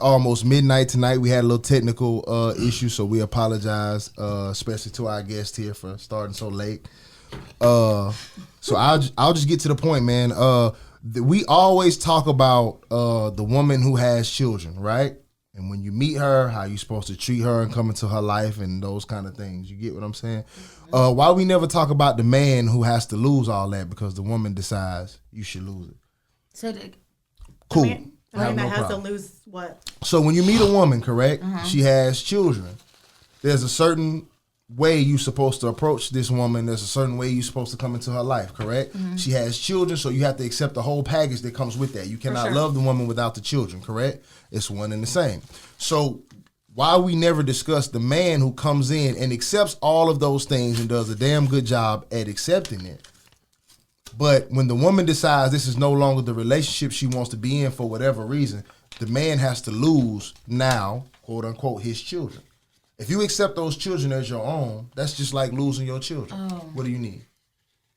almost midnight tonight. We had a little technical issue, so we apologize, especially to our guest here for starting so late. So I'll just get to the point, man. We always talk about the woman who has children, right? And when you meet her, how you supposed to treat her and come into her life and those kind of things. You get what I'm saying? Why we never talk about the man who has to lose all that because the woman decides you should lose it? So cool. The man that has to lose what? So when you meet a woman, correct? She has children. There's a certain way you're supposed to approach this woman. There's a certain way you're supposed to come into her life, correct? She has children, so you have to accept the whole package that comes with that. You cannot love the woman without the children, correct? It's one and the same. So why we never discuss the man who comes in and accepts all of those things and does a damn good job at accepting it. But when the woman decides this is no longer the relationship she wants to be in for whatever reason, the man has to lose now, quote unquote, his children. If you accept those children as your own, that's just like losing your children. What do you need?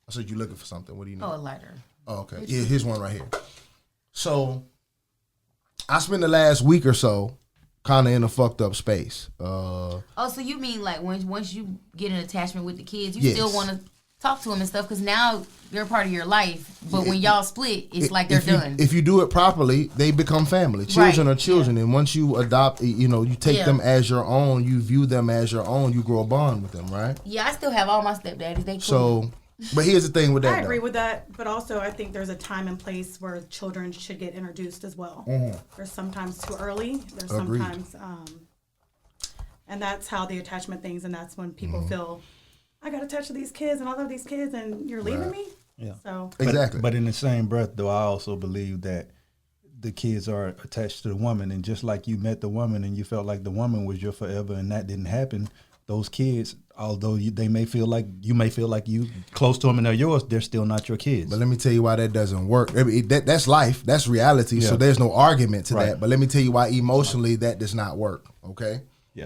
I said you're looking for something. What do you need? Oh, a lighter. Oh, okay. Yeah, here's one right here. So I spent the last week or so kind of in a fucked up space. So you mean like once you get an attachment with the kids, you still want to talk to them and stuff because now they're part of your life. But when y'all split, it's like they're done. If you do it properly, they become family. Children are children, and once you adopt, you take them as your own. You view them as your own. You grow a bond with them, right? Yeah, I still have all my stepdaddies. They cool. So, but here's the thing with that. I agree with that, but also I think there's a time and place where children should get introduced as well. There's sometimes too early. There's sometimes, and that's how the attachment things, and that's when people feel, I got attached to these kids and I love these kids and you're leaving me? Yeah. So Exactly. But in the same breath, though, I also believe that the kids are attached to the woman. And just like you met the woman and you felt like the woman was your forever and that didn't happen, those kids, although they may feel like you close to them and they're yours, they're still not your kids. But let me tell you why that doesn't work. That's life. That's reality. So there's no argument to that. But let me tell you why emotionally that does not work. Okay? Yeah.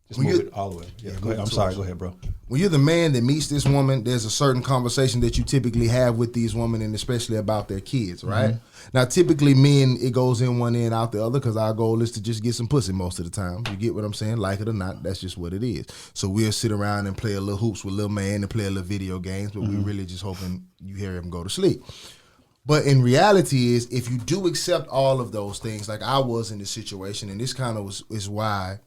Just move it all the way. Yeah, go ahead. I'm sorry. Go ahead, bro. When you're the man that meets this woman, there's a certain conversation that you typically have with these women, and especially about their kids, right? Now, typically, men, it goes in one end, out the other, because our goal is to just get some pussy most of the time. You get what I'm saying? Like it or not, that's just what it is. So we'll sit around and play a little hoops with little man and play a little video games, but we really just hoping you hear him go to sleep. But in reality is, if you do accept all of those things, like I was in this situation, and this kind of is why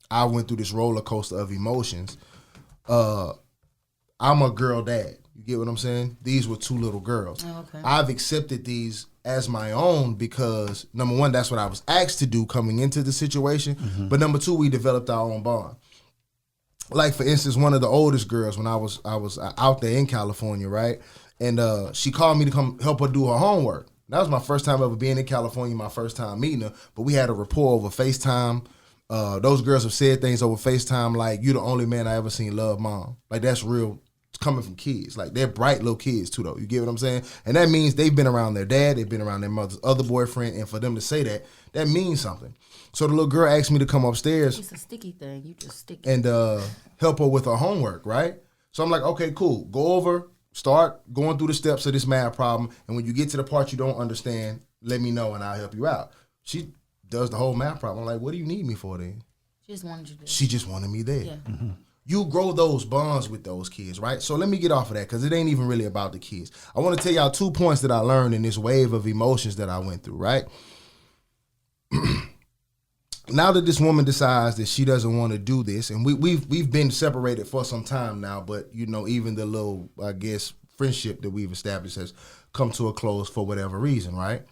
I went through this roller coaster of emotions. I'm a girl dad. You get what I'm saying? These were two little girls. Oh, okay. I've accepted these as my own because, number one, that's what I was asked to do coming into the situation. But number two, we developed our own bond. Like, for instance, one of the oldest girls, when I was out there in California, right? And she called me to come help her do her homework. That was my first time ever being in California, my first time meeting her. But we had a rapport over FaceTime. Those girls have said things over FaceTime like, "You're the only man I ever seen love mom." Like, that's real coming from kids. Like, they're bright little kids too, though. You get what I'm saying? And that means they've been around their dad, they've been around their mother's other boyfriend, and for them to say that, that means something. So the little girl asked me to come upstairs. It's a sticky thing. You just stick it. And help her with her homework, right? So I'm like, okay, cool. Go over, start going through the steps of this math problem, and when you get to the part you don't understand, let me know and I'll help you out. She does the whole math problem. I'm like, what do you need me for then? She just wanted you there. She just wanted me there. Yeah. You grow those bonds with those kids, right? So let me get off of that because it ain't even really about the kids. I want to tell y'all 2 points that I learned in this wave of emotions that I went through, right? Now that this woman decides that she doesn't want to do this, and we've been separated for some time now, but even the little, I guess, friendship that we've established has come to a close for whatever reason, right?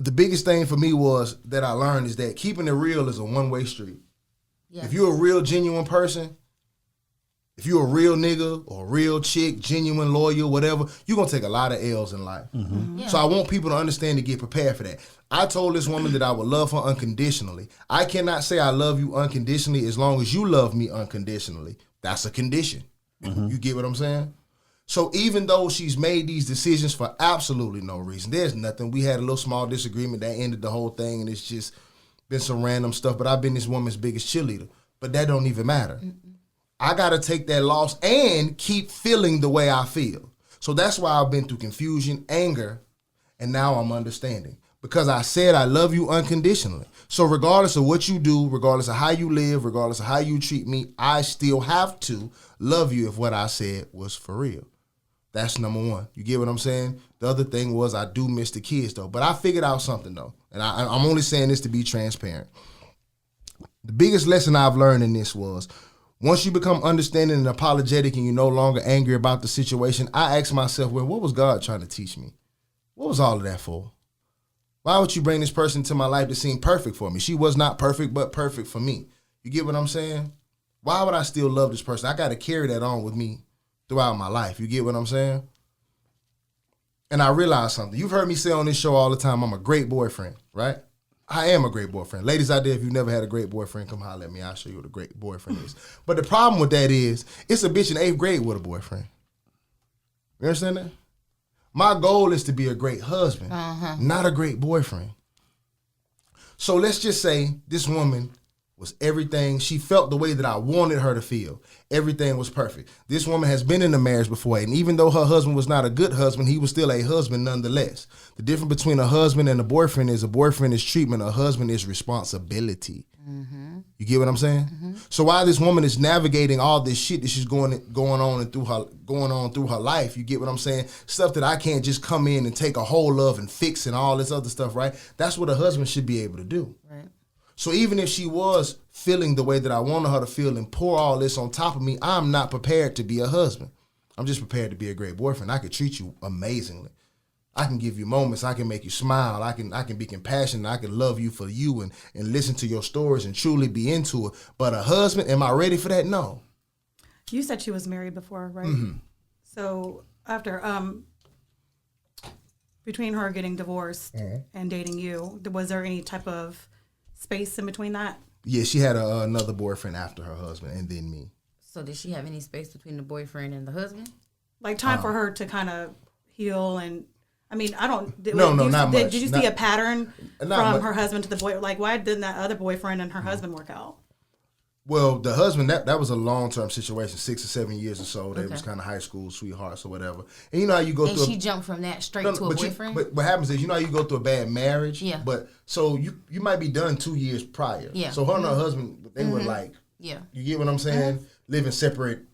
The biggest thing for me was that I learned is that keeping it real is a one-way street. Yeah. If you're a real, genuine person, if you're a real nigga or a real chick, genuine, loyal, whatever, you're going to take a lot of L's in life. Yeah. So I want people to understand and get prepared for that. I told this woman that I would love her unconditionally. I cannot say I love you unconditionally as long as you love me unconditionally. That's a condition. You get what I'm saying? So even though she's made these decisions for absolutely no reason, there's nothing. We had a little small disagreement that ended the whole thing, and it's just been some random stuff. But I've been this woman's biggest cheerleader. But that don't even matter. I got to take that loss and keep feeling the way I feel. So that's why I've been through confusion, anger, And now I'm understanding. Because I said I love you unconditionally. So regardless of what you do, regardless of how you live, regardless of how you treat me, I still have to love you if what I said was for real. That's number one. You get what I'm saying? The other thing was I do miss the kids, though. But I figured out something, though. And I'm only saying this to be transparent. The biggest lesson I've learned in this was once you become understanding and apologetic and you're no longer angry about the situation, I ask myself, well, what was God trying to teach me? What was all of that for? Why would you bring this person into my life that seemed perfect for me? She was not perfect, but perfect for me. You get what I'm saying? Why would I still love this person? I got to carry that on with me throughout my life. You get what I'm saying? And I realized something. You've heard me say on this show all the time, I'm a great boyfriend, right? I am a great boyfriend. Ladies out there, if you've never had a great boyfriend, come holler at me. I'll show you what a great boyfriend is. But the problem with that is, it's a bitch in 8th grade with a boyfriend. You understand that? My goal is to be a great husband, not a great boyfriend. So let's just say this woman was everything. She felt the way that I wanted her to feel. Everything was perfect. This woman has been in a marriage before, and even though her husband was not a good husband, he was still a husband nonetheless. The difference between a husband and a boyfriend is treatment. A husband is responsibility. You get what I'm saying? So while this woman is navigating all this shit that she's going on through her life, you get what I'm saying? Stuff that I can't just come in and take a hold of and fix and all this other stuff, right? That's what a husband should be able to do. Right. So even if she was feeling the way that I wanted her to feel and pour all this on top of me, I'm not prepared to be a husband. I'm just prepared to be a great boyfriend. I can treat you amazingly. I can give you moments. I can make you smile. I can be compassionate. I can love you for you and listen to your stories and truly be into it. But a husband, am I ready for that? No. You said she was married before, right? So after, between her getting divorced and dating you, was there any type of space in between that? Yeah, she had another boyfriend after her husband and then me. So did she have any space between the boyfriend and the husband? Like time for her to kind of heal and... I mean, I don't... not much. Did you see a pattern from her husband to the boy? Like, why didn't that other boyfriend and her husband work out? Well, the husband, that was a long-term situation, 6 or 7 years or so. They was kind of high school sweethearts or whatever. And you know how you go through... And she jumped from that straight to a boyfriend? But what happens is, you know how you go through a bad marriage? Yeah. But, so you might be done 2 years prior. Yeah. So her and her husband, they were like... Yeah. You get what I'm saying? Living separate,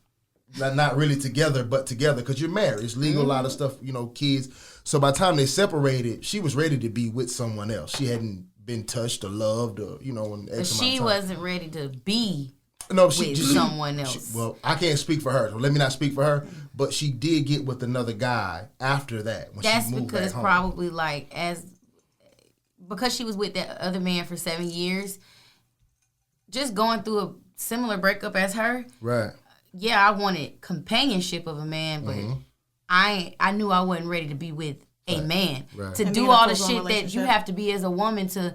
not really together, but together. Because you're married. It's legal, a lot of stuff, kids... So by the time they separated, she was ready to be with someone else. She hadn't been touched or loved or, But she wasn't ready to be with someone else. Well, I can't speak for her. So let me not speak for her. But she did get with another guy after that. When That's she moved because back home. probably because she was with that other man for 7 years, just going through a similar breakup as her. Right. Yeah, I wanted companionship of a man, but I knew I wasn't ready to be with a man. Right. To do all the shit that you have to be as a woman to,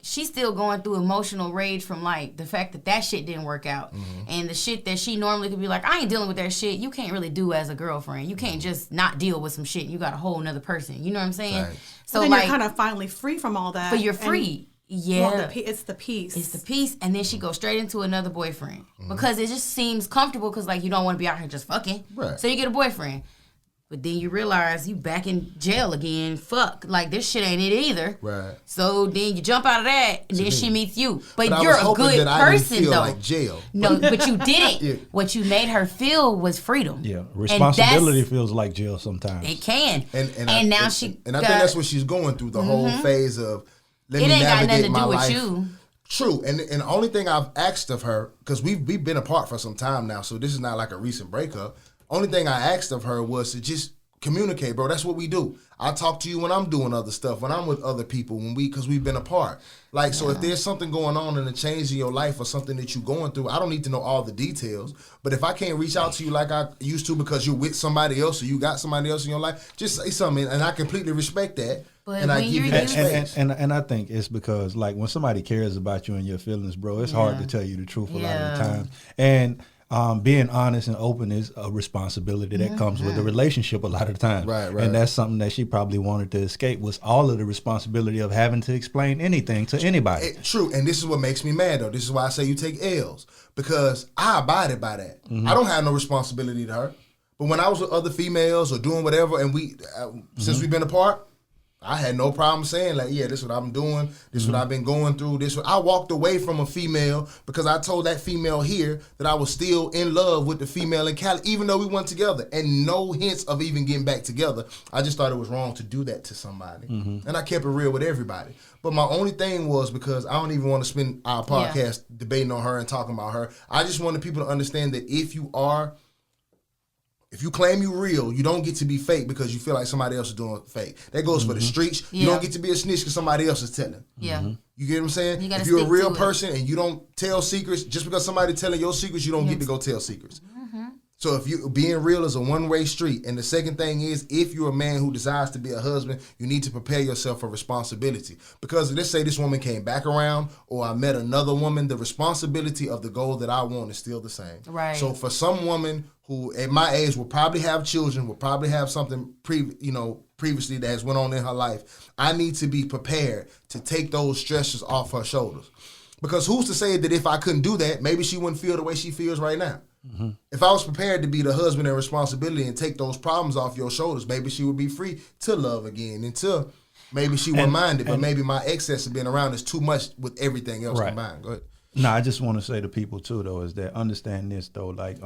she's still going through emotional rage from, the fact that shit didn't work out. And the shit that she normally could be like, I ain't dealing with that shit. You can't really do as a girlfriend. You can't just not deal with some shit and you got a whole nother person. You know what I'm saying? Right. So then you're kind of finally free from all that. But you're free. Yeah. It's the peace. It's the peace. And then she goes straight into another boyfriend. Because it just seems comfortable because, you don't want to be out here just fucking. Right. So you get a boyfriend. But then you realize you back in jail again. Fuck. This shit ain't it either. Right. So then you jump out of that, and then she meets you. But you're a good person, though. Like jail. No, but you didn't. Yeah. What you made her feel was freedom. Yeah. Responsibility feels like jail sometimes. It can. And I think that's what she's going through, the whole phase of, let me navigate my life. It ain't got nothing to do with you. True. And the only thing I've asked of her, because we've been apart for some time now, so this is not like a recent breakup. Only thing I asked of her was to just communicate, bro. That's what we do. I talk to you when I'm doing other stuff, when I'm with other people, because we've been apart. So if there's something going on and a change in your life or something that you're going through, I don't need to know all the details. But if I can't reach out to you like I used to because you're with somebody else or you got somebody else in your life, just say something. And I completely respect that. But and I give you that space. And I think it's because, when somebody cares about you and your feelings, bro, it's hard to tell you the truth a lot of the time. And being honest and open is a responsibility that comes with a relationship a lot of the time. Right. And that's something that she probably wanted to escape, was all of the responsibility of having to explain anything to anybody. True. And this is what makes me mad, though. This is why I say you take L's. Because I abided by that. I don't have no responsibility to her. But when I was with other females or doing whatever, and since we've been apart, I had no problem saying like, yeah, this is what I'm doing. This is what I've been going through. I walked away from a female because I told that female here that I was still in love with the female in Cali, even though we went together, and no hints of even getting back together. I just thought it was wrong to do that to somebody, and I kept it real with everybody. But my only thing was, because I don't even want to spend our podcast debating on her and talking about her. I just wanted people to understand that if you claim you real, you don't get to be fake because you feel like somebody else is doing fake. That goes for the streets. Yeah. You don't get to be a snitch because somebody else is telling. Yeah. You get what I'm saying? If you're a real person and you don't tell secrets, just because somebody telling your secrets, you don't get to go tell secrets. So if you being real is a one-way street. And the second thing is, if you're a man who desires to be a husband, you need to prepare yourself for responsibility. Because let's say this woman came back around, or I met another woman, the responsibility of the goal that I want is still the same. Right. So for some woman who at my age will probably have children, will probably have something previously that has went on in her life, I need to be prepared to take those stresses off her shoulders. Because who's to say that if I couldn't do that, maybe she wouldn't feel the way she feels right now. If I was prepared to be the husband and responsibility and take those problems off your shoulders, maybe she would be free to love again, until maybe she wouldn't mind it, but maybe my excess of being around is too much with everything else combined. Go ahead. No, I just want to say to people too, though, is that understand this though, like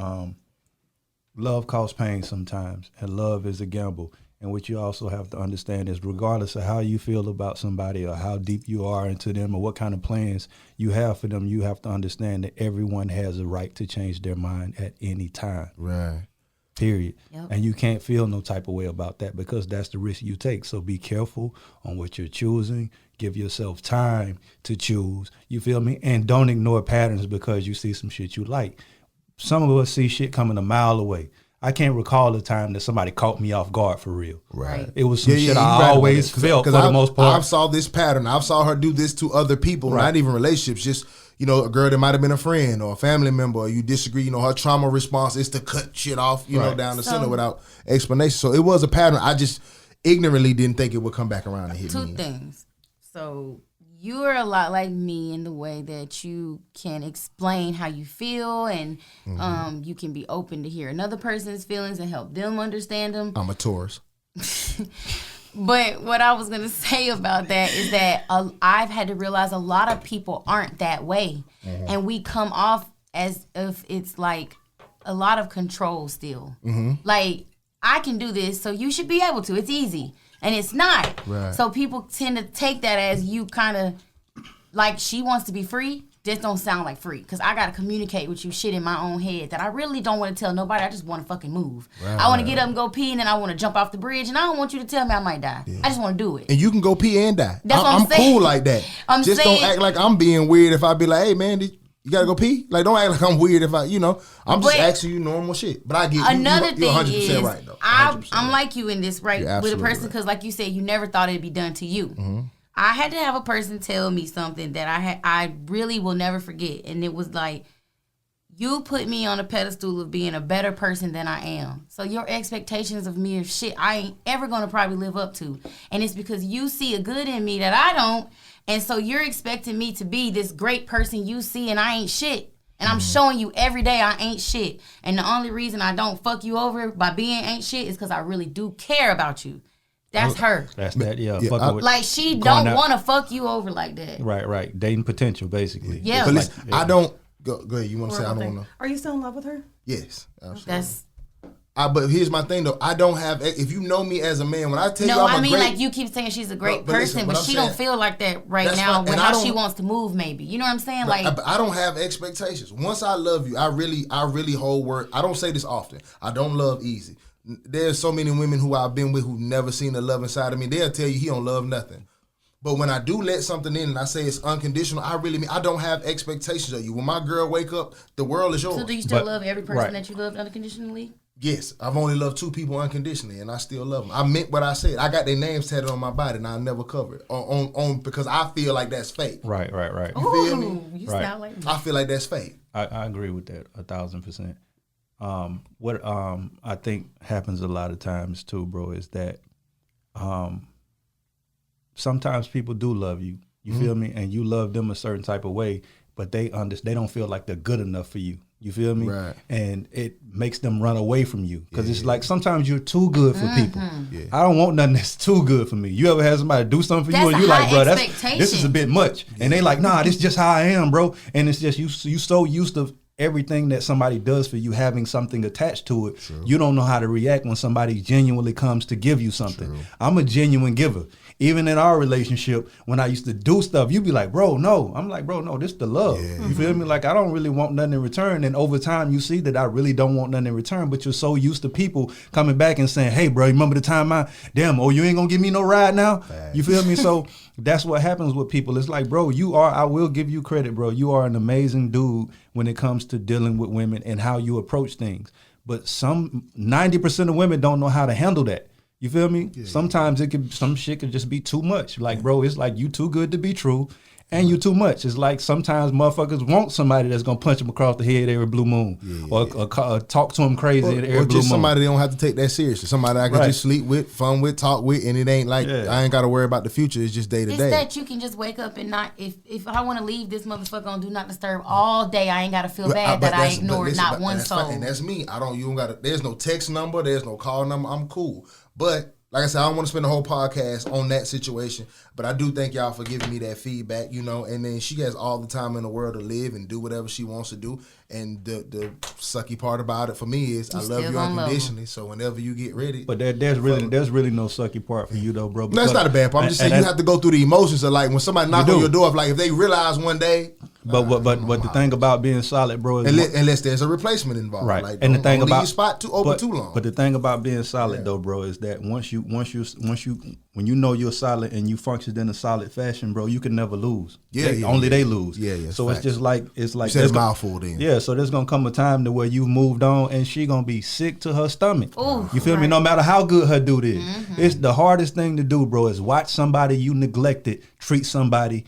love causes pain sometimes, and love is a gamble. And what you also have to understand is, regardless of how you feel about somebody or how deep you are into them or what kind of plans you have for them, you have to understand that everyone has a right to change their mind at any time. Right. Period. Yep. And you can't feel no type of way about that, because that's the risk you take. So be careful on what you're choosing. Give yourself time to choose. You feel me? And don't ignore patterns because you see some shit you like. Some of us see shit coming a mile away. I can't recall the time that somebody caught me off guard for real. Right. It was some shit I always felt for the most part. I saw this pattern. I saw her do this to other people, not even relationships, just, a girl that might have been a friend or a family member, or you disagree, her trauma response is to cut shit off, down the center without explanation. So it was a pattern. I just ignorantly didn't think it would come back around and hit me. Two things. So you're a lot like me in the way that you can explain how you feel, and you can be open to hear another person's feelings and help them understand them. I'm a Taurus. But what I was going to say about that is that I've had to realize a lot of people aren't that way. And we come off as if it's like a lot of control still. Like, I can do this, so you should be able to. It's easy. And it's not. Right. So people tend to take that as you kind of, like, she wants to be free. This don't sound like free. Because I got to communicate with you shit in my own head that I really don't want to tell nobody. I just want to fucking move. Right, I want to get up and go pee, and then I want to jump off the bridge, and I don't want you to tell me I might die. Yeah. I just want to do it. And you can go pee and die. That's what I'm saying. Cool like that. Just don't act like I'm being weird if I be like, hey, man, you got to go pee? Like, don't act like I'm weird if I'm just asking you normal shit. But I get another you're 100% thing is, right, though. I'm like you in this, right? With a person, because like you said, you never thought it'd be done to you. I had to have a person tell me something that I really will never forget. And it was like, you put me on a pedestal of being a better person than I am. So your expectations of me are shit I ain't ever going to probably live up to. And it's because you see a good in me that I don't. And so you're expecting me to be this great person you see, and I ain't shit. And I'm showing you every day I ain't shit. And the only reason I don't fuck you over by being ain't shit is because I really do care about you. That's her. That's that, yeah. Like, she don't want to fuck you over like that. Right. Dating potential, basically. Yeah. But listen, I don't... Go ahead. You want to say I don't want to... Are you still in love with her? Yes. Absolutely. But here's my thing, though. I don't have... If you know me as a man, when I tell you I'm a great... like, you keep saying she's a great person, but she don't feel like that right now with how she wants to move, maybe. You know what I'm saying? Like, I don't have expectations. Once I love you, I really hold word. I don't say this often. I don't love easy. There's so many women who I've been with who've never seen the love inside of me. They'll tell you he don't love nothing. But when I do let something in and I say it's unconditional, I don't have expectations of you. When my girl wake up, the world is yours. So do you still love every person that you loved unconditionally? Yes. I've only loved 2 people unconditionally, and I still love them. I meant what I said. I got their names tatted on my body, and I never cover it on because I feel like that's fake. Right. You feel me? You sound like me. I feel like that's fake. I agree with that 1,000%. What I think happens a lot of times too, bro, is that sometimes people do love you. You feel me? And you love them a certain type of way, but they don't feel like they're good enough for you. You feel me? Right. And it makes them run away from you because it's like sometimes you're too good for people. Yeah. I don't want nothing that's too good for me. You ever had somebody do something for you and you like, bro, this is a bit much. And they like, nah, this is just how I am, bro. And it's just you so used to everything that somebody does for you having something attached to it. True. You don't know how to react when somebody genuinely comes to give you something. True. I'm a genuine giver. Even in our relationship, when I used to do stuff, you'd be like, bro, no. I'm like, bro, no, this the love. Yeah. You feel me? Like, I don't really want nothing in return. And over time, you see that I really don't want nothing in return. But you're so used to people coming back and saying, hey, bro, remember the time you ain't going to give me no ride now? Bad. You feel me? So that's what happens with people. It's like, bro, I will give you credit, bro. You are an amazing dude when it comes to dealing with women and how you approach things. But 90% of women don't know how to handle that. You feel me? Yeah. Sometimes some shit could just be too much. Like, bro, it's like you too good to be true and you too much. It's like sometimes motherfuckers want somebody that's going to punch them across the head every blue moon or talk to them crazy every blue moon. Or just somebody they don't have to take that seriously. Somebody I can just sleep with, fun with, talk with, and it ain't like I ain't got to worry about the future. It's just day to day. It's that you can just wake up and not, if I want to leave this motherfucker on Do Not Disturb all day, I ain't got to feel bad that I ignored not one soul. And that's me. You don't got to, there's no text number, there's no call number. I'm cool. But like I said, I don't want to spend the whole podcast on that situation, but I do thank y'all for giving me that feedback, and then she has all the time in the world to live and do whatever she wants to do. And the sucky part about it for me is I love you unconditionally, so whenever you get ready. But there's really no sucky part for you though, bro. No, that's not a bad part. I'm just saying you have to go through the emotions of like when somebody knock on your door, if they realize one day. But the thing about being solid, bro, is unless there's a replacement involved, right? Like, and the thing about leave your spot too long. But the thing about being solid though, bro, is that when you know you're solid and you function in a solid fashion, bro, you can never lose. They lose. Yeah. So it's just like it's there's mouthful then. Yeah. So there's gonna come a time to where you've moved on and she gonna be sick to her stomach. Ooh, you feel me? No matter how good her dude is, it's the hardest thing to do, bro. Is watch somebody you neglected treat somebody.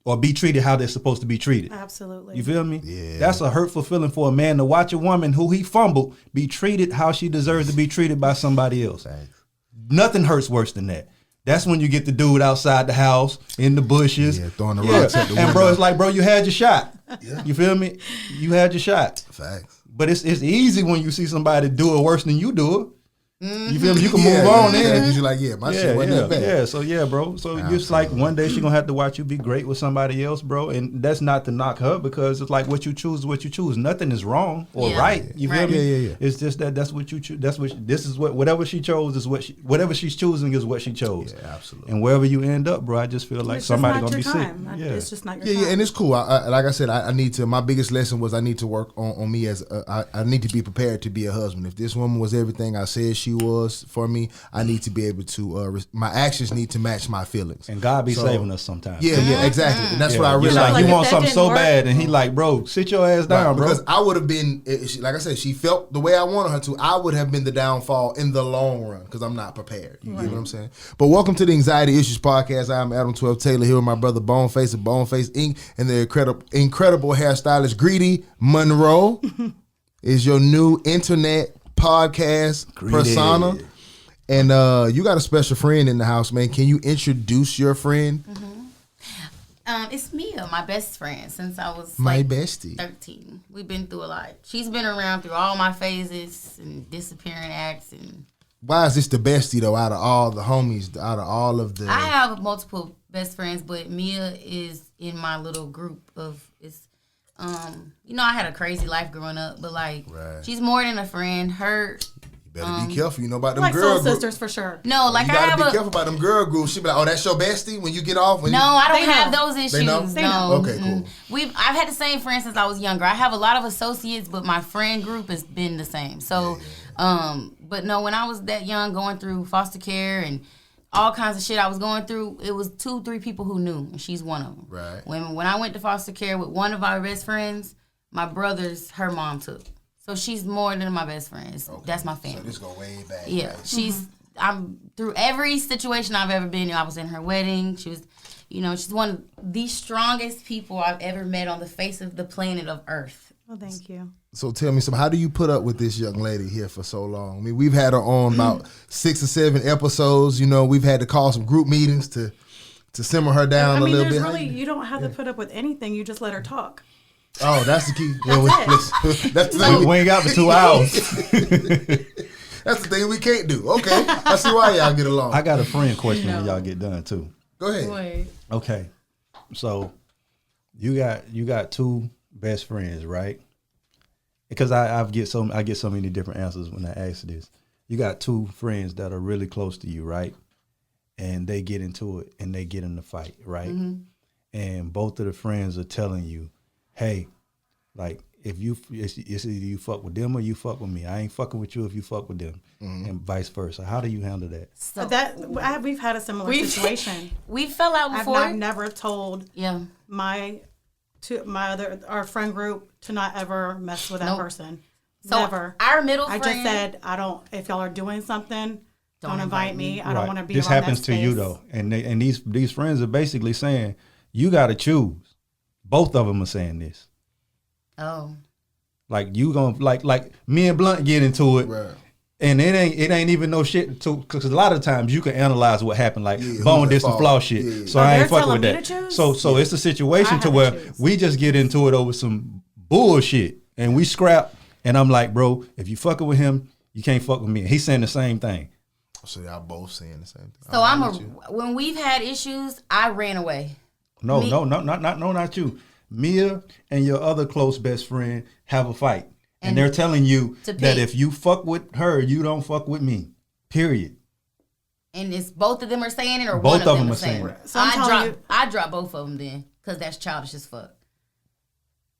Or be treated how they're supposed to be treated. Absolutely. You feel me? Yeah. That's a hurtful feeling for a man to watch a woman who he fumbled be treated how she deserves to be treated by somebody else. Thanks. Nothing hurts worse than that. That's when you get the dude outside the house, in the bushes. Yeah, throwing the rocks at the window. And bro, it's like, bro, you had your shot. Yeah. You feel me? You had your shot. Facts. But it's easy when you see somebody do it worse than you do it. You feel me? You can move on then. You're like, my shit wasn't that bad. Yeah, so bro. So it's like one day she gonna have to watch you be great with somebody else, bro. And that's not to knock her because it's like what you choose is what you choose. Nothing is wrong or right. You feel me? Yeah. It's just that's what you choose. Whatever she chose is whatever she's choosing is what she chose. Yeah, absolutely. And wherever you end up, bro, I just feel like somebody gonna be sick. It's just not your time. Yeah, and it's cool. Like I said, I need to. My biggest lesson was I need to work on me as I need to be prepared to be a husband. If this woman was everything I said she was for me, I need to be able to my actions need to match my feelings. And God be saving us sometimes. Yeah, exactly. And that's what I realized. Like you want something so bad, and he like, bro, sit your ass down, bro. Because I would have been, like I said, she felt the way I wanted her to. I would have been the downfall in the long run because I'm not prepared. You get what I'm saying? But welcome to the Anxiety Issues Podcast. I'm Adam 12 Taylor here with my brother Boneface of Boneface Inc. and the incredible hairstylist Greedy Monroe is your new internet podcast persona. And you got a special friend in the house, man. Can you introduce your friend? It's Mia, my best friend, since I was my bestie. 13. We've been through a lot. She's been around through all my phases and disappearing acts. And why is this the bestie though? Out of all the homies, out of all of the, I have multiple best friends, but Mia is in my little group of I had a crazy life growing up, but she's more than a friend. You better be careful. You know about them like girl soul sisters for sure. No, you gotta be careful about them girl groups. She be like, "Oh, that's your bestie." When you get off, I don't have those issues. They know? No, okay, cool. I've had the same friends since I was younger. I have a lot of associates, but my friend group has been the same. So, but no, when I was that young, going through foster care and all kinds of shit I was going through, it was 2-3 people who knew, and she's one of them. Right. When I went to foster care with one of our best friends, my brother's her mom took. So she's more than my best friend. Okay. That's my family. So this go way back. Yeah, right? I'm through every situation I've ever been in. I was in her wedding. She was, she's one of the strongest people I've ever met on the face of the planet of Earth. Well, thank you. So tell me how do you put up with this young lady here for so long? I mean, we've had her on about 6 or 7 episodes. We've had to call some group meetings to simmer her down a little bit. You don't have to put up with anything. You just let her talk. Oh, that's the key. That's the thing. We ain't got the 2 hours. That's the thing we can't do. Okay, I see why y'all get along. I got a friend question when y'all get done too. Go ahead. Wait. Okay, so you got 2 best friends, right? Because I get so many different answers when I ask this. You got 2 friends that are really close to you, right? And they get into it and they get in the fight, right? Mm-hmm. And both of the friends are telling you, hey, like, if it's either you fuck with them or you fuck with me. I ain't fucking with you if you fuck with them, and vice versa. How do you handle that? So we've had a similar situation. We fell out before. I've never told our friend group to not ever mess with that person. So never. Our middle friend. I just said if y'all are doing something, don't invite me. I don't want to be. This around happens that to space. you though, and these friends are basically saying you got to choose. Both of them are saying this. Oh. Like you gonna like me and Blunt get into it, Right. and it ain't even no shit to, because a lot of times you can analyze what happened, like bone this and flaw shit. Yeah. So I ain't fucking with that. So it's a situation to where we just get into it over some bullshit and we scrap. And I'm like, bro, if you fucking with him, you can't fuck with me. And he's saying the same thing. So y'all both saying the same thing. So when we've had issues, I ran away. No, not you. Mia and your other close best friend have a fight. And they're telling you that if you fuck with her, you don't fuck with me. Period. And it's both of them are saying it, or both one of them are saying it. So I drop both of them then, because that's childish as fuck.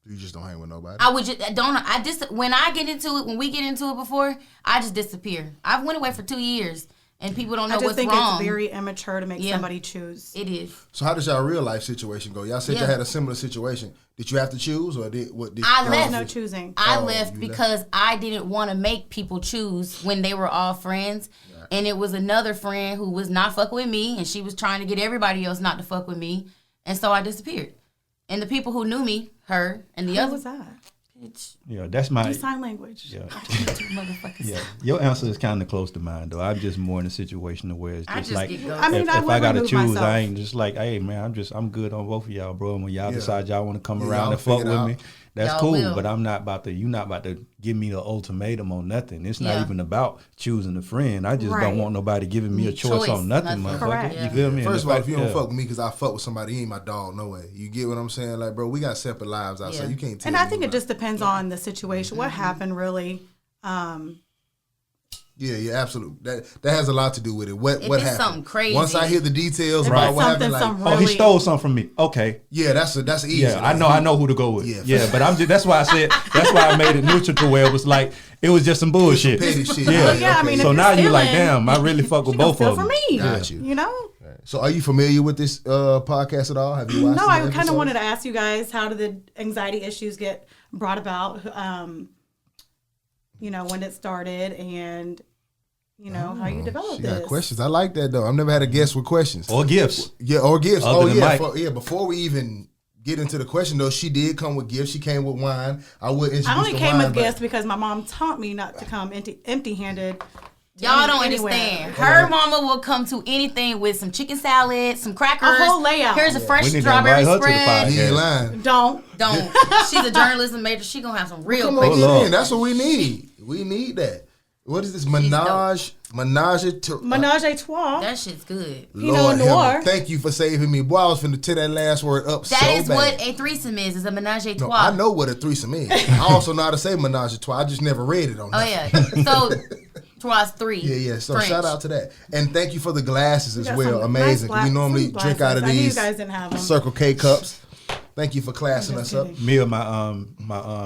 You just don't hang with nobody. I would just when I get into it, when we get into it before, I just disappear. I've went away for 2 years. And people don't know what's wrong. I just think it's very immature to make somebody choose. It is. So how does y'all real life situation go? Y'all said y'all had a similar situation. Did you have to choose, or did I left. No choosing. I left because I didn't want to make people choose when they were all friends. Right. And it was another friend who was not fucking with me, and she was trying to get everybody else not to fuck with me. And so I disappeared. And the people who knew me, her, and the other. Who was that? Yeah, that's my sign language. Yeah. Yeah, your answer is kind of close to mine though. I'm just more in a situation where it's just like, if I gotta choose, myself. I ain't just like, hey man, I'm good on both of y'all, bro. And when y'all decide y'all want to come around and fuck with me, that's y'all cool. Will. But you're not about to give me the ultimatum on nothing. It's not even about choosing a friend. I just don't want nobody giving me a choice on nothing, motherfucker. Yeah. You feel me? First of all, if you don't fuck with me because I fuck with somebody, you ain't my dog, no way. You get what I'm saying? Like, bro, we got separate lives outside. You can't tell. And I think it just depends on the situation. What happened really? Yeah, absolutely. That has a lot to do with it. What happened? Something crazy. Once I hear the details about what happened, like, he stole something from me. Okay. Yeah, that's easy. Yeah, I know who to go with. Yeah, but that's why I made it neutral to where it was like it was just some bullshit. Petty shit. Yeah. I mean, so now you're like, damn, I really fuck with both of them. For me, got you. You know. So, are you familiar with this podcast at all? Have you watched? No, I kind of wanted to ask you guys, how did the anxiety issues get brought about? When it started and. How you developed this. Got questions. I like that though. I've never had a guest with questions or gifts. Yeah, or gifts. Before we even get into the question though, she did come with gifts. She came with wine. I only came with gifts because my mom taught me not to come empty-handed. Y'all don't understand. Her mama will come to anything with some chicken salad, some crackers, a whole layout. Here's a fresh strawberry spread. You ain't lying. Don't. She's a journalism major. She gonna have some real. That's what we need. We need that. What is this? Menage a trois. That shit's good. Lord Noir. Thank you for saving me. Boy, I was finna tear that last word up so bad. That is what a threesome is. It's a menage a trois. No, I know what a threesome is. I also know how to say menage a trois. I just never read it on that. Oh, yeah. So, trois three. Yeah. So, French. Shout out to that. And thank you for the glasses as well. Amazing. Nice we normally drink out of these I knew you guys didn't have them. Circle K cups. Thank you for classing us up. Me and my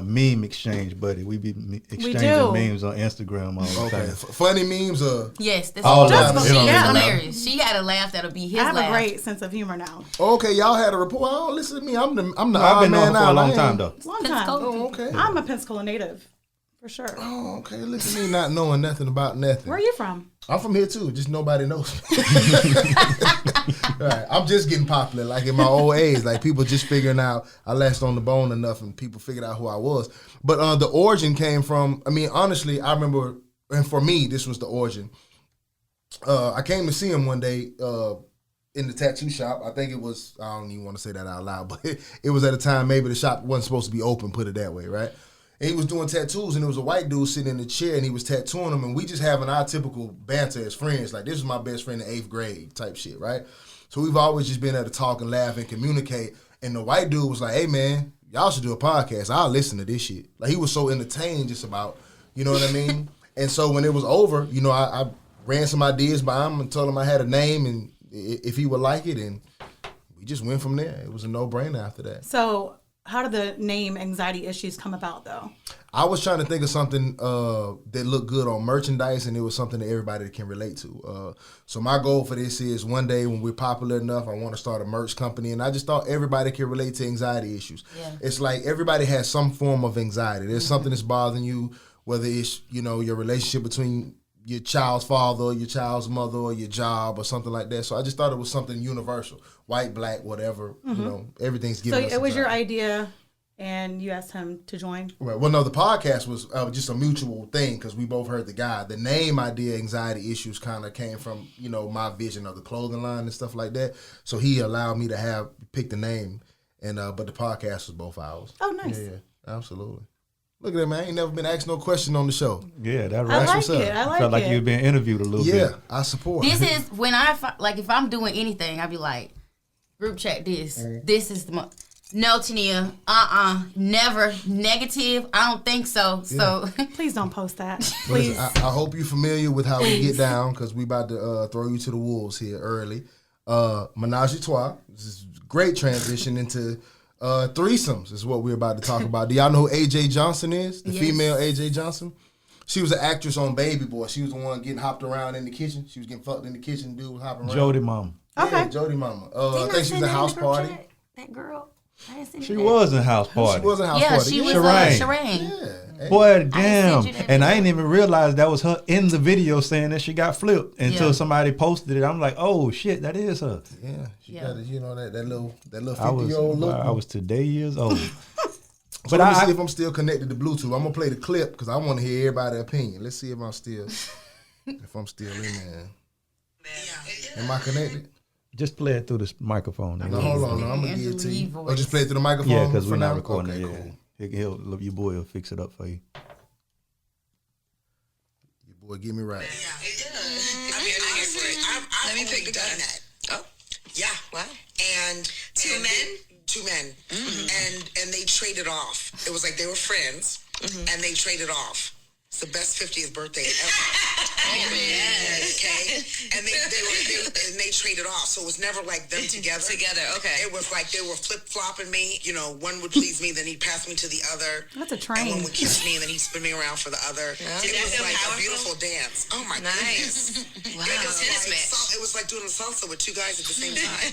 meme exchange buddy. We be exchanging memes on Instagram all the time. Funny memes or yes, that's all time. She's hilarious. She had a laugh that'll be his laugh. I have a great sense of humor now. Okay, y'all had a rapport. Oh, listen to me. I'm the I've been on for a long time though. Long time. Oh, okay. I'm a Pensacola native. For sure. Oh, okay. Look at me not knowing nothing about nothing. Where are you from? I'm from here too. Just nobody knows me. Right. I'm just getting popular, like in my old age. Like people just figuring out I lasted on the bone enough, and people figured out who I was. But the origin came from. I mean, honestly, I remember, and for me, this was the origin. I came to see him one day. in the tattoo shop. I think it was, I don't even want to say that out loud, but it was at a time maybe the shop wasn't supposed to be open, put it that way, right? And he was doing tattoos, and there was a white dude sitting in the chair, and he was tattooing them, and we just having our typical banter as friends. Like, this was my best friend in 8th grade type shit, right? So we've always just been able to talk and laugh and communicate. And the white dude was like, hey, man, y'all should do a podcast. I'll listen to this shit. Like, he was so entertained just about, you know what I mean? And so when it was over, you know, I ran some ideas by him and told him I had a name and if he would like it, and we just went from there. It was a no-brainer after that. So how did the name Anxiety Issues come about, though? I was trying to think of something that looked good on merchandise, and it was something that everybody can relate to. So my goal for this is one day when we're popular enough, I want to start a merch company, and I just thought everybody can relate to anxiety issues. Yeah. It's like everybody has some form of anxiety. There's something that's bothering you, whether it's, you know, your relationship between your child's father or your child's mother or your job or something like that. So I just thought it was something universal. White, black, whatever, you know, everything's given us. So it was your idea and you asked him to join? Well, no, the podcast was just a mutual thing because we both heard the guy. The name idea, Anxiety Issues, kind of came from, you know, my vision of the clothing line and stuff like that. So he allowed me to pick the name, and but the podcast was both ours. Oh, nice. Yeah, absolutely. Look at that, man. I ain't never been asked no question on the show. Yeah, that right. I like it. I like felt like it. you were being interviewed a little bit. Yeah, I support. This is when if I'm doing anything, I'd be like, group chat this. This is the no, Tania. Never negative. I don't think so. Yeah. So please don't post that. Please. Listen, I hope you're familiar with how we get down because we about to throw you to the wolves here early. Menage a trois. This is a great transition into threesomes is what we're about to talk about. Do y'all know who AJ Johnson is? The female AJ Johnson? She was an actress on Baby Boy. She was the one getting hopped around in the kitchen. She was getting fucked in the kitchen. Dude was hopping around. Jody Mama. Okay. Yeah, Jody Mama. I think she was in House Party. That girl. She was in House Party. She was in House Party. Yeah, she was Sherane. Yeah. Boy, damn. And I didn't even realize that was her in the video saying that she got flipped until somebody posted it. I'm like, oh, shit, that is her. Yeah. She got, you know, that little 50-year-old look. I was today years old. But let me see if I'm still connected to Bluetooth. I'm going to play the clip because I want to hear everybody's opinion. Let's see if I'm still in there. Am I connected? Just play it through this microphone. No, hold on. I'm going to get it to you. Oh, just play it through the microphone? Yeah, because we're not recording it. Cool. Your boy will fix it up for you. Your boy, get me right. Yeah, it does. I mean, honestly, let me pick the gun that. Oh, yeah. Wow. And two men. Mm-hmm. And they traded off. It was like they were friends, and they traded off. It's the best 50th birthday ever. Yes. Okay. And they traded off, so it was never like them together. Okay. It was like they were flip flopping me. You know, one would please me, then he'd pass me to the other. That's a train. And one would kiss me, and then he'd spin me around for the other. Yeah. It was like powerful? A beautiful dance. Oh my goodness! Wow. It was like doing a salsa with two guys at the same time.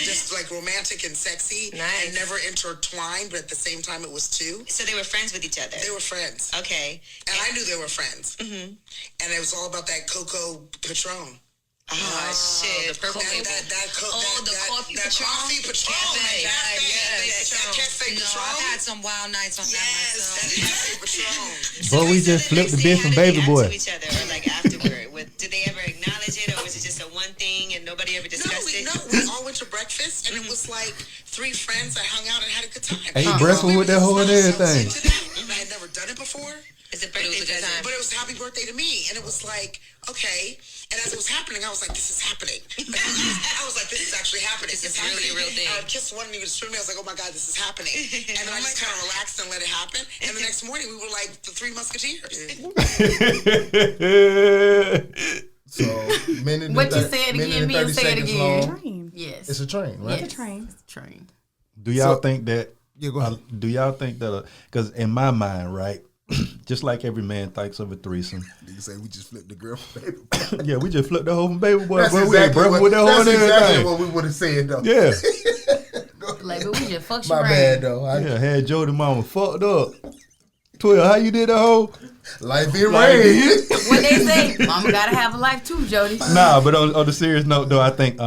Just like romantic and sexy, and never intertwined, but at the same time it was two. So they were friends with each other? They were friends. Okay. And I knew they were friends. Mm-hmm. And it was all about that Cocoa Patron. Oh, shit. The purple label. The coffee Patron. Coffee Patron. Oh, my God. Yes. That Cafe Patron. I've had some wild nights on that myself. Yes, that Cafe Patron. But we just flipped the bit from Baby Boy. To each other, or like afterward? Did they ever acknowledge it, or was it just a one thing and nobody ever discussed it? No, we all went to breakfast, and it was like three friends that hung out and had a good time. Ate breakfast with that whole and everything. I had never done it before. It's a birthday time. But it was happy birthday to me, and it was like, okay. And as it was happening, I was like, this is happening. I was like, this is actually happening. This is really a real thing. I kissed one and he was swimming. I was like, oh my God, this is happening. And then I just kind of relaxed and let it happen. And the next morning, we were like the Three Musketeers. So, what you said again, me and say it again. Train. Yes. It's a train, right? It's a train. It's a train. Do y'all think that? Yeah, go ahead. Do y'all think that? Because in my mind, right, just like every man thinks of a threesome. You say we just flipped the girl from Baby Boy. Yeah, we just flipped the whole from Baby Boy. That's bro. exactly What we would have said, though. Yeah. Like, but we just fucked My your bad, brain. though. Yeah, had Jody Mama fucked up. 12, how you did that whole? Life be raised. What they say, mama gotta have a life too, Jody. Nah, but on the serious note, though, I think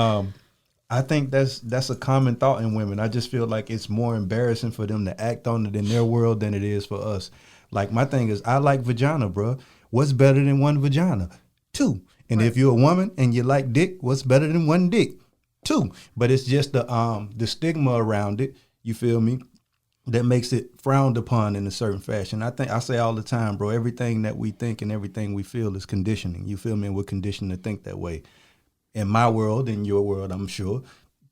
that's a common thought in women. I just feel like it's more embarrassing for them to act on it in their world than it is for us. Like, my thing is, I like vagina, bro. What's better than one vagina? Two. And if you're a woman and you like dick, what's better than one dick? too. But it's just the stigma around it. You feel me? That makes it frowned upon in a certain fashion. I say all the time, bro, everything that we think and everything we feel is conditioning. You feel me? And we're conditioned to think that way. In my world, in your world, I'm sure,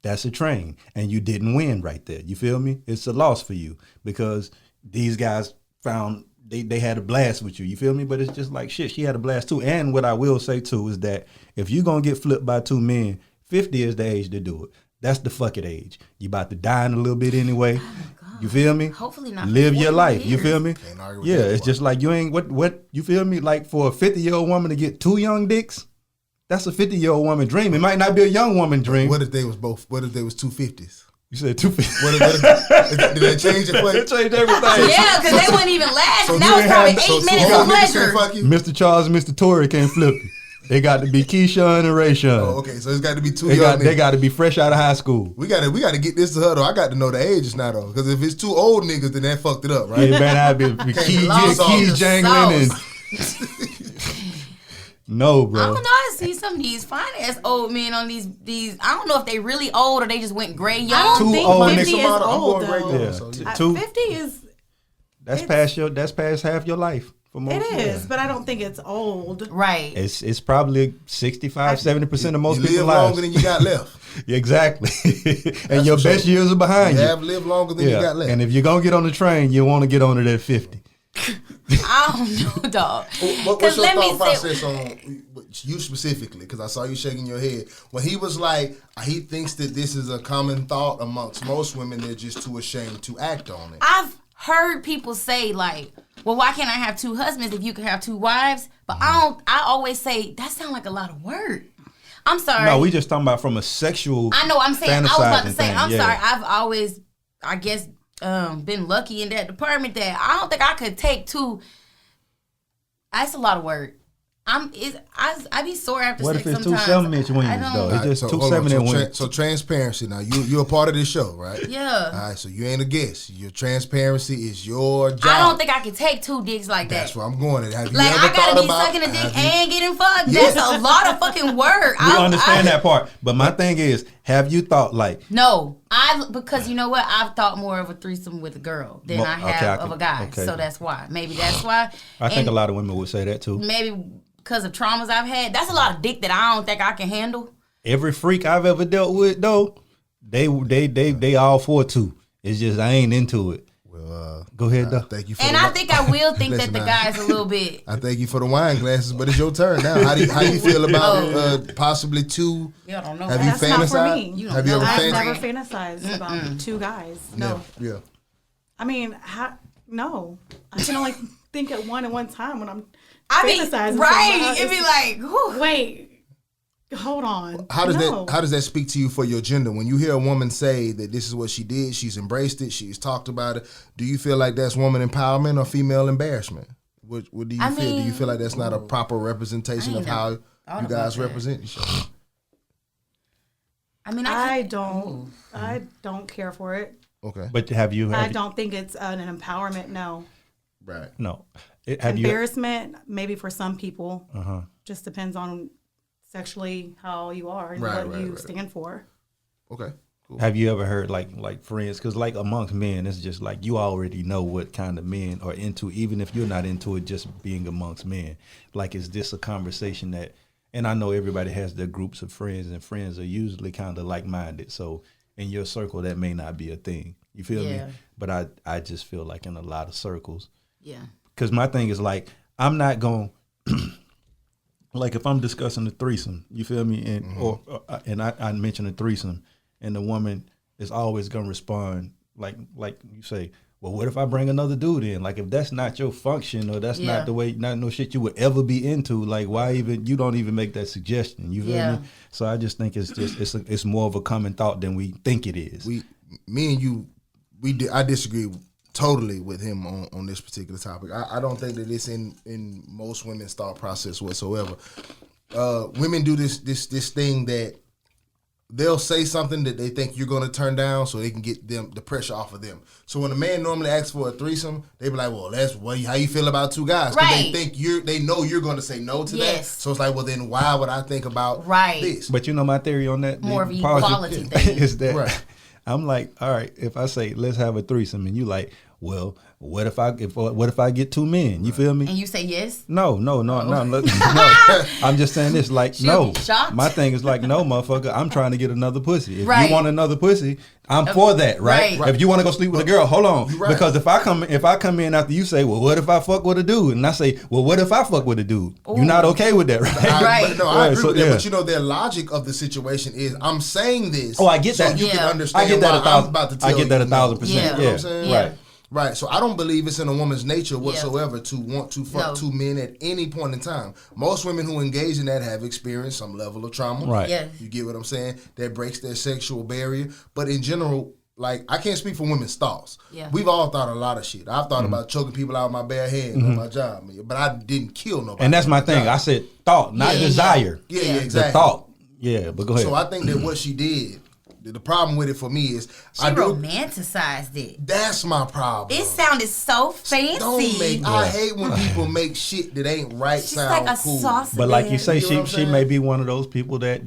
that's a train. And you didn't win right there. You feel me? It's a loss for you because these guys found they had a blast with you. You feel me? But it's just like, shit, she had a blast too. And what I will say too is that if you're going to get flipped by two men, 50 is the age to do it. That's the fuck it age. You about to die in a little bit anyway. You feel me? Hopefully not. Live your life. Years. You feel me? Yeah, it's part. Just like you ain't what you feel me? Like for a 50-year-old woman to get two young dicks, that's a 50-year-old woman dream. It might not be a young woman dream. What if they was both? What if they was 250s? You said 250. What if, did they change it for you? It changed everything. Yeah, because they wouldn't even last. So that was probably 8 minutes of pleasure. Mr. Charles and Mr. Tory can't flip you. They got to be Keyshawn and Rayshawn. Oh, okay. So it's got to be two young niggas. They got to be fresh out of high school. We got to get this to her though. I got to know the ages now though, because if it's two old niggas, then that fucked it up, right? Yeah, man, I'd be keys jangling and. No, bro. I don't know. I see some of these fine ass old men on these. I don't know if they really old or they just went gray young. I don't think 50 is old though. Yeah. So, yeah. 50 is. That's past half your life. It is, but I don't think it's old. Right. It's probably 65, 70% of most people's lives. You live longer than you got left. Exactly. And your best years are behind you. You have lived longer than you got left. And if you're going to get on the train, you want to get on it at 50. I don't know, dog. What's your thought process on you specifically? Because I saw you shaking your head. When he was like, he thinks that this is a common thought amongst most women, they're just too ashamed to act on it. I've heard people say like, well, why can't I have two husbands if you can have two wives? But I always say, that sounds like a lot of work. I'm sorry. No, we just talking about from a sexual I know, I'm saying, I was about to say, thing. I'm sorry. I've always, I guess, been lucky in that department that I don't think I could take two. That's a lot of work. I be sore after what sex if it's sometimes. 2 7-inch wings though? It's just 2 7-inch wings. So transparency. Now you're a part of this show, right? Yeah. All right. So you ain't a guest. Your transparency is your job. I don't think I could take two dicks like that. That's where I'm going. Have you like ever I gotta be about, sucking a dick and getting fucked. Yeah. That's a lot of fucking work. We understand that part, but my thing is, have you thought like? No, because you know what? I've thought more of a threesome with a girl than I have of a guy. Okay. So that's why. Maybe that's why. I think a lot of women would say that too. Maybe. Because of traumas I've had, that's a lot of dick that I don't think I can handle. Every freak I've ever dealt with, though, they all for two. It's just I ain't into it. Well, go ahead, though. Thank you. I think I will think that the guy's a little bit. I thank you for the wine glasses, but it's your turn now. How do you feel about possibly two? Yeah, I don't know. Have you fantasized? Not for me. Have you ever I've never fantasized about two guys. No. Yeah. I mean, no. I can only think at one time when I'm. Fantasizing right? It'd be like, whew. Wait, hold on. How does that speak to you for your gender? When you hear a woman say that this is what she did, she's embraced it, she's talked about it. Do you feel like that's woman empowerment or female embarrassment? What do you feel? Do you feel like that's not a proper representation of how you guys represent each other? I mean, I don't care for it. Okay, but have you? I don't think it's an empowerment. No. Right. No. Embarrassment, maybe for some people. Just depends on sexually how you are and what you stand for. Okay. Cool. Have you ever heard like friends? Because like amongst men, it's just like you already know what kind of men are into, even if you're not into it. Just being amongst men, like is this a conversation that? And I know everybody has their groups of friends, and friends are usually kind of like-minded. So in your circle, that may not be a thing. You feel me? But I just feel like in a lot of circles. Yeah. Because my thing is like, I'm not going like if I'm discussing a threesome, you feel me? And I mention a threesome and the woman is always going to respond like you say, well, what if I bring another dude in? Like if that's not your function or that's not the way, not no shit you would ever be into, like why even, you don't even make that suggestion. You feel me? So I just think it's just, it's more of a common thought than we think it is. Me and you, I disagree totally with him on this particular topic. I don't think that it's in most women's thought process whatsoever. Women do this thing that they'll say something that they think you're going to turn down so they can get them the pressure off of them. So when a man normally asks for a threesome, they be like, well, that's how you feel about two guys. Because they think they know you're going to say no to that. So it's like, well, then why would I think about this? But you know my theory on that? More of an equality thing. Is that I'm like, all right, if I say, let's have a threesome, and you like, well, what if I get two men? You feel me? And you say yes? No. I'm just saying this, like, no. My thing is like, no, motherfucker, I'm trying to get another pussy. If you want another pussy, I'm for that, right? If you want to go sleep with a girl, hold on. Because if I come in after you say, well, what if I fuck with a dude? And I say, well, what if I fuck with a dude? Ooh. You're not okay with that, right? I agree with that. But you know, their logic of the situation is, I'm saying this. Oh, I get that. So you can understand I get that I'm about to tell you. I get that 1,000%. You know what I'm saying? Right, so I don't believe it's in a woman's nature whatsoever to want to fuck two men at any point in time. Most women who engage in that have experienced some level of trauma. Right. Yeah. You get what I'm saying? That breaks their sexual barrier. But in general, like, I can't speak for women's thoughts. Yeah. We've all thought a lot of shit. I've thought about choking people out with my bare hand on my job. But I didn't kill nobody. And that's my thing. I said thought, not desire. Yeah, exactly. The thought. Yeah, but go ahead. So I think that what she did, the problem with it for me is she romanticized it. That's my problem. It sounded so fancy. I hate when people make shit that ain't right sound like cool. But like you say, she may be one of those people that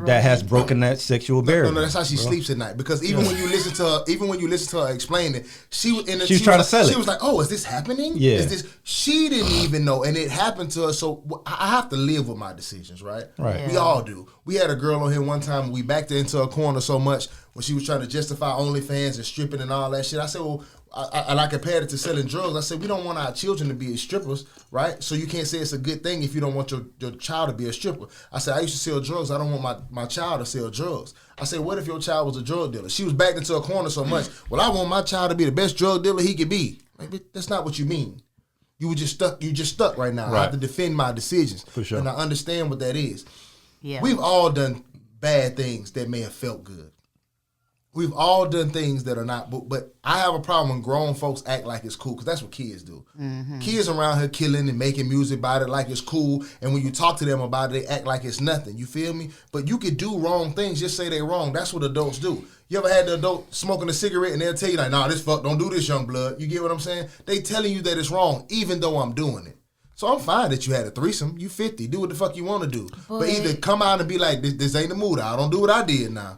has broken that sexual barrier. No, that's how she sleeps at night. Because even when you listen to her explain it, she was trying to sell it. She was like, "Oh, is this happening? Yeah." Is this?" She didn't even know, and it happened to her. So I have to live with my decisions, right? Right. Yeah. We all do. We had a girl on here one time. And we backed her into a corner so much when she was trying to justify OnlyFans and stripping and all that shit. I said, well, I compared it to selling drugs. I said, we don't want our children to be strippers, right? So you can't say it's a good thing if you don't want your child to be a stripper. I said, I used to sell drugs. I don't want my child to sell drugs. I said, what if your child was a drug dealer? She was backed into a corner so much. Well, I want my child to be the best drug dealer he could be. Like, that's not what you mean. You just stuck right now. Right. I have to defend my decisions. For sure. And I understand what that is. Yeah. We've all done bad things that may have felt good. We've all done things that are not, but I have a problem when grown folks act like it's cool, because that's what kids do. Mm-hmm. Kids around here killing and making music about it like it's cool, and when you talk to them about it, they act like it's nothing. You feel me? But you could do wrong things, just say they're wrong. That's what adults do. You ever had the adult smoking a cigarette and they'll tell you like, nah, this fuck, don't do this, young blood. You get what I'm saying? They telling you that it's wrong, even though I'm doing it. So I'm fine that you had a threesome. You 50. Do what the fuck you want to do. But either come out and be like, this ain't the mood. I don't do what I did now.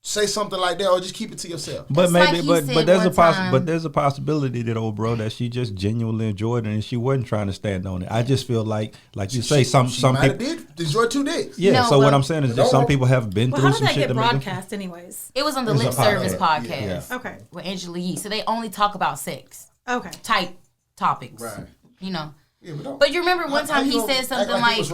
Say something like that, or just keep it to yourself. But maybe, but there's a possibility that old bro that she just genuinely enjoyed it and she wasn't trying to stand on it. I just feel like you say, some people did enjoy 2 dicks. Yeah. No, so what I'm saying is that some people have been through some shit. How did that get broadcast, anyways? It was on the Lip Service podcast. Yeah. Okay. With Angela Yee. So they only talk about sex. Okay. Type topics. Right. You know. Yeah, but you remember one time he said something like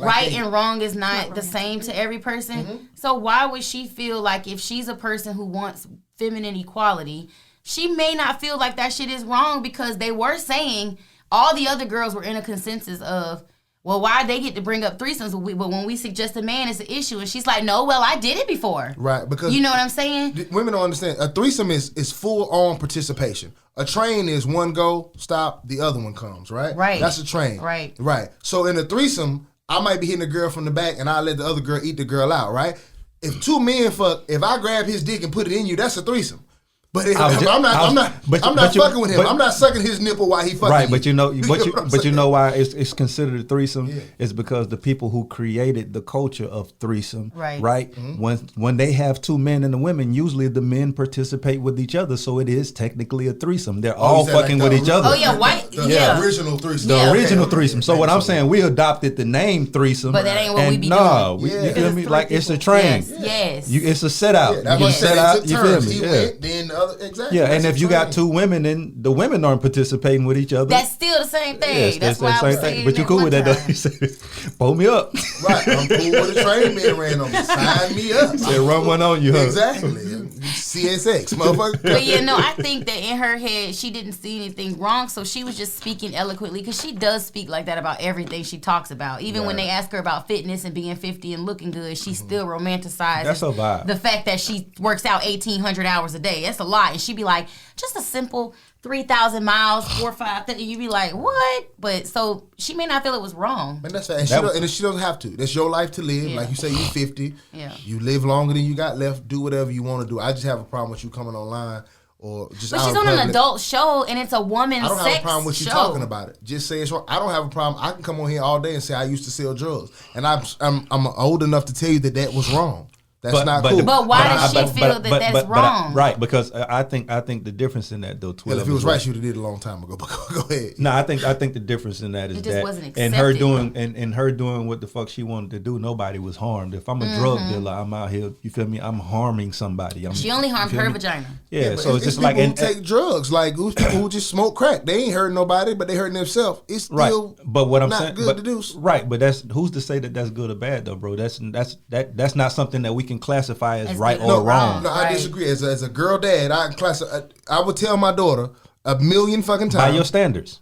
right and wrong is not the same to every person. Mm-hmm. So why would she feel like if she's a person who wants feminine equality, she may not feel like that shit is wrong, because they were saying all the other girls were in a consensus of, well, why they get to bring up threesomes, but when we suggest a man, it's an issue. And she's like, no, well, I did it before. Right, because you know what I'm saying? Women don't understand. A threesome is full-on participation. A train is one go, stop, the other one comes, right? Right. That's a train. Right. Right. So in a threesome, I might be hitting a girl from the back and I let the other girl eat the girl out, right? If 2 men fuck, if I grab his dick and put it in you, that's a threesome. But I'm not fucking with him. I'm not sucking his nipple while he fucking. Right, but you know why it's considered a threesome? Yeah. It's because the people who created the culture of threesome, right? Mm-hmm. When they have 2 men and a woman, usually the men participate with each other, so it is technically a threesome. They're all fucking with each other. Oh yeah, the original threesome. The original threesome. So what I'm saying, we adopted the name threesome, but that ain't what we be doing. You feel me? Like it's a train. Yes. It's a set out. You set out. You feel me? He went, then the other. Exactly. Yeah, and if you got 2 women and the women aren't participating with each other, that's still the same thing. Yes, that's why I was saying. But you cool with that though? You said, pull me up. Right, I'm cool with the train being ran on me. Sign me up. Said run one on you, huh? Exactly. CSX, motherfucker. But I think that in her head she didn't see anything wrong, so she was just speaking eloquently, because she does speak like that about everything she talks about. Even when they ask her about fitness and being 50 and looking good, she still romanticizes that's her vibe. The fact that she works out 1,800 hours a day. That's a lot, and she'd be like, just a simple 3,000 miles, 4, 5, you be like, what? But so she may not feel it was wrong. And that's and she doesn't have to. That's your life to live. Like you say, you 50. Yeah. You live longer than you got left. Do whatever you want to do. I just have a problem with you coming online or just. But she's on an adult show and it's a woman's sex show. I don't have a problem with you talking about it. Just say it's wrong. I don't have a problem. I can come on here all day and say I used to sell drugs, and I'm old enough to tell you that was wrong. That's not cool. But why does she feel that that's wrong? Right, because I think the difference in that though, 12. Well, if it was right, she would have did it a long time ago. But go ahead. No, I think the difference in that is that and her doing what the fuck she wanted to do, nobody was harmed. If I'm a drug dealer, I'm out here. You feel me? I'm harming somebody. She only harmed her vagina. Yeah, so it's just like who take drugs, like who's people who just smoke crack. They ain't hurting nobody, but they hurting themselves. It's still right. But what I'm not saying, good to do. Right, but that's who's to say that that's good or bad though, bro? That's not something that we can classify as right or wrong. No, I disagree. As a girl dad, I would tell my daughter 1,000,000 fucking times. By your standards.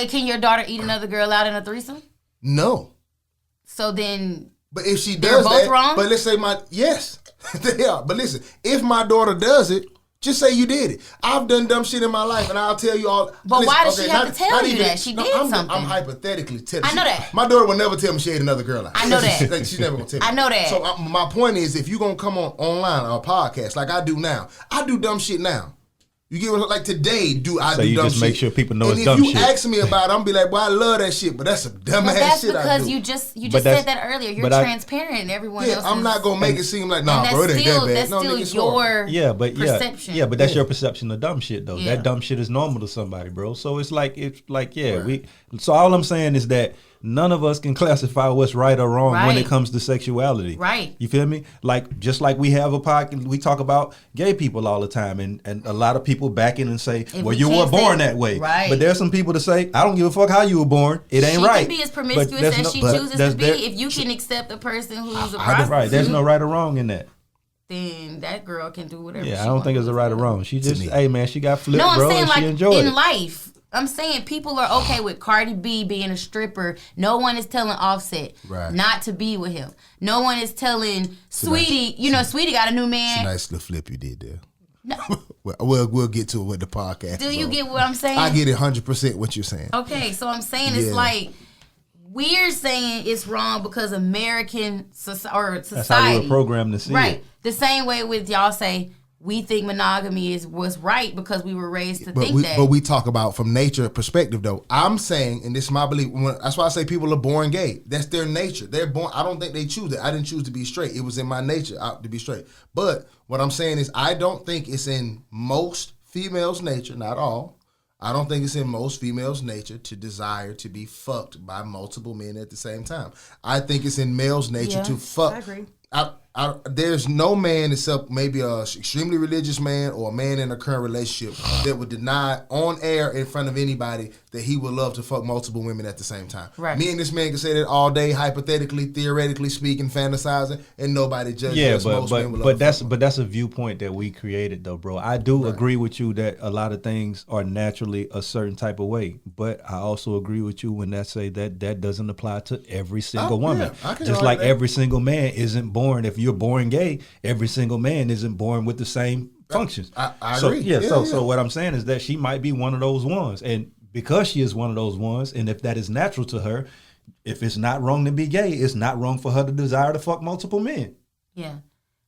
Can your daughter eat another girl out in a threesome? No. So then. But if she does both wrong? But let's say yes, they are. But listen, if my daughter does it, just say you did it. I've done dumb shit in my life, and I'll tell you all. But why does she have to tell you that she did something? I'm hypothetically telling you. I know that. My daughter will never tell me she ate another girl out. I know that. She's never gonna tell me. I know that. So my point is, if you're gonna come online or a podcast like I do now, I do dumb shit now. You get what, like today, do I do dumb shit? So you just make sure people know it's dumb shit. And if you ask me about it, I'm be like, well, I love that shit, but that's some dumb ass shit I do. That's because you just said that earlier. You're transparent and everyone else. I'm not going to make it seem like, nah, bro, it ain't that bad. That's still your perception. Yeah, but that's your perception of dumb shit, though. Yeah. That dumb shit is normal to somebody, bro. So it's like, so all I'm saying is that none of us can classify what's right or wrong when it comes to sexuality. Right. You feel me? Like, just like we have a podcast, we talk about gay people all the time, and a lot of people back in and say, well, you were born that way. Right. But there's some people that say, I don't give a fuck how you were born. It ain't right. She can be as promiscuous as she chooses to be. If you can accept a person who's a prostitute. Right. There's no right or wrong in that. Then that girl can do whatever I don't think it's a right or wrong. She just, hey, man, she got flipped, I'm bro, saying, and like, she enjoyed it. In life. I'm saying people are okay with Cardi B being a stripper. No one is telling Offset not to be with him. No one is telling Sweetie, Sweetie got a new man. It's a nice little flip you did there. No. We'll get to it with the podcast. Do you get what I'm saying? I get it 100% what you're saying. Okay, so I'm saying it's like we're saying it's wrong because American society. That's how we were programmed to see it. Right. The same way with y'all say, we think monogamy was right because we were raised to think that. But we talk about from nature perspective, though. I'm saying, and this is my belief, that's why I say people are born gay. That's their nature. They're born. I don't think they choose it. I didn't choose to be straight. It was in my nature to be straight. But what I'm saying is I don't think it's in most females' nature, not all. I don't think it's in most females' nature to desire to be fucked by multiple men at the same time. I think it's in males' nature to fuck. I agree. There's no man except maybe a extremely religious man or a man in a current relationship that would deny on air in front of anybody that he would love to fuck multiple women at the same time. Right. Me and this man can say that all day, hypothetically, theoretically speaking, fantasizing, and nobody judges us. But that's a viewpoint that we created, though, bro. I do agree with you that a lot of things are naturally a certain type of way, but I also agree with you when that say that doesn't apply to every single woman. Just like every single man isn't born. If you're born gay, every single man isn't born with the same functions. I agree. So what I'm saying is that she might be one of those ones, and because she is one of those ones, and if that is natural to her, if it's not wrong to be gay, it's not wrong for her to desire to fuck multiple men. Yeah,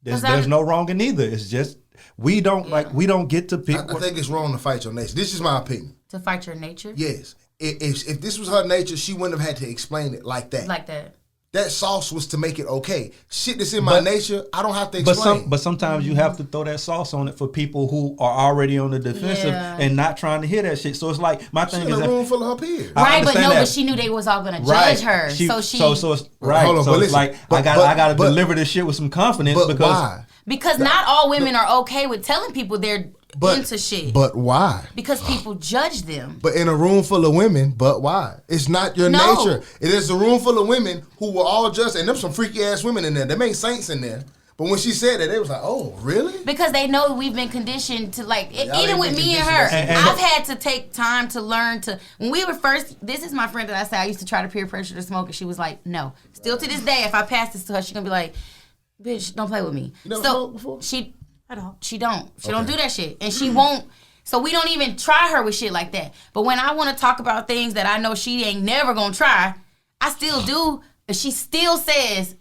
there's no wrong in either. It's just we don't get to pick. I think it's wrong to fight your nature. This is my opinion. To fight your nature? Yes. If this was her nature, she wouldn't have had to explain it like that. Like that. That sauce was to make it okay. Shit that's in my nature, I don't have to explain. But sometimes you have to throw that sauce on it for people who are already on the defensive and not trying to hear that shit. So it's like my thing is in a room full of her peers. Right, but she knew they was all gonna judge her. So it's right. Hold on, so it's like I gotta deliver this shit with some confidence because why? Because not all women are okay with telling people they're into shit. But why? Because people judge them. But in a room full of women, but why? It's not your nature. It is a room full of women who were all just, and there's some freaky ass women in there. There ain't saints in there. But when she said that, they was like, oh, really? Because they know we've been conditioned to, like, even with me and her, I've had to take time to learn to, when we were first, this is my friend that I said I used to try to peer pressure to smoke, and she was like, no. Still to this day, if I pass this to her, she's going to be like, bitch, don't play with me. You never smoked before? She don't do that shit. And she won't So we don't even try her with shit like that. But when I want to talk about things that I know she ain't never gonna try, I still do. But she still says.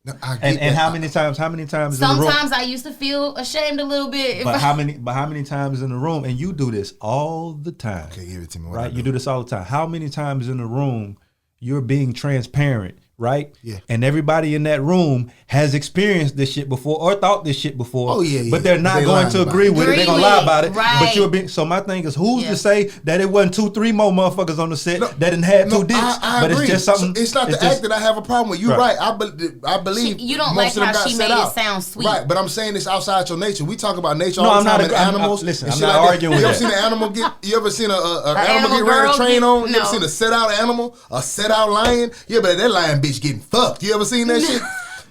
No, and how many times? Sometimes in the room? I used to feel ashamed a little bit. But how many times in the room? And you do this all the time. Okay, give it to me. Right? You do this all the time. How many times in the room you're being transparent? Right? Yeah. And everybody in that room has experienced this shit before or thought this shit before. Oh, yeah. But they're not going to agree with it. They're going to lie about it. Right. But you're being, so my thing is, who's to say that it wasn't 2-3 more motherfuckers on the set that didn't have two dicks? I but agree. It's just something. So it's not the act that I have a problem with. You're right. I believe you don't most like of them how got she set made out. it sound sweet. Right, but I'm saying this outside your nature. We talk about nature No, all the I'm time not and animals. listen, and I'm shit not like arguing that. You with ever that. seen an animal get? You ever seen an animal animal get ran a girl train on? You no. ever seen a set out animal? A set out lion? Yeah, but that lion bitch getting fucked. You ever seen that shit?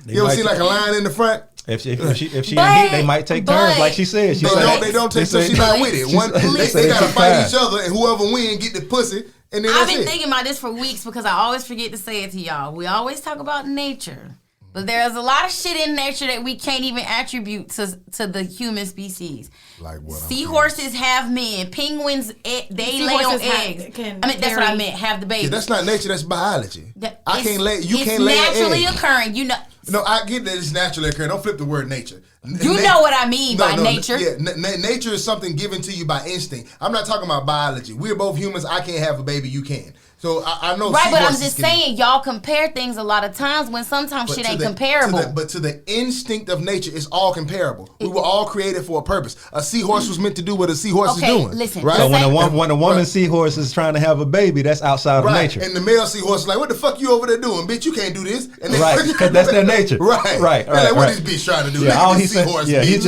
You ever seen like a lion in the front? If she in heat, they might take turns, like she said. They don't take turns. She's not with it. They gotta fight each other, and whoever win get the pussy. And then I've been thinking about this for weeks because I always forget to say it to y'all. We always talk about nature, but there's a lot of shit in nature that we can't even attribute to the human species. Like what? Seahorses have men. Penguins, they lay on eggs. That's what I meant. Have the baby. Yeah, that's not nature. That's biology. I can't lay. You can't lay. It's It's naturally an egg. occurring. You know. No, I get that it's naturally occurring. Don't flip the word nature. You know what I mean by nature. Yeah, nature is something given to you by instinct. I'm not talking about biology. We're both humans. I can't have a baby. You can. So I know. Right, but I'm just saying, y'all compare things a lot of times when sometimes shit ain't comparable. But to the instinct of nature, it's all comparable. We were all created for a purpose. A seahorse was meant to do what a seahorse is doing. Listen, right? So when a woman seahorse is trying to have a baby, that's outside of nature. And the male seahorse is like, what the fuck you over there doing, bitch? You can't do this. And then, right, because that's their nature. Right. Like, what is this bitch trying to do? Yeah, he's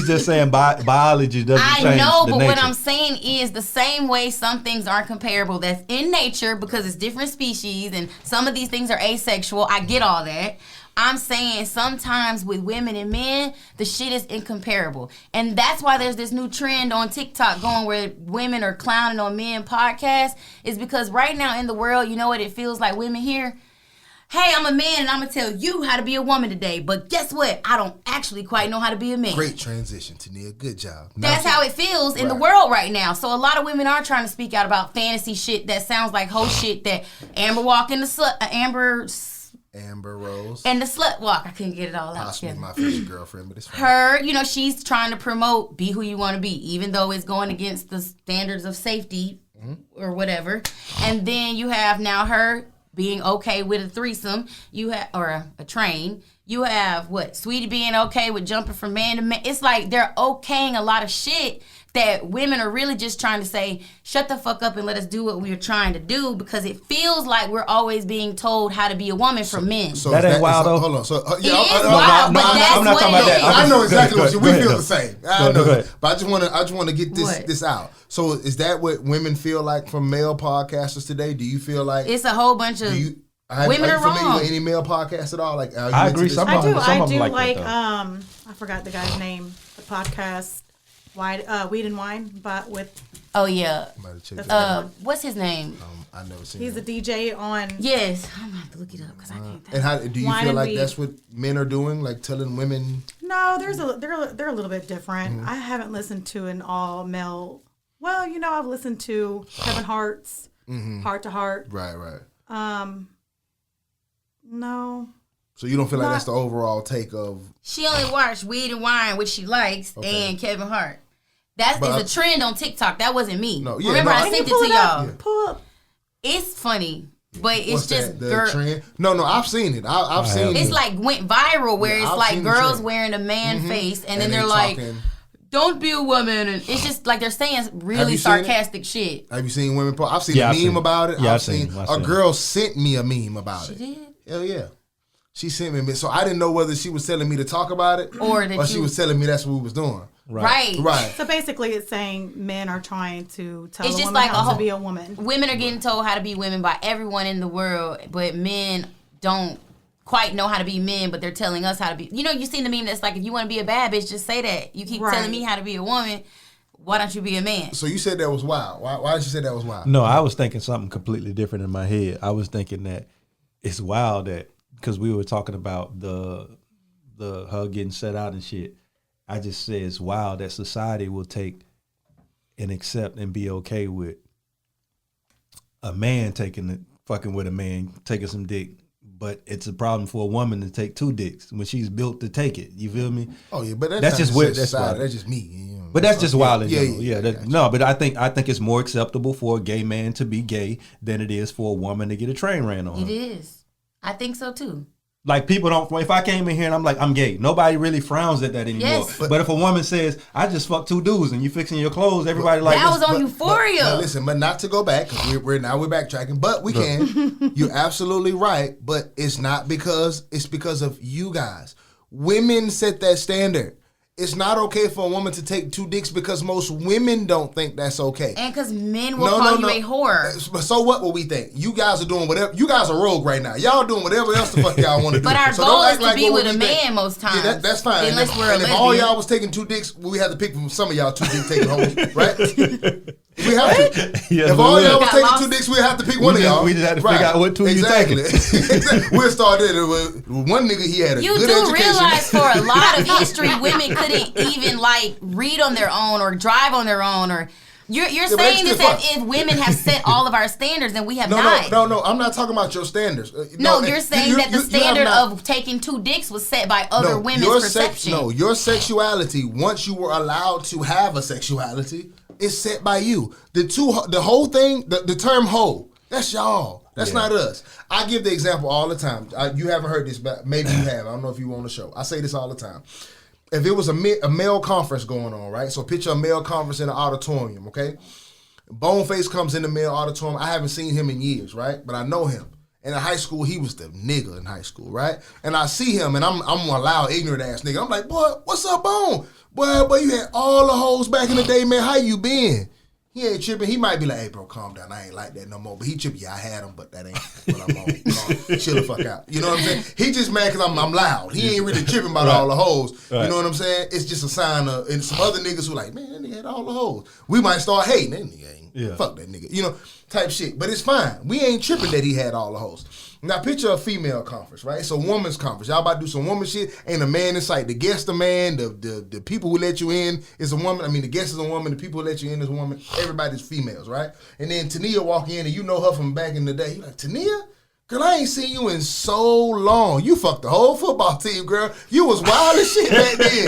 just saying biology doesn't change. I know, the but nature. what I'm saying is the same way some things aren't comparable. That's in nature because it's different species, and some of these things are asexual. I get all that. I'm saying sometimes with women and men, the shit is incomparable. And that's why there's this new trend on TikTok going where women are clowning on men podcasts, is because right now in the world, you know what it feels like women here? Hey, I'm a man and I'm going to tell you how to be a woman today. But guess what? I don't actually quite know how to be a man. Great transition, Tania. Good job. That's how it feels in the world right now. So a lot of women are trying to speak out about fantasy shit that sounds like whole shit that Amber Walk and Amber Rose. And the Slut Walk. I couldn't get it all out. Possibly my future girlfriend, but it's fine. Her, she's trying to promote be who you want to be, even though it's going against the standards of safety or whatever. And then you have now her being okay with a threesome, or a train. You have Sweetie being okay with jumping from man to man. It's like they're okaying a lot of shit that women are really just trying to say, shut the fuck up and let us do what we're trying to do, because it feels like we're always being told how to be a woman from men. So that ain't wild though. Hold on. So it is wild, but I'm not talking about that. I know exactly what we feel the same. I know, go but I just want to get this out. So is that what women feel like from male podcasters today? Do you feel like it's a whole bunch of women are wrong? Familiar with any male podcasts at all? Like, I agree. Some of them like I forgot the guy's name. The podcast. Weed and Wine, but with what's his name? I never seen. He's a DJ on. Yes, I'm gonna have to look it up because I can't think. And how do you feel like that's what men are doing, like telling women? No, they're a little bit different. I haven't listened to an all male. Well, I've listened to Kevin Hart's Heart to Heart. Right. No. So you don't feel like that's the overall take of? She only watched Weed and Wine, which she likes, and Kevin Hart. That is a trend on TikTok. That wasn't me. Remember, I sent it to y'all. Yeah. Pull up. It's funny, but it's just the trend. No, I've seen it. I've seen it. It's like went viral where it's like girls wearing a man face, and then they're like, "Don't be a woman," and it's just like they're saying really sarcastic shit. Have you seen women? I've seen a meme about it. Yeah, I've seen a girl sent me a meme about it. She did? Hell yeah. She sent me, so I didn't know whether she was telling me to talk about it or she was telling me that's what we was doing. Right. So basically, it's saying men are trying to tell a woman like how to be a woman. Women are getting told how to be women by everyone in the world, but men don't quite know how to be men, but they're telling us how to be. You seen the meme that's like, if you want to be a bad bitch, just say that. You keep telling me how to be a woman. Why don't you be a man? So you said that was wild. Why did you say that was wild? No, I was thinking something completely different in my head. I was thinking that it's wild that, because we were talking about the her getting set out and shit. I just say it's wild that society will take and accept and be okay with a man fucking with a man, taking some dick. But it's a problem for a woman to take 2 dicks when she's built to take it. You feel me? Oh yeah, but that's just weird. That's just me. You know, but that's just wild in general. Yeah. No, but I think it's more acceptable for a gay man to be gay than it is for a woman to get a train ran on her. It is. I think so too. Like people don't. If I came in here and I'm like, I'm gay, nobody really frowns at that anymore. Yes. But if a woman says, I just fucked 2 dudes and you fixing your clothes, everybody like that was on Euphoria. But listen, but not to go back because we're backtracking, but we can. You're absolutely right, but it's because of you guys. Women set that standard. It's not okay for a woman to take 2 dicks because most women don't think that's okay. And because men will call you a whore. But so what will we think? You guys are doing whatever. You guys are rogue right now. Y'all doing whatever else the fuck y'all want to do. But our goal is to be with a man most times. Yeah, that's fine. Unless we're a lesbian. If all y'all was taking 2 dicks, we had to pick from some of y'all 2 dick taking hoes, right? We have to. Yeah, if all y'all was taking 2 dicks, we have to pick one of y'all. We just had to figure out what 2 you taking. Exactly. We'll start there. One nigga, he had a good education. You do realize for a lot of history, women couldn't even read on their own or drive on their own, or you're saying this as if women have set all of our standards and we have not. No, I'm not talking about your standards. You're saying that the standard of taking 2 dicks was set by other women's perception. Your sexuality, once you were allowed to have a sexuality, is set by you. The whole thing, the term hoe, that's y'all. That's not us. I give the example all the time. You haven't heard this, but maybe you have. I don't know if you want to show. I say this all the time. If it was a male conference going on, right? So picture a male conference in an auditorium, okay? Boneface comes in the male auditorium. I haven't seen him in years, right? But I know him. And in high school, he was the nigga in high school, right? And I see him, and I'm a loud, ignorant ass nigga. I'm like, boy, what's up, Bone? Boy, you had all the hoes back in the day, man. How you been? He ain't tripping. He might be like, hey, bro, calm down. I ain't like that no more. But he tripping. Yeah, I had him, but that ain't what I'm on. Chill the fuck out. You know what I'm saying? He just mad because I'm loud. He ain't really tripping about all the hoes. Right. You know what I'm saying? It's just a sign of, and some other niggas who like, man, that nigga had all the hoes. We might start hating. That nigga ain't. Fuck that nigga. You know, type shit. But it's fine. We ain't tripping that he had all the hoes. Now picture a female conference, right? It's a woman's conference. Y'all about to do some woman shit. Ain't a man in sight. The guest a man. The people who let you in is a woman. I mean, the guest is a woman. The people who let you in is a woman. Everybody's females, right? And then Tania walk in and you know her from back in the day. You like, Tania? Girl, I ain't seen you in so long. You fucked the whole football team, girl. You was wild as shit back then.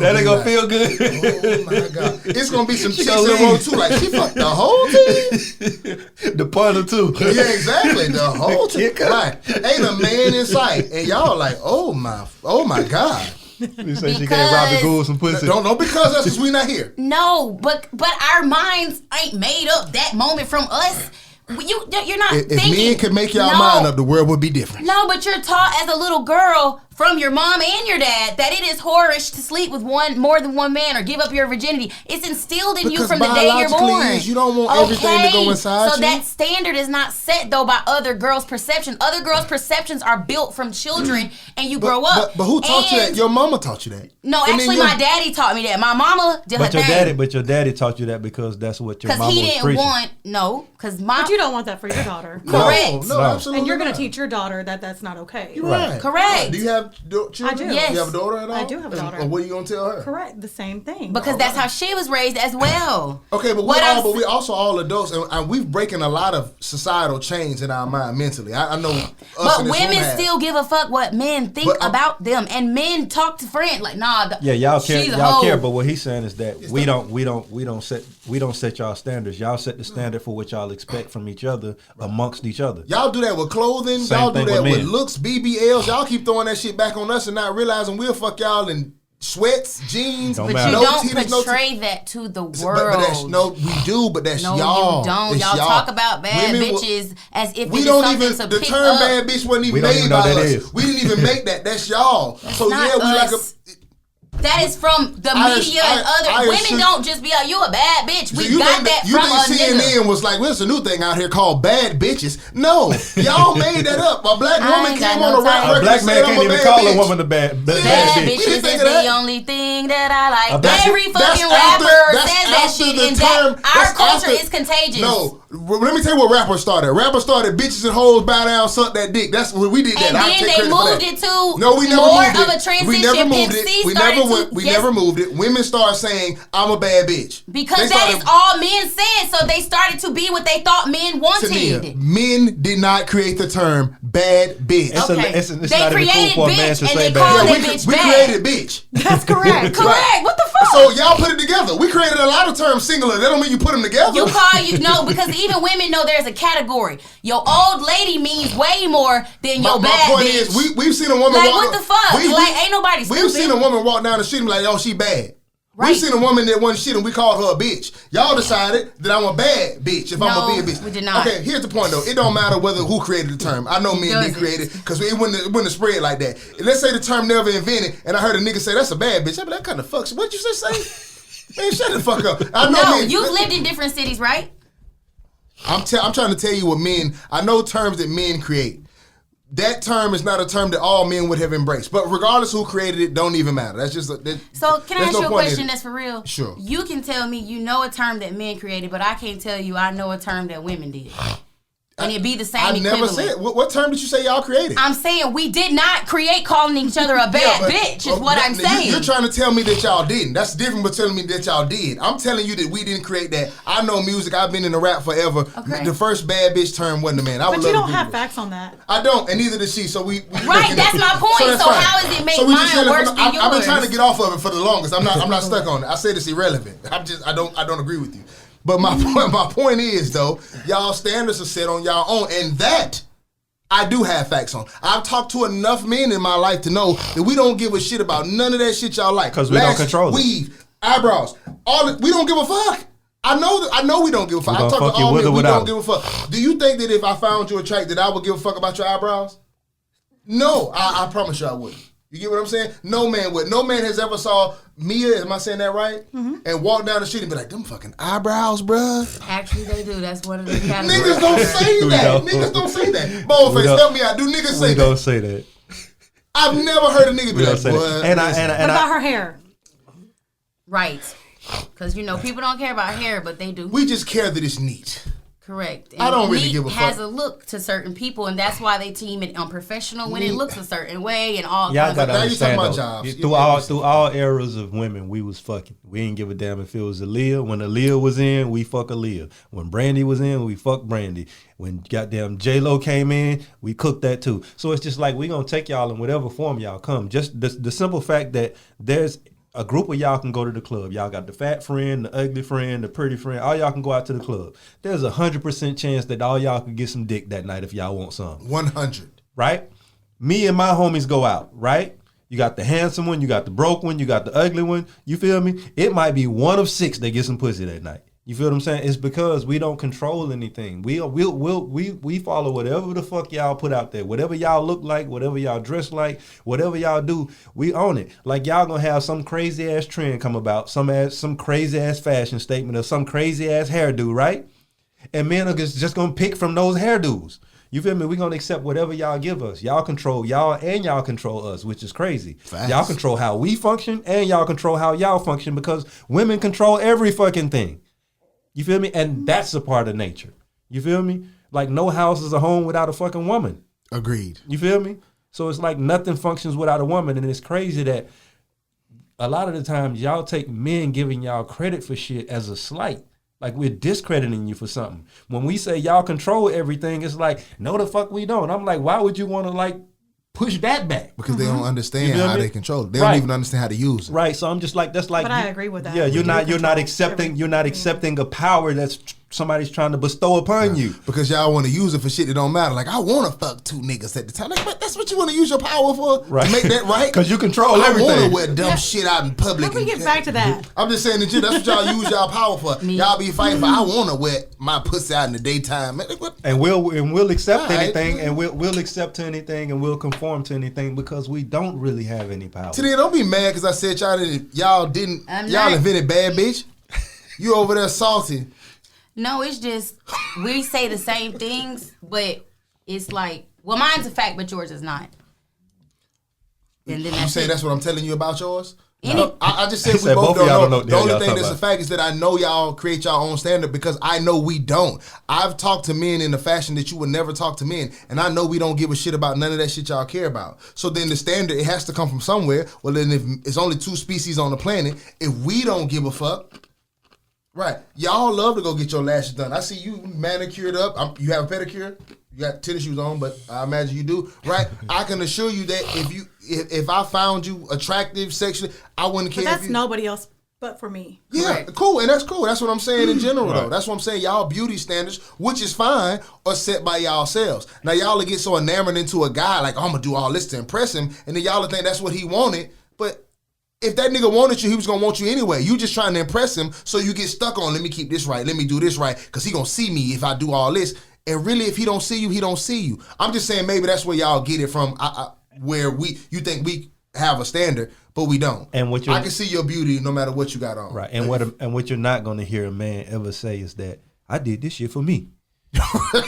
That ain't gonna feel good. Oh my God. It's gonna be some chicks in the row too. Like, she fucked the whole team. The partner too. Yeah, exactly. The whole team. Right. Ain't a man in sight. And y'all like, oh my God. You say she gave Robin Gould some pussy. Don't because that's because we not here. No, but our minds ain't made up that moment from us. You're not thinking. If men could make y'all mind up, the world would be different. No, but you're taught as a little girl from your mom and your dad that it is whorish to sleep with more than one man or give up your virginity. It's instilled in you from the day you're born. You don't want everything to go inside so you. that standard is not set though by other girls' perceptions. Other girls' perceptions are built from children, and you grow up. But who taught you that? Your mama taught you that. No, actually, my daddy taught me that. My mama did her thing. But your daddy taught you that because that's what your mama was preaching. Because he didn't want But you don't want that for your daughter. Correct. No, absolutely. And you're going to teach your daughter that that's not okay. Right. Correct. Do you have children? I do. Yes. You have a daughter at all? I do have a daughter. And what are you going to tell her? Correct. The same thing. Because that's how she was raised as well. Okay, but we're also all adults, and we've breaking a lot of societal chains in our mind mentally. I know us. But women still give a fuck what men think about them, and men talk to friends like, nah. Y'all care. But what he's saying is that we don't set y'all standards. Y'all set the standard for what y'all expect from each other amongst each other. Y'all do that with clothing. Y'all do that with looks, BBLs. Y'all keep throwing that shit back on us and not realizing we'll fuck y'all in sweats, jeans. But you don't portray that to the world. We do, but that's y'all. No, you don't. Y'all talk about bad bitches as if we it don't is even. something to The pick term up. bad bitch wasn't even made by us. We didn't even make that. That's y'all. So not we like a. That is from the media and other women. Don't just be like, you a bad bitch. We got that from a nigga. CNN was like, well, it's a new thing out here called bad bitches. No, y'all made that up. A black woman came on a rap record. A black man can't even call a woman a bad bitch. Bad bitches is the only thing that I like. Every fucking rapper says that shit, and that our culture is contagious. No, Let me tell you what rappers started. Rappers started bitches and hoes bow down, suck that dick. That's when we did that. And then they moved it to no, we never more moved of it. a transition. We never moved Pimp it. C We never moved it. Women start saying, I'm a bad bitch. Because that is all men said, so they started to be what they thought men wanted. Tania, men did not create the term bad bitch. It's they not even created cool for a man bitch to and say they bad. called Yeah, it bitch we bad. created bitch. That's correct. Correct. What the fuck? So y'all put it together. We created a lot of terms singular. That don't mean you put them together. No, because even women know there's a category. Your old lady means way more than your my bad point bitch. is, we've seen a woman like, walk. what the fuck? Ain't nobody stupid. We've seen a woman walk down the street and be like, oh, she bad. Right. We've seen a woman that wasn't shit and we called her a bitch. Y'all decided that I'm a bad bitch if I'm a big bitch. We did not. Okay, here's the point though. It don't matter who created the term. I know men did create it because it wouldn't have spread like that. And let's say the term never invented and I heard a nigga say that's a bad bitch. I'd be like, that kind of fucks. What'd you just say? Man, shut the fuck up. I know you've lived in different cities, right? I'm trying to tell you what men, I know terms that men create. That term is not a term that all men would have embraced. But regardless who created it, don't even matter. That's just So can I ask you a question that's for real? Sure. You can tell me you know a term that men created, but I can't tell you I know a term that women did. And it'd be the same I never equivalent. said. What term did you say y'all created? I'm saying we did not create calling each other a bad bitch is what I'm saying. You're trying to tell me that y'all didn't. That's different from telling me that y'all did. I'm telling you that we didn't create that. I know music. I've been in the rap forever. Okay. The first bad bitch term wasn't a man. But you don't have facts on that. I don't, and neither does she. So we right, that's my point. So how does it make mine worse than yours? I've been trying to get off of it for the longest. I'm not stuck on it. I said it's irrelevant. I don't agree with you. But my point is though, y'all standards are set on y'all own, and that I do have facts on. I've talked to enough men in my life to know that we don't give a shit about none of that shit y'all like. Because we don't control it. Weave, eyebrows, we don't give a fuck. I know we don't give a fuck. I talk to all men, we don't give a fuck. Do you think that if I found you attractive, I would give a fuck about your eyebrows? No, I promise you I wouldn't. You get what I'm saying? No man would. No man has ever saw Mia, am I saying that right? Mm-hmm. And walk down the street and be like, them fucking eyebrows, bruh. Actually, they do. That's one of the categories. Niggas don't say that. Niggas don't say that. Boldface, help me out. Do niggas say that? We don't say that. I've never heard a nigga be like, what? And what about her hair? Right. Because, people don't care about hair, but they do. We just care that it's neat. Correct. And I don't really give a fuck. Has a look to certain people, and that's why they team it unprofessional when it looks a certain way and all y'all kinds gotta of understand, now you talking about jobs. Through all eras of women, we was fucking. We didn't give a damn if it was Aaliyah. When Aaliyah was in, we fuck Aaliyah. When Brandy was in, we fuck Brandy. When goddamn J-Lo came in, we cooked that too. So it's just like we gonna take y'all in whatever form y'all come. Just the simple fact that there's a group of y'all can go to the club. Y'all got the fat friend, the ugly friend, the pretty friend. All y'all can go out to the club. There's 100% chance that all y'all could get some dick that night if y'all want some. 100. Right? Me and my homies go out, right? You got the handsome one, you got the broke one, you got the ugly one. You feel me? It might be 1 of 6 that get some pussy that night. You feel what I'm saying? It's because we don't control anything. We follow whatever the fuck y'all put out there. Whatever y'all look like, whatever y'all dress like, whatever y'all do, we own it. Like y'all gonna have some crazy ass trend come about, some crazy ass fashion statement or some crazy ass hairdo, right? And men are just gonna pick from those hairdos. You feel me? We're gonna accept whatever y'all give us. Y'all control y'all and y'all control us, which is crazy. Facts. Y'all control how we function and y'all control how y'all function because women control every fucking thing. You feel me? And that's a part of nature. You feel me? Like no house is a home without a fucking woman. Agreed. You feel me? So it's like nothing functions without a woman. And it's crazy that a lot of the times y'all take men giving y'all credit for shit as a slight. Like we're discrediting you for something. When we say y'all control everything, it's like, no the fuck we don't. I'm like, why would you want to like push that back? Because they don't understand how they control it. They don't even understand how to use it. Right. So I'm just like, that's like. But I agree with that. Yeah, you're not accepting a power that's somebody's trying to bestow upon you. Because y'all want to use it for shit that don't matter. Like, I want to fuck 2 niggas at the time. Like, but that's what you want to use your power for? Right. To make that right? Because you control everything. I want to wear dumb shit out in public. How we get back to that? I'm just saying that that's what y'all use y'all power for. Y'all be fighting for, I want to wear my pussy out in the daytime. And we'll accept anything, and we'll accept to anything, and we'll conform to anything because we don't really have any power. Today, don't be mad because I said y'all invented bad bitch. You over there salty. No, it's just we say the same things, but it's like, well, mine's a fact, but yours is not. And then you say that's what I'm telling you about yours? I just said we both don't know. The only thing that's a fact is that I know y'all create your own standard because I know we don't. I've talked to men in the fashion that you would never talk to men, and I know we don't give a shit about none of that shit y'all care about. So then the standard, it has to come from somewhere. Well, then if it's only 2 species on the planet, if we don't give a fuck, right? Y'all love to go get your lashes done. I see you manicured up. You have a pedicure. You got tennis shoes on, but I imagine you do, right? I can assure you that if I found you attractive sexually, I wouldn't care. But that's nobody else but for me. Yeah, Correct. cool, and that's cool. That's what I'm saying in general, though. That's what I'm saying. Y'all beauty standards, which is fine, are set by y'all selves. Now y'all will get so enamored into a guy like, I'm gonna do all this to impress him, and then y'all will think that's what he wanted. But if that nigga wanted you, he was gonna want you anyway. You just trying to impress him, so you get stuck on, let me keep this right, let me do this right, because he gonna see me if I do all this. And really, if he don't see you, he don't see you. I'm just saying maybe that's where y'all get it from, where you think we have a standard, but we don't. And I can see your beauty no matter what you got on. Right. And what you're not going to hear a man ever say is that I did this shit for me.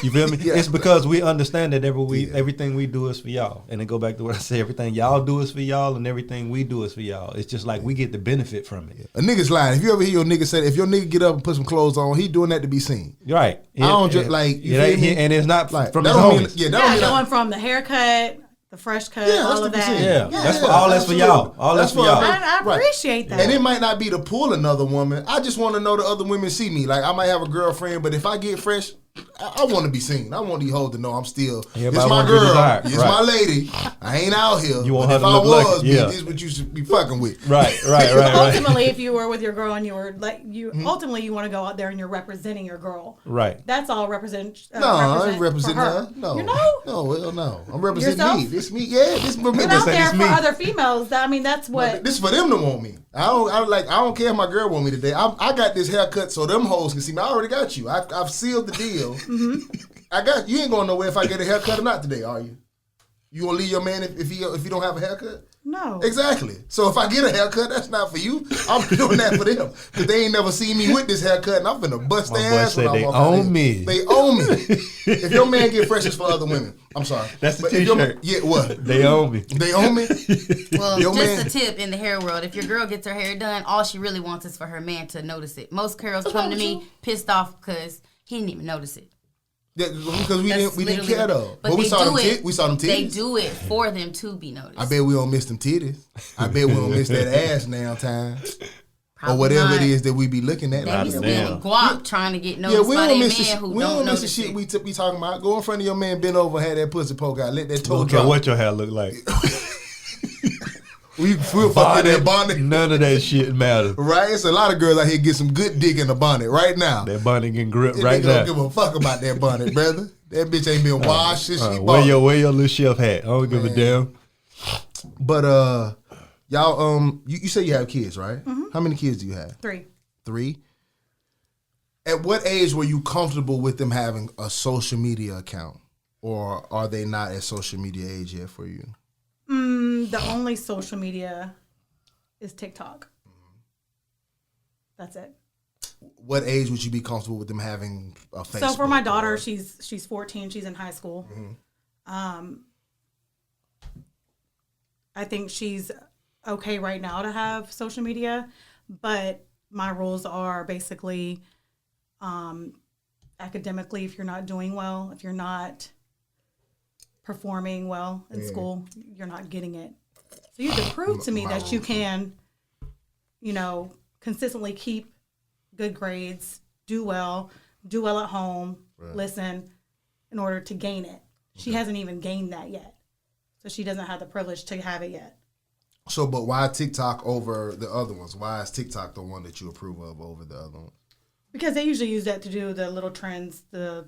You feel me? It's because we understand that everything we do is for y'all. And then go back to what I say, everything y'all do is for y'all and everything we do is for y'all. It's just like we get the benefit from it. A nigga's lying. If you ever hear your nigga say, if your nigga get up and put some clothes on, he doing that to be seen. Right. I don't just like, you feel me? And it's not like, from that his don't homies. mean, Going from the haircut, the fresh cut, all of that. That's for y'all. All that's for y'all. I appreciate that. And it might not be to pull another woman. I just want to know the other women see me. Like, I might have a girlfriend, but if I get fresh, I want to be seen. I want these hoes to know I'm still. It's my girl. It's my lady. I ain't out here. You want but her if to I look was, lucky. this is what you should be fucking with. Right. Ultimately, if you were with your girl and you were like ultimately you want to go out there and you're representing your girl. Right. That's all represent. I ain't representing her. No. You know? No. I'm representing yourself? me. This me. Yeah. This You're out there for other females. That's what. This is for them to want me. I don't care if my girl want me today. I got this haircut so them hoes can see me. I already got you. I've sealed the deal. I got you. Ain't going nowhere if I get a haircut or not today, are you? You gonna leave your man if you don't have a haircut? No. Exactly. So if I get a haircut, that's not for you. I'm doing that for them because they ain't never seen me with this haircut, and I'm finna bust their ass when I walk out. They own me. If your man get fresh, it's for other women. I'm sorry. That's the T-shirt. Yeah, what? They own me. They own me. Well, just a tip in the hair world: if your girl gets her hair done, all she really wants is for her man to notice it. Most girls come to me pissed off because he didn't even notice it. Yeah, because we didn't care though. But we saw them titties. They do it for them to be noticed. I bet we don't miss them titties. I bet we don't miss that ass now time. Probably or whatever not. it is that we be looking at. They be spending guap trying to get noticed by their man who we don't miss the shit we be talking about. Go in front of your man, bend over, have that pussy poke out, let that toe drop. drop. What your hair look like? We'll fuck that bonnet. None of that shit matters. Right? It's a lot of girls out here get some good dick in the bonnet right now. That bonnet getting gripped right now. Don't give a fuck about that bonnet, brother. That bitch ain't been washed since she bought it. Wear your little chef hat. I don't give a damn. But y'all you say you have kids, right? Mm-hmm. How many kids do you have? 3. 3? At what age were you comfortable with them having a social media account? Or are they not at social media age yet for you? The only social media is TikTok. That's it. What age would you be comfortable with them having a Facebook? So for my daughter, she's 14. She's in high school. Mm-hmm. I think she's okay right now to have social media, but my rules are basically academically, if you're not doing well, if you're not performing well in school, you're not getting it. So you have to prove to me that you can, consistently keep good grades, do well at home, listen, in order to gain it. She hasn't even gained that yet. So she doesn't have the privilege to have it yet. So, but why TikTok over the other ones? Why is TikTok the one that you approve of over the other ones? Because they usually use that to do the little trends, the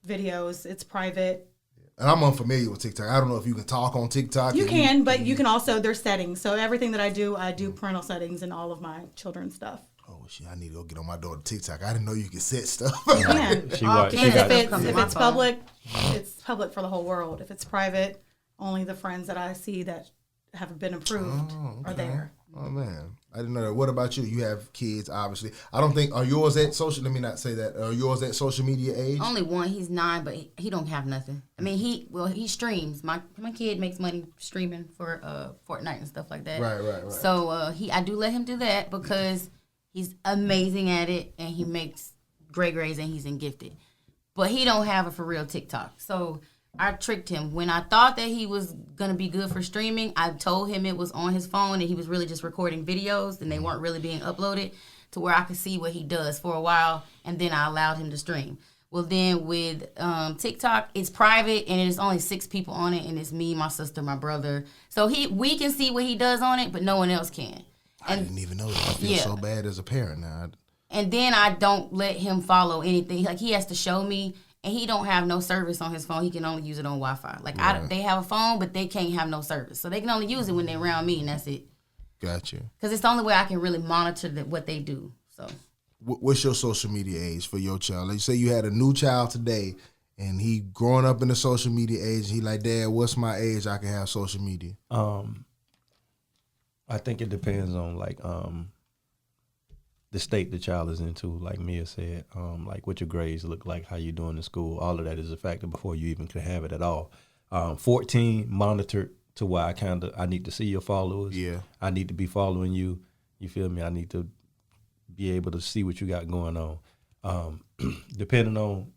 videos. It's private. And I'm unfamiliar with TikTok. I don't know if you can talk on TikTok. You can, but you can also, there's settings. So everything that I do parental settings in all of my children's stuff. Oh, shit, I need to go get on my daughter TikTok. I didn't know you could set stuff. You can. If it's public, it's public for the whole world. If it's private, only the friends that I see that have been approved are there. Oh man, I didn't know that. What about you? You have kids, obviously. I don't think, are yours at social, let me not say that, are yours at social media age? Only one, he's 9, but he don't have nothing. I mean, he streams. My kid makes money streaming for Fortnite and stuff like that. Right. So I do let him do that because he's amazing at it and he makes great grades and he's in gifted. But he don't have a for real TikTok. So I tricked him. When I thought that he was going to be good for streaming, I told him it was on his phone and he was really just recording videos and they weren't really being uploaded to where I could see what he does for a while, and then I allowed him to stream. Well, then with TikTok, it's private and it's only 6 people on it, and it's me, my sister, my brother. So we can see what he does on it, but no one else can. I didn't even know that. I feel so bad as a parent now. And then I don't let him follow anything. Like, he has to show me. And he don't have no service on his phone. He can only use it on Wi-Fi. Like, they have a phone, but they can't have no service. So they can only use it when they're around me, and that's it. Gotcha. Because it's the only way I can really monitor what they do. So, what's your social media age for your child? Like, say you had a new child today, and he growing up in the social media age, and he like, Dad, what's my age I can have social media? I think it depends on, like, the state the child is into, like Mia said, like what your grades look like, how you doing in school, all of that is a factor before you even can have it at all. 14, monitored to where I need to see your followers. Yeah. I need to be following you. You feel me? I need to be able to see what you got going on. Depending on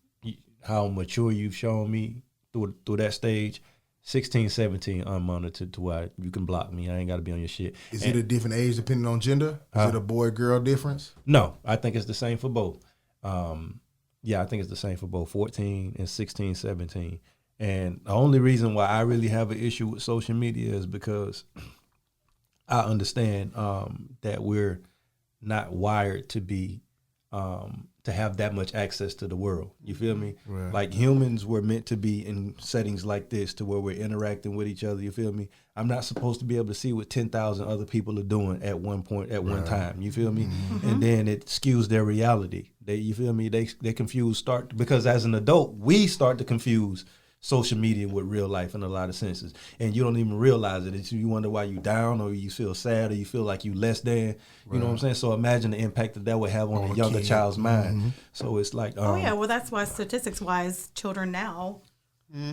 how mature you've shown me through that stage, 16, 17, unmonitored to where you can block me. I ain't got to be on your shit. Is it a different age depending on gender? Is it a boy-girl difference? No, I think it's the same for both. I think it's the same for both 14 and 16, 17. And the only reason why I really have an issue with social media is because I understand that we're not wired to be to have that much access to the world. You feel me? Right. Like, humans were meant to be in settings like this to where we're interacting with each other. You feel me? I'm not supposed to be able to see what 10,000 other people are doing at one point, at one time. You feel me? Mm-hmm. And then it skews their reality. You feel me? They confuse, because as an adult, we start to confuse social media with real life in a lot of senses, and you don't even realize it. You wonder why you down, or you feel sad, or you feel like you less than. You know what I'm saying? So imagine the impact that would have on a younger child's mind. Mm-hmm. So it's like, well, that's why statistics-wise, children now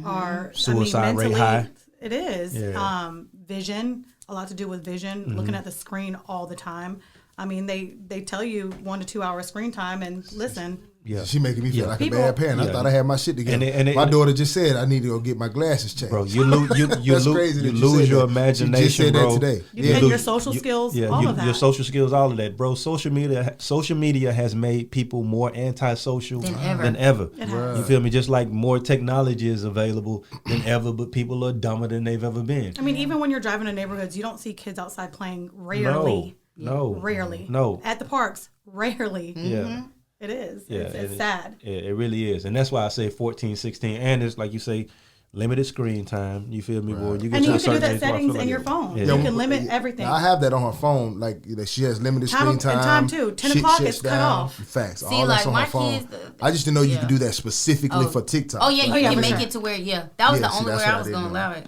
are suicide rate high. It is. Yeah. Vision, a lot to do with vision, looking at the screen all the time. I mean, they tell you 1 to 2 hours screen time, and listen. Yeah, she making me feel like a bad parent. I thought I had my shit together. And my daughter just said I need to go get my glasses checked. Bro, you lose your imagination, she just said bro. That today. And your social skills, all of that. Your social skills, all of that, bro. Social media has made people more antisocial than ever. You feel me? Just like more technology is available than ever, but people are dumber than they've ever been. I mean, even when you're driving in neighborhoods, you don't see kids outside playing. Rarely. No. Rarely. No. At the parks, rarely. Yeah. It is. Yeah, it's sad. It really is. And that's why I say 14, 16. And it's like you say, limited screen time. You feel me, boy? You can do that settings in your phone. You can limit everything. I have that on her phone. Like, she has limited screen time. And time too. 10 o'clock is cut off. Facts. See, all that's on her phone. Kids, I just didn't know you could do that specifically for TikTok. Oh, yeah, you can make it to where, that was the only way I was going to allow it.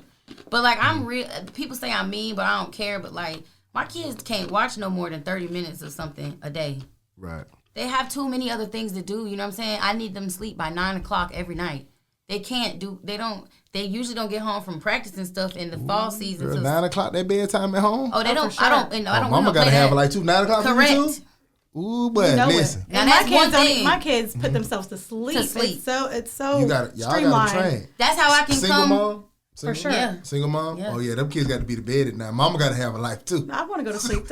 But, like, I'm real. People say I'm mean, but I don't care. But, like, my kids can't watch no more than 30 minutes of something a day. Right. They have too many other things to do. You know what I'm saying? I need them to sleep by 9 o'clock every night. They usually don't get home from practice and stuff in the fall season. Girl, 9 o'clock, their bedtime at home? Oh, they don't. Sure. I don't. Mama got to have it like 9 o'clock. Correct. Ooh, but listen. Now that's one thing. My kids put themselves to sleep. It's so y'all streamlined. Gotta train. That's how I can Single mom? For sure. Yeah. Single mom? Yeah. Oh, yeah, them kids got to be to bed at night. Mama got to have a life, too. I want to go to sleep.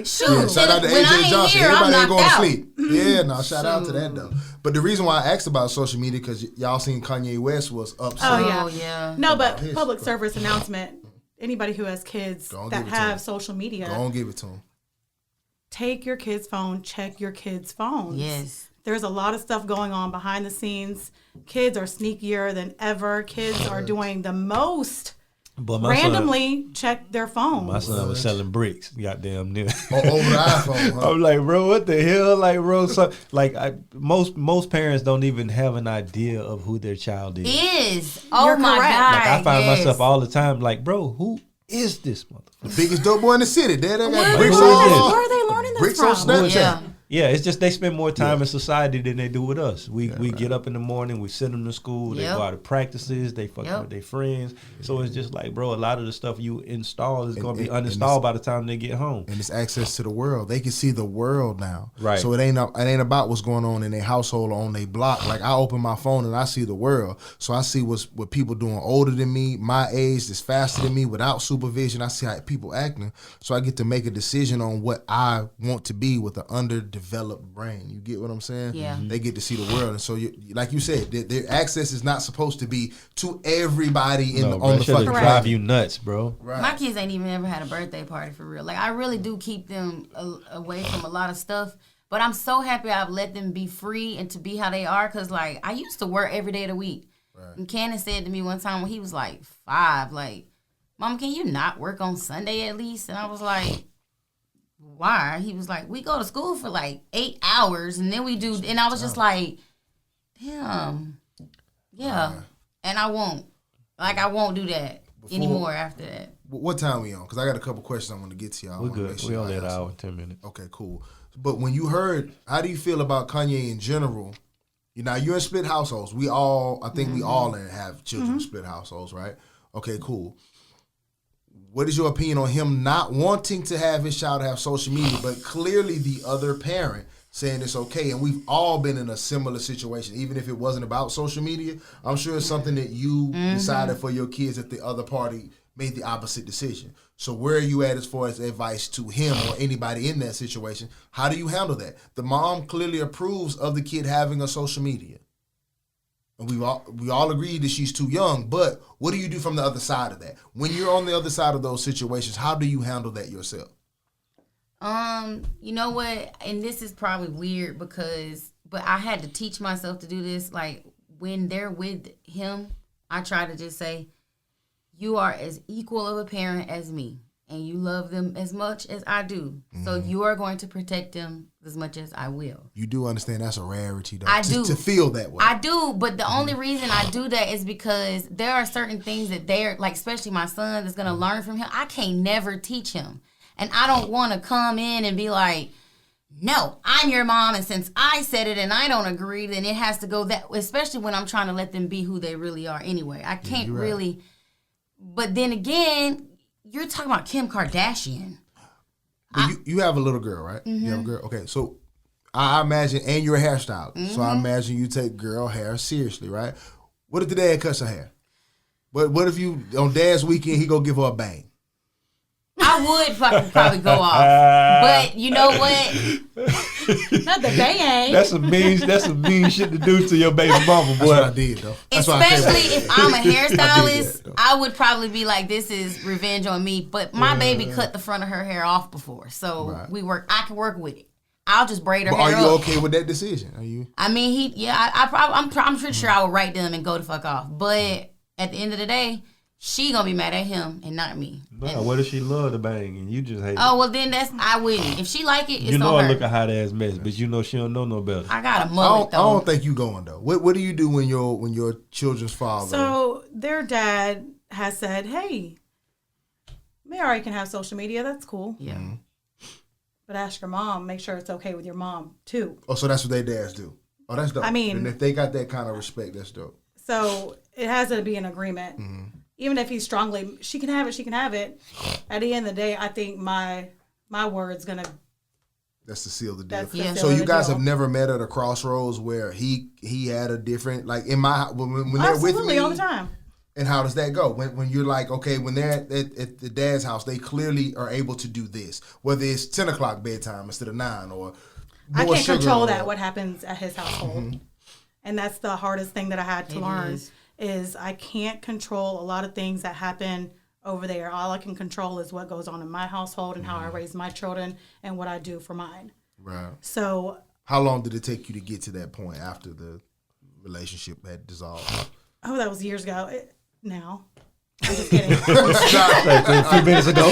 Shoot. Yeah, shout out to When AJ Johnson. Here, everybody ain't going out. to sleep. Yeah, no, shout out to that, though. But the reason why I asked about social media, because y'all seen Kanye West was upset. Oh, yeah. No, but public service announcement, anybody who has kids that have social media. Don't give it to them. Take your kid's phone, check your kids' phones. Yes. There's a lot of stuff going on behind the scenes. Kids are sneakier than ever. Kids are doing the most. But randomly check their phones. My son was selling bricks, goddamn near. Over the iPhone, huh? I'm like, bro, what the hell? Like, bro, most parents don't even have an idea of who their child is. Oh, You're my correct. God. Like, I find myself all the time, like, bro, who is this motherfucker? The biggest dope boy in the city. They got Where bricks are they learning this bricks from? on Snapchat. Yeah. Yeah, it's just they spend more time in society than they do with us. We get up in the morning, we send them to school, they go out to practices, they fucking with their friends. So it's just like, bro, a lot of the stuff you install is going to be uninstalled by the time they get home. And it's access to the world. They can see the world now. Right. So it ain't about what's going on in their household or on their block. Like I open my phone and I see the world. So I see what people doing older than me, my age, that's faster than me, without supervision. I see how people acting. So I get to make a decision on what I want to be with an underdeveloped brain. You get what I'm saying? Yeah. They get to see the world. And so like you said, their access is not supposed to be to everybody on the fucking drive planet. you nuts, bro. Right. My kids ain't even ever had a birthday party for real. Like I really do keep them away from a lot of stuff. But I'm so happy I've let them be free and to be how they are. Cause like I used to work every day of the week. Right. And Cannon said to me one time when he was like 5, like, Mom, can you not work on Sunday at least? And I was like, why? He was like, we go to school for like 8 hours and then we do, and I was just like, damn, yeah. And I won't do that anymore after that. What time we on? Because I got a couple questions I want to get to y'all. We're good. We only an hour and 10 minutes. Okay, cool. But when you heard, how do you feel about Kanye in general? You're in split households. We all have children in split households, right? Okay, cool. What is your opinion on him not wanting to have his child have social media, but clearly the other parent saying it's okay? And we've all been in a similar situation, even if it wasn't about social media. I'm sure it's something that you decided for your kids if the other party made the opposite decision. So where are you at as far as advice to him or anybody in that situation? How do you handle that? The mom clearly approves of the kid having a social media. And we all agree that she's too young, but what do you do from the other side of that? When you're on the other side of those situations, how do you handle that yourself? You know what? And this is probably weird but I had to teach myself to do this. Like when they're with him, I try to just say, you are as equal of a parent as me, and you love them as much as I do. So you are going to protect them as much as I will. You do understand that's a rarity, though. I do. To feel that way. I do, but the only reason I do that is because there are certain things that they're, like, especially my son that's going to learn from him. I can't never teach him. And I don't want to come in and be like, no, I'm your mom, and since I said it and I don't agree, then it has to go that way, especially when I'm trying to let them be who they really are anyway. I can't really... But then again, you're talking about Kim Kardashian. But you have a little girl, right? You have a girl. Okay, so I imagine, and you're a hairstylist, so I imagine you take girl hair seriously, right? What if the dad cuts her hair? What if you, on dad's weekend, he go give her a bang? I would fucking probably go off. But you know what? Not the bang. That's some mean shit to do to your baby mama, boy. That's what I did, though. Especially if I'm a hairstylist, I would probably be like, this is revenge on me. But my baby cut the front of her hair off before. So I can work with it. I'll just braid her hair up. Are you okay with that decision? Are you? I mean, I'm pretty sure I would write them and go the fuck off. But at the end of the day, she gonna be mad at him and not me. But what if she love the bang and you just hate it? Oh, well then I wouldn't. If she like it, it's you know on I her. look a hot ass mess, but you know she don't know no better. I got a mullet though. I don't think you going though. What do you do when your children's father? So their dad has said, "Hey, Mary can have social media. That's cool. Yeah, but ask your mom. Make sure it's okay with your mom too." Oh, so that's what their dads do. Oh, that's dope. I mean, and if they got that kind of respect, that's dope. So it has to be an agreement. Even if he's strongly, she can have it. At the end of the day, I think my word's gonna. That's the seal of the deal. So you guys have never met at a crossroads where he had a different, like in my when they're with me all the time. And how does that go? When you're like, okay, when they're at the dad's house, they clearly are able to do this, whether it's 10 o'clock bedtime instead of 9 or. I can't control that. What happens at his household, and that's the hardest thing that I had to learn. Is I can't control a lot of things that happen over there. All I can control is what goes on in my household and how I raise my children and what I do for mine. Right. So how long did it take you to get to that point after the relationship had dissolved? Oh, that was years ago. Now. I'm just kidding. A few minutes ago.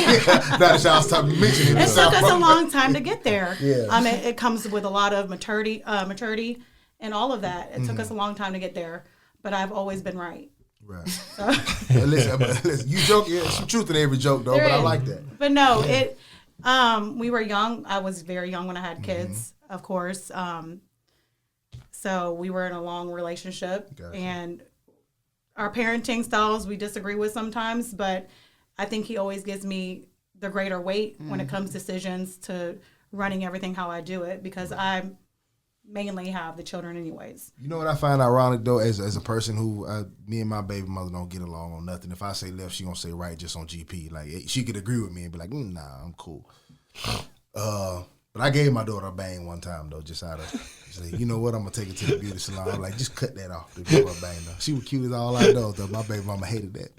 That's how I stopped mentioning it. It took us a long time to get there. Yeah. It comes with a lot of maturity and all of that. It took us a long time to get there. But I've always been right. Right. So. listen, you joke. Yeah, some truth in every joke, though. But I like that. But no, we were young. I was very young when I had kids, of course. So we were in a long relationship, and our parenting styles we disagree with sometimes. But I think he always gives me the greater weight when it comes to decisions to running everything how I do it, because I mainly have the children anyways. You know what I find ironic though, as a person who me and my baby mother don't get along on nothing. If I say left, she gonna say right just on GP. Like she could agree with me and be like, nah, I'm cool. But I gave my daughter a bang one time though, just out of like, you know what, I'm gonna take her to the beauty salon. I'm like, just cut that off before I bang her. She was cute as all I know though. My baby mama hated that.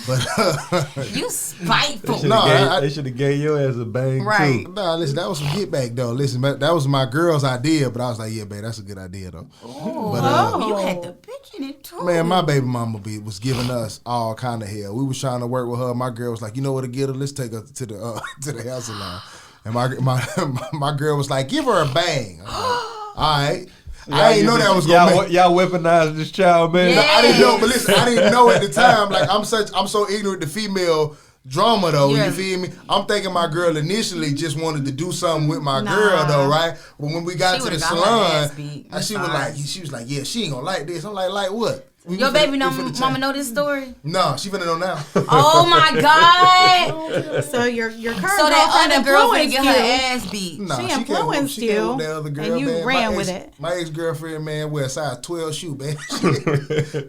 But you spiteful. They should have gave your ass a bang too. Nah, listen, that was some get back though. Listen, that was my girl's idea, but I was like, yeah, babe, that's a good idea though. But you had the bitch in it too. Man, my baby mama was giving us all kind of hell. We was trying to work with her. My girl was like, you know what to get her? Let's take her to the hair salon. And my girl was like, give her a bang. I'm like, all right. I didn't know that was gonna make y'all weaponized this child, man. Yeah. I didn't know, but listen, I didn't know at the time. Like I'm so ignorant to female drama though. Yeah. You feel me? I'm thinking my girl initially just wanted to do something with my girl though, right? But when we got to the salon, she was like, yeah, she ain't gonna like this. I'm like what? Your baby mama know this story? No, she finna know now. Oh my God! So your current so that other girl finna get her ass beat. No, she influenced you, with that other girl, and you man. ran with it. My ex-girlfriend, man, wear a size 12 shoe, man.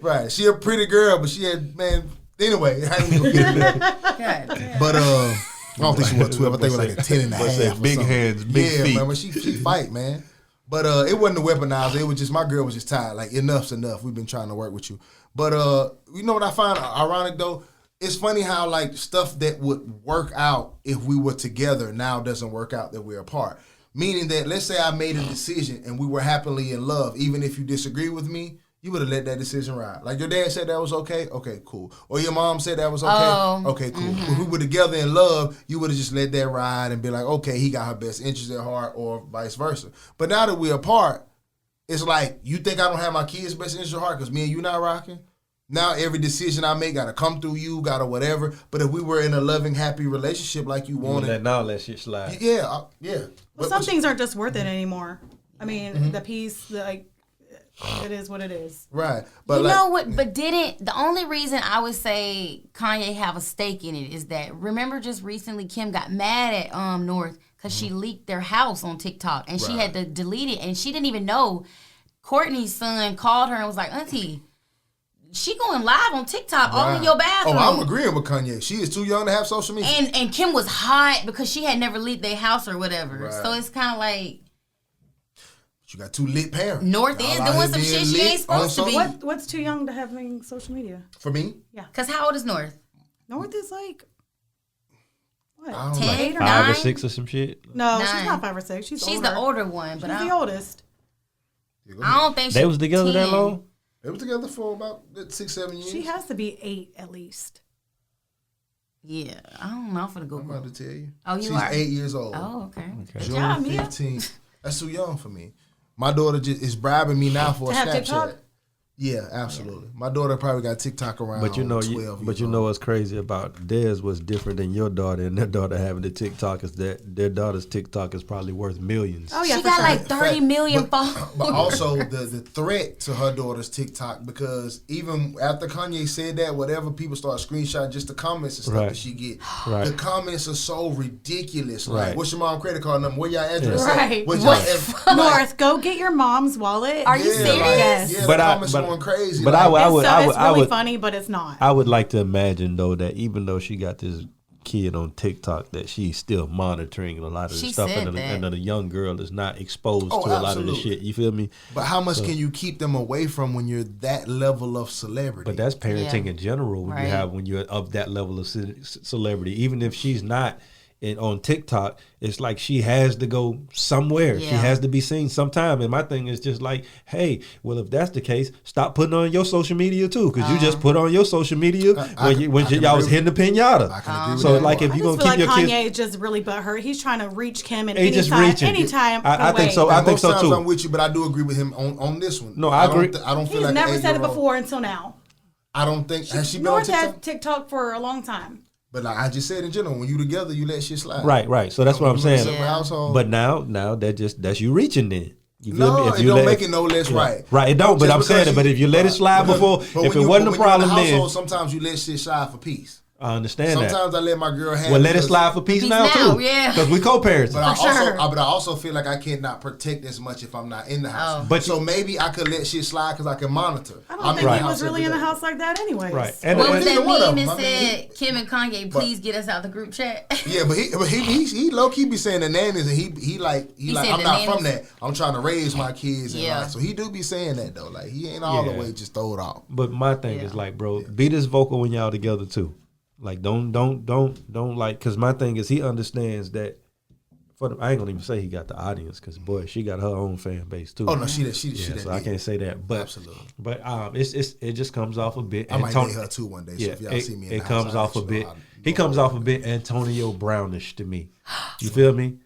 Right, she a pretty girl, but she had, man. Anyway, I ain't even get into that. But I don't think she was 12. I think it was like a 10 and a half. Big hands, big feet. Yeah, man, but she fight, man. But it wasn't a weaponizer. It was just my girl was just tired. Like enough's enough. We've been trying to work with you. But you know what I find ironic though? It's funny how like stuff that would work out if we were together now doesn't work out that we're apart. Meaning that let's say I made a decision and we were happily in love. Even if you disagree with me, you would have let that decision ride. Like your dad said that was okay. Okay, cool. Or your mom said that was okay. Okay, cool. Mm-hmm. If we were together in love, you would have just let that ride and be like, okay, he got her best interest at heart, or vice versa. But now that we're apart, it's like, you think I don't have my kids' best interest at heart because me and you not rocking? Now every decision I make got to come through you, got to whatever. But if we were in a loving, happy relationship like you wanted. Letting all that shit slide. Yeah, yeah. Well, some things aren't just worth it anymore. I mean, the peace, it is what it is. Right. But you know what? But the only reason I would say Kanye have a stake in it is that, remember just recently Kim got mad at North because she leaked their house on TikTok and she had to delete it, and she didn't even know. Courtney's son called her and was like, Auntie, she going live on TikTok all in your bathroom. Oh, I'm agreeing with Kanye. She is too young to have social media. And Kim was hot because she had never leaked their house or whatever. Right. So it's kind of like, you got two lit parents. North is doing some shit she ain't supposed to be. What's too young to having social media? For me? Yeah. Because how old is North? North is like, what? 10, 8 or 9? 5 or 6 or some shit? No, 9. She's not 5 or 6. She's older. The older one. But she's the oldest. I don't think they was together 10. That long? They was together for about 6-7 years. She has to be 8 at least. Yeah, I don't know. I'm finna go. I'm about to tell you. Oh, she's 8 years old. Oh, okay. June 15th. That's too young for me. My daughter just is bribing me now for a Snapchat. TikTok? Yeah, absolutely. My daughter probably got TikTok around 12 But you know what's crazy about Dez was different than your daughter and their daughter having the TikTok is that their daughter's TikTok is probably worth millions. Oh yeah, she got like 30 million followers. But also the threat to her daughter's TikTok, because even after Kanye said that, whatever, people start screenshotting just the comments and stuff that she get. Right. The comments are so ridiculous. Like, what's your mom's credit card number? Where y'all address? Right. North, go get your mom's wallet. Are you serious? Yeah, the comments going crazy. But it's really funny, but it's not. I would like to imagine though that even though she got this kid on TikTok, that she's still monitoring a lot of the stuff, and the young girl is not exposed to a lot of the shit. You feel me? But how much can you keep them away from when you're that level of celebrity? But that's parenting in general. When you're of that level of celebrity, even if she's not on TikTok, it's like she has to go somewhere. Yeah. She has to be seen sometime. And my thing is just like, hey, well, if that's the case, stop putting on your social media too, because you just put on your social media when y'all was hitting the pinata. I can agree with that. Like, if you're gonna keep your kids, Kanye just really butthurt. He's trying to reach Kim in anytime. I think so. I think so too. I'm with you, but I do agree with him on this one. No, I agree. I don't feel He's like never said it before until now. I don't think has she been on North TikTok? had TikTok for a long time. But like I just said in general, when you together, you let shit slide. Right. So that's what I'm saying. Household, but now that's you reaching then. You feel no, me? If it you don't let, make it no less right. Right, it don't. But I'm saying it. But if you let it slide before, if it wasn't a problem, then sometimes you let shit slide for peace. I understand that. Sometimes I let my girl have. Well, let it slide for peace now too. Yeah. Because we co-parents. But I also feel like I cannot protect as much if I'm not in the house. Oh. But so maybe I could let shit slide because I can monitor. I don't think he was really in the house like that anyways. Right. And what was that meme them. that said, Kim and Kanye, please get us out the group chat? Yeah, but he low key be saying the nannies, and he like I'm not from that. I'm trying to raise my kids. And like, so he do be saying that though. Like he ain't all the way just throw it off. But my thing is like, bro, be this vocal when y'all together too. Like don't like, cause my thing is he understands that. I ain't gonna even say he got the audience, cause boy, she got her own fan base too. Oh no, she so I can't say that, but absolutely. But it just comes off a bit. I might date her too one day. So if y'all see me, it comes off a bit. He comes off a bit Antonio Brownish to me. You feel me?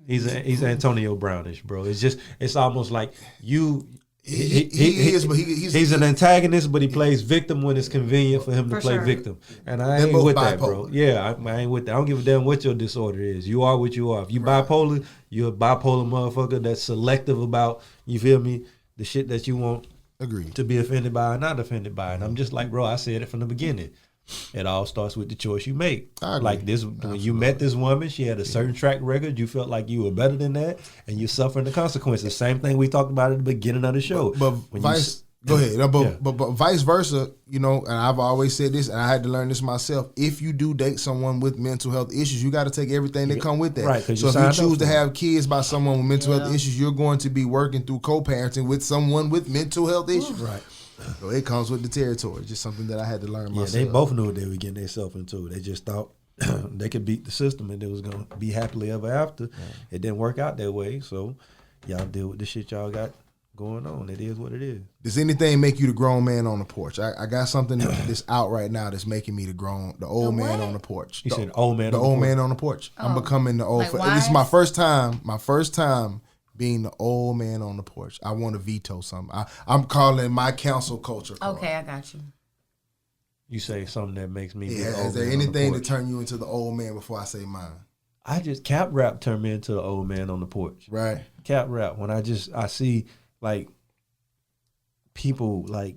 He's Antonio Brownish, bro. It's almost like you. He's an antagonist, but he plays victim when it's convenient for him to play victim, and I ain't with that, bro. Yeah, I ain't with that. I don't give a damn what your disorder is. You are what you are. If you bipolar, you're a bipolar motherfucker that's selective about, you feel me, the shit that you want to be offended by or not offended by. And I'm just like, bro, I said it from the beginning. It all starts with the choice you make. Like this, when you met this woman, she had a certain track record. You felt like you were better than that, and you're suffering the consequences. Same thing we talked about at the beginning of the show. But go ahead. But vice versa, you know, and I've always said this, and I had to learn this myself. If you do date someone with mental health issues, you got to take everything that come with that. Right. So if you choose to have kids by someone with mental health issues, you're going to be working through co-parenting with someone with mental health issues. Right. So it comes with the territory. Just something that I had to learn myself. Yeah, they both knew what they were getting themselves into. They just thought they could beat the system and they was gonna be happily ever after. It didn't work out that way. So y'all deal with the shit y'all got going on. It is what it is. Does anything make you the grown man on the porch? I got something that's out right now that's making me the old man on the porch. You said old man. The old man on the porch. I'm becoming the old. This is my first time. Being the old man on the porch. I want to veto something. I'm calling my council culture card. Okay, I got you. You say something that makes me. Is there anything to turn you into the old man before I say mine? Cap rap turned me into the old man on the porch. Right. Cap rap. When I see like people like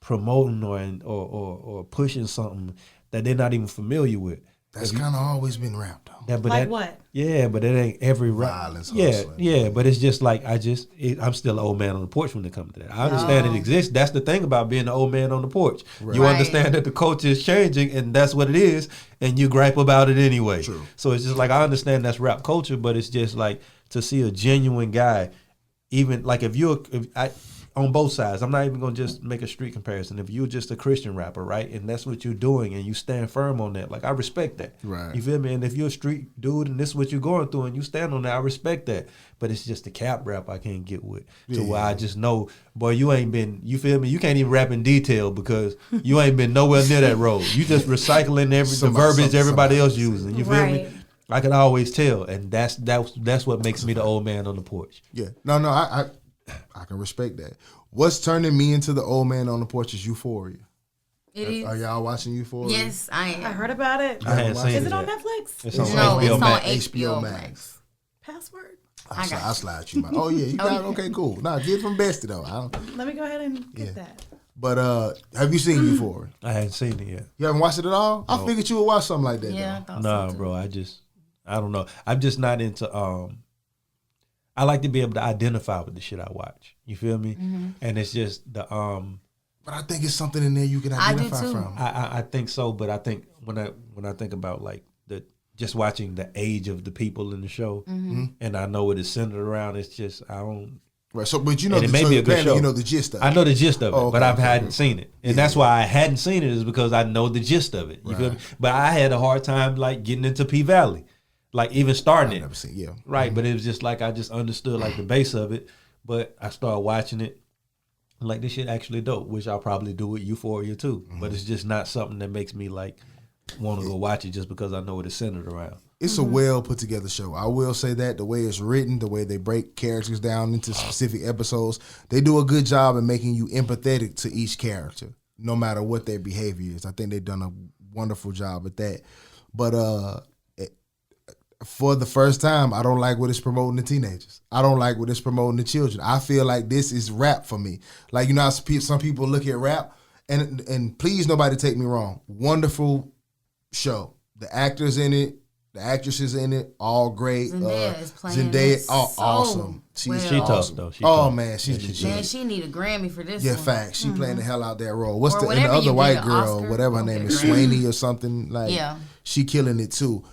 promoting or pushing something that they're not even familiar with. That's kind of always been rap though. Yeah, but like what? Yeah, but it ain't every rap. Violence, yeah, but it's just like I'm still an old man on the porch when it comes to that. I understand it exists. That's the thing about being an old man on the porch. Right. You understand that the culture is changing, and that's what it is, and you gripe about it anyway. True. So it's just like I understand that's rap culture, but it's just like to see a genuine guy, even like on both sides. I'm not even gonna just make a street comparison. If you're just a Christian rapper, right, and that's what you're doing, and you stand firm on that, like I respect that. Right. You feel me? And if you're a street dude and this is what you're going through, and you stand on that, I respect that. But it's just the cap rap I can't get with. To where I just know, boy, you ain't been. You feel me? You can't even rap in detail because you ain't been nowhere near that road. You just recycling the verbiage everybody else using. You feel me? I can always tell, and that's what makes me the old man on the porch. Yeah. No, I can respect that. What's turning me into the old man on the porch is Euphoria. Are y'all watching Euphoria? Yes, I am. I heard about it. I hadn't seen it. Is it on Netflix? It's on HBO Max. Password? I slide you my. Oh yeah, you got it. Okay, cool. Nah, get it from Bestie though. Let me go ahead and get that. But have you seen Euphoria? I hadn't seen it yet. You haven't watched it at all? No. I figured you would watch something like that. Yeah, though. I thought so too. Bro. I don't know. I'm just not into. I like to be able to identify with the shit I watch. You feel me? Mm-hmm. And it's just the. But I think it's something in there you can identify from. I think so, but I think when I think about like just watching the age of the people in the show, and I know what it's centered around. It's just I don't. Right. So, but you know, it may be a good show. You know the gist of it. I know the gist of it, okay, but I hadn't seen it, and that's why I hadn't seen it is because I know the gist of it. You feel me? But I had a hard time like getting into P Valley. Like even starting it. Never seen, Right, but it was just like I just understood like the base of it. But I started watching it. Like this shit actually dope, which I'll probably do with Euphoria too. But it's just not something that makes me like want to go watch it just because I know what it's centered around. It's a well put together show. I will say that the way it's written, the way they break characters down into specific episodes, they do a good job in making you empathetic to each character. no matter what their behavior is. I think they've done a wonderful job at that. But for the first time, I don't like what it's promoting the teenagers. I don't like what it's promoting the children. I feel like this is rap for me. Like, you know how some people look at rap, and please nobody take me wrong. Wonderful show. The actors in it, the actresses in it, all great. Zendaya is playing Zendaya, so awesome. She tough though. Man, she's legit. Man, she need a Grammy for this. Yeah, one. facts. She playing the hell out that role. What's Or the whatever other you white get, an girl, Oscar? whatever her name is, Swaney or something? Like, Yeah. she killing it too.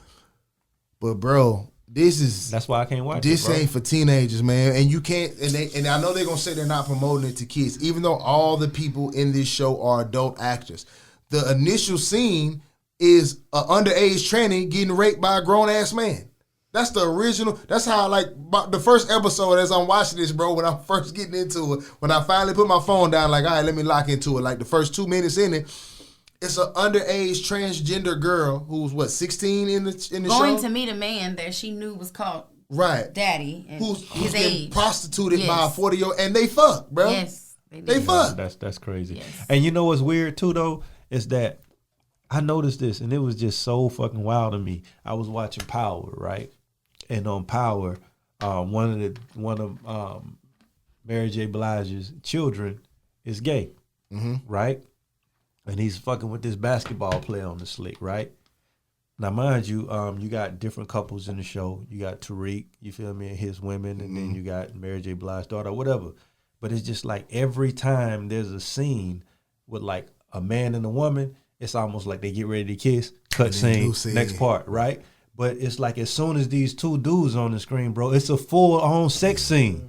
But bro, that's why I can't watch this it, bro. ain't for teenagers, man. And you can't, and I know they're gonna say they're not promoting it to kids, even though all the people in this show are adult actors. The initial scene is an underage tranny getting raped by a grown ass man. That's the original. That's how, like, the first episode as I'm watching this, bro, when I'm first getting into it, when I finally put my phone down, like, all right, let me lock into it. Like, the first 2 minutes in it, it's an underage transgender girl who's, 16 in the show? Going to meet a man that she knew was called Daddy. And who's his getting age. prostituted Yes. by a 40-year-old, and they fuck, bro. Yes. They fuck. That's crazy. Yes. And you know what's weird too though is that I noticed this and it was just so fucking wild to me. I was watching Power, right? And on Power, one of Mary J. Blige's children is gay, right? And he's fucking with this basketball player on the slick, right? Now, mind you, you got different couples in the show. You got Tariq, you feel me, and his women, and then you got Mary J. Blige's daughter, whatever. But it's just like every time there's a scene with like a man and a woman, it's almost like they get ready to kiss, cut scene, next part, right? But it's like as soon as these two dudes on the screen, bro, it's a full-on sex scene.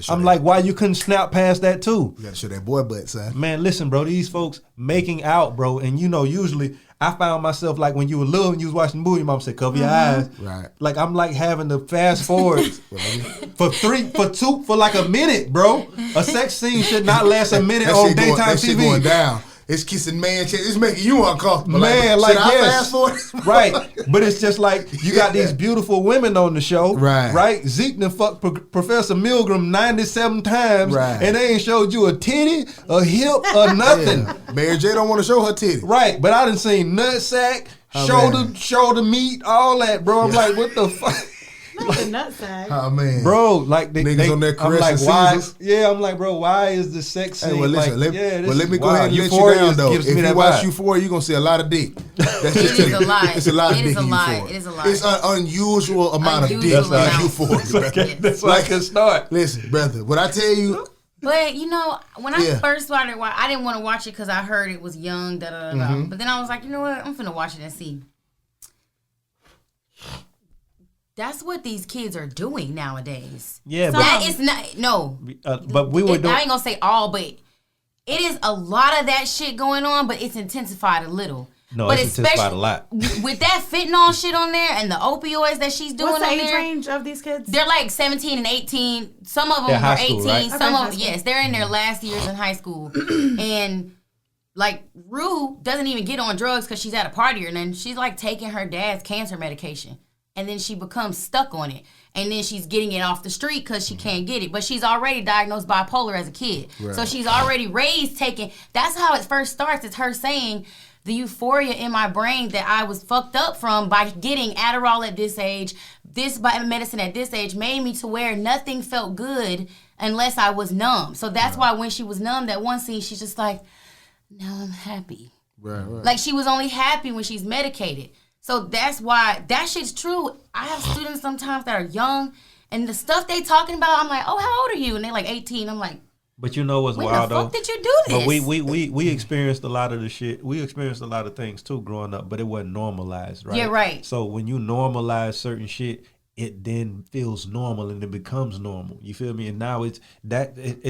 I'm like, why you couldn't snap past that too? You gotta show that boy butt, son. Man, listen, bro, these folks making out, bro, and you know, usually I found myself like when you were little and you was watching the movie, your mom said, cover your eyes. Right. Like I'm like having to fast forward for like a minute, bro. A sex scene should not last a minute on daytime that TV. Shit going down. It's kissing man chest. It's making you uncomfortable. Man, like yes. Right. But it's just like you got these beautiful women on the show. Right. Zeke done fucked Professor Milgram 97 times. Right. And they ain't showed you a titty, a hip, or nothing. Yeah. Mary J don't want to show her titty. Right. But I done seen nutsack, shoulder meat, all that, bro. I'm like, what the fuck? Not the nutsack. Oh man, bro, like niggas on there I'm like, caressing why? Caesars. Yeah, I'm like, bro, why is the sex scene? Hey, well, listen, like, let me go ahead and let you down though. If you watch Euphoria, you're gonna see a lot of dick. That's just it is a lie. It's a lot of dick in Euphoria. It is a lie. It's an unusual amount of dick in Euphoria. Okay, that's why I can start. Listen, brother, what I tell you. But you know, when I first started, I didn't want to watch it because I heard it was young. But then I was like, you know what? I'm finna watch it and see. That's what these kids are doing nowadays. Yeah, so that is not but we were doing. I ain't gonna say all, but it is a lot of that shit going on. But it's intensified a little. No, but it's intensified a lot. With that fentanyl shit on there and the opioids that she's doing. What's the on age there, range of these kids? They're like 17 and 18. Some of them they're are high 18. School, right? Some of them, yes, they're in their last years in high school. And like Rue doesn't even get on drugs because she's at a party or nothing. She's like taking her dad's cancer medication. And then she becomes stuck on it. And then she's getting it off the street because she can't get it. But she's already diagnosed bipolar as a kid. Right. So she's already raised taking... That's how it first starts. It's her saying the euphoria in my brain that I was fucked up from by getting Adderall at this age, this medicine at this age, made me to where nothing felt good unless I was numb. So that's why when she was numb, that one scene, she's just like, now I'm happy. Right. Like she was only happy when she's medicated. So that's why that shit's true. I have students sometimes that are young, and the stuff they talking about, I'm like, oh, how old are you? And they're like 18. I'm like, but you know what's when wild the though? fuck did you do this? But we experienced a lot of the shit. We experienced a lot of things too growing up, but it wasn't normalized, right? Yeah, right. So when you normalize certain shit, it then feels normal and it becomes normal. You feel me? And now it's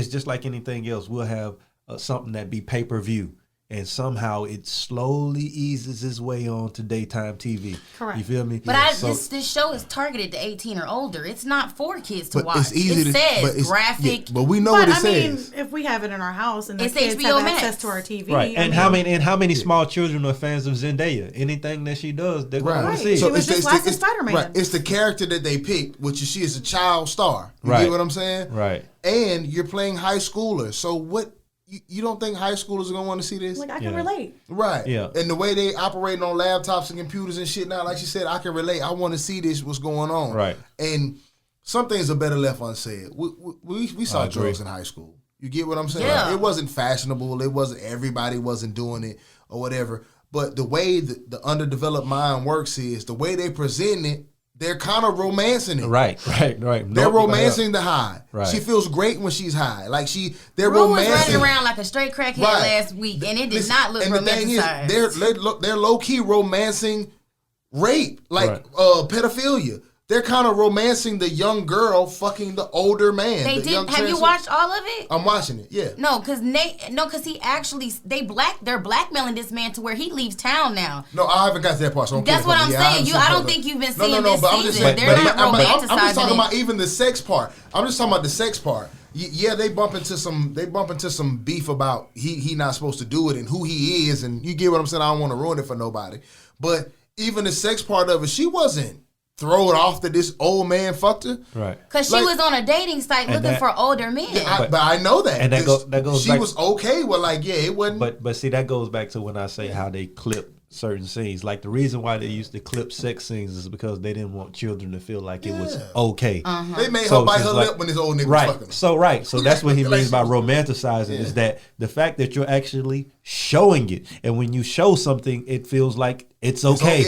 just like anything else. We'll have something that be pay-per-view. And somehow it slowly eases its way on to daytime TV. Correct. You feel me? But this show is targeted to 18 or older. It's not for kids to watch. It's easy it says graphic. Yeah, but we know what it says. Mean, if we have it in our house and the it's kids HBO have Max. access to our TV, right? And how many small children are fans of Zendaya? Anything that she does, they're going to see. She was just last in Spider-Man. Right. It's the character that they picked, which she is a child star. You get what I'm saying? Right. And you're playing high schoolers. So what? you don't think high schoolers are gonna want to see this? Like I can relate. Right. Yeah. And the way they operating on laptops and computers and shit now, like she said, I can relate. I want to see this. What's going on? Right. And some things are better left unsaid. We saw drugs in high school. You get what I'm saying? Yeah. Like, it wasn't fashionable. It wasn't everybody wasn't doing it or whatever. But the way the underdeveloped mind works is the way they present it. They're kind of romancing it. Right. They're romancing the high. Right. She feels great when she's high. Like they're Rue was romancing. running around like a straight crackhead last week, and it did not look and romanticized. The thing is, they're low key romancing rape, like pedophilia. They're kind of romancing the young girl fucking the older man. They did. Have you watched all of it? I'm watching it. Yeah. No, because he actually they're blackmailing this man to where he leaves town now. No, I haven't got to that part. So that's what I'm saying. I don't think you've been seeing this season. They're not romanticizing. I'm just talking about even the sex part. I'm just talking about the sex part. Yeah, they bump into some beef about he not supposed to do it and who he is, and you get what I'm saying. I don't want to ruin it for nobody, but even the sex part of it, she wasn't throw it off that this old man fucked her. Right. Because she was on a dating site looking for older men. Yeah, but I know that. And that goes she back, was okay with it wasn't. But see, that goes back to when I say how they clip certain scenes. Like the reason why they used to clip sex scenes is because they didn't want children to feel like it was okay. They made her bite her lip when this old nigga was fucking her. So that's what he means by romanticizing is that the fact that you're actually showing it, and when you show something, it feels like it's okay.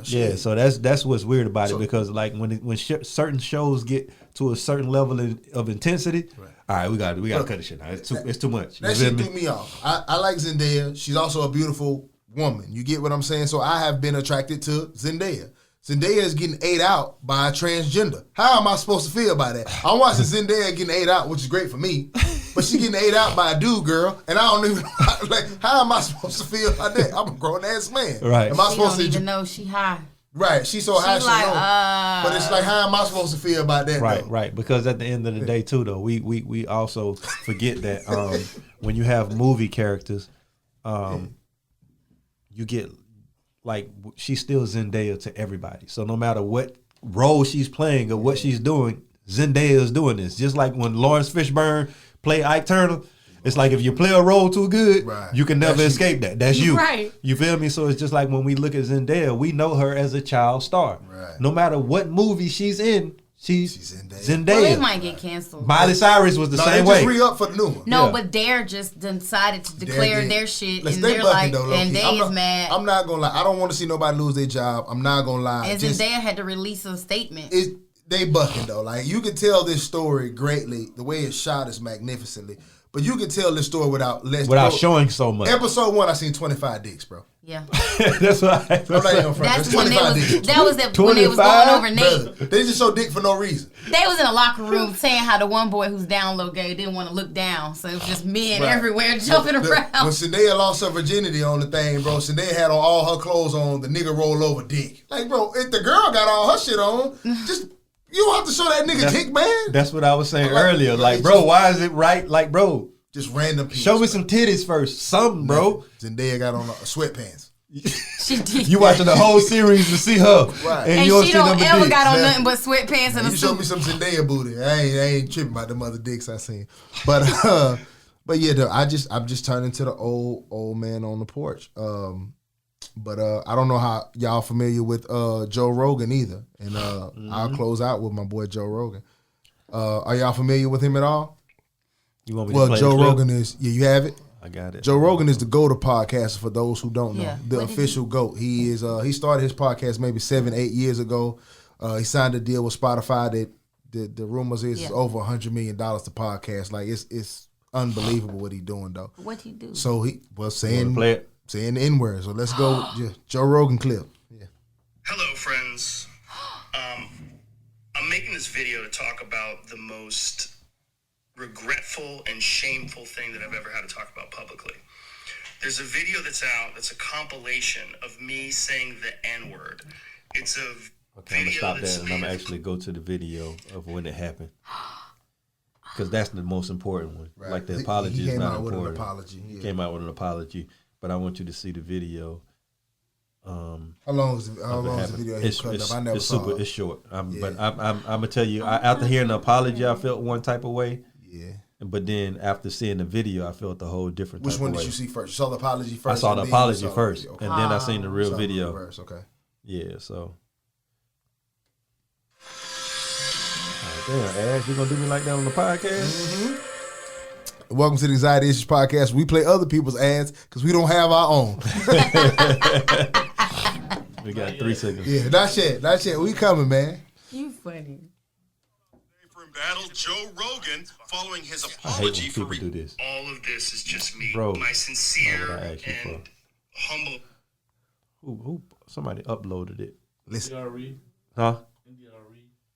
Yeah. So that's what's weird about it, because like when certain shows get to a certain level of intensity, all right, we got to cut this shit now. It's too much. That shit threw me off. I like Zendaya. She's also a beautiful woman. You get what I'm saying? So I have been attracted to Zendaya. Zendaya is getting ate out by a transgender. How am I supposed to feel about that? I'm watching Zendaya getting ate out, which is great for me, but she getting ate out by a dude, girl, and I don't even like. How am I supposed to feel about that? I'm a grown ass man. Right? Am I she supposed don't to even know she high? Right? She's so high, she like, know. But it's like, how am I supposed to feel about that? Right. Because at the end of the day, too, though, we also forget that when you have movie characters, you get. Like, she's still Zendaya to everybody. So no matter what role she's playing or what she's doing, Zendaya is doing this. Just like when Lawrence Fishburne played Ike Turner, it's like if you play a role too good, you can never escape that. That's you. Right. You feel me? So it's just like when we look at Zendaya, we know her as a child star. Right. No matter what movie she's in, she's Zendaya. Well, they might get canceled. Miley Cyrus was the same way. Just re-up for the new one. No, but Dare just decided to declare their shit, and they're like, and they is mad. I'm not gonna lie. I don't want to see nobody lose their job. I'm not gonna lie. And Zendaya had to release a statement. They bucking though. Like, you can tell this story greatly. The way it's shot is magnificently. But you can tell this story without showing so much. Episode 1, I seen 25 dicks, bro. Yeah. That's what I'm not even front. That's when they was going over Nate. They just show dick for no reason. They was in a locker room saying how the one boy who's down low gay didn't want to look down, so it was just men everywhere jumping around. When Zendaya lost her virginity on the thing, bro, Zendaya had on all her clothes on, the nigga roll over dick. Like, bro, if the girl got all her shit on, just you don't have to show that nigga dick, man. That's what I was saying earlier. Like, bro, why is it right? Like, bro, just random people. Show me some titties first. Something, bro. Zendaya got on sweatpants. She did. You watching the whole series to see her, and you she don't ever got on nothing but sweatpants and a suit. You show me some Zendaya booty. I ain't tripping about them other dicks I seen. But yeah, though, I'm just turning to the old man on the porch. But I don't know how y'all familiar with Joe Rogan either, and I'll close out with my boy Joe Rogan. Are y'all familiar with him at all? You want me to play Joe Rogan is you have it. I got it. Joe Rogan is the GOAT of podcasts for those who don't know. Yeah. The official GOAT. He is. He started his podcast maybe 7-8 years ago. He signed a deal with Spotify that the rumors is over $100 million to podcast. Like, it's unbelievable what he's doing though. What'd he do? So he was saying the N-word. So let's go Joe Rogan clip. Yeah. Hello, friends. I'm making this video to talk about the most regretful and shameful thing that I've ever had to talk about publicly. There's a video that's out that's a compilation of me saying the N-word. It's a okay, I'm gonna stop that and I'm gonna actually go to the video of when it happened, because that's the most important one. Right. Like, the apology is not important. With an apology. Yeah. He came out with an apology, but I want you to see the video. How long is the video? I never saw It's short. But I'm gonna tell you. After hearing the apology, I felt one type of way. Yeah. But then after seeing the video, I felt a whole different. Which type one of did way. you see first? You saw the apology first. I saw the apology first, Okay. and then I seen the real Saw video. the reverse, okay. Yeah, so. Damn, Ash, you gonna do me like that on the podcast? Mm-hmm. Welcome to the Anxiety Issues Podcast. We play other people's ads because we don't have our own. We got 3 seconds. Yeah, not yet. We coming, man. You funny. Battle Joe Rogan following his I hate when apology people for do this. all of this is just me. Bro, my sincere what I asked you and humble. Who? Somebody uploaded it. Listen, Huh?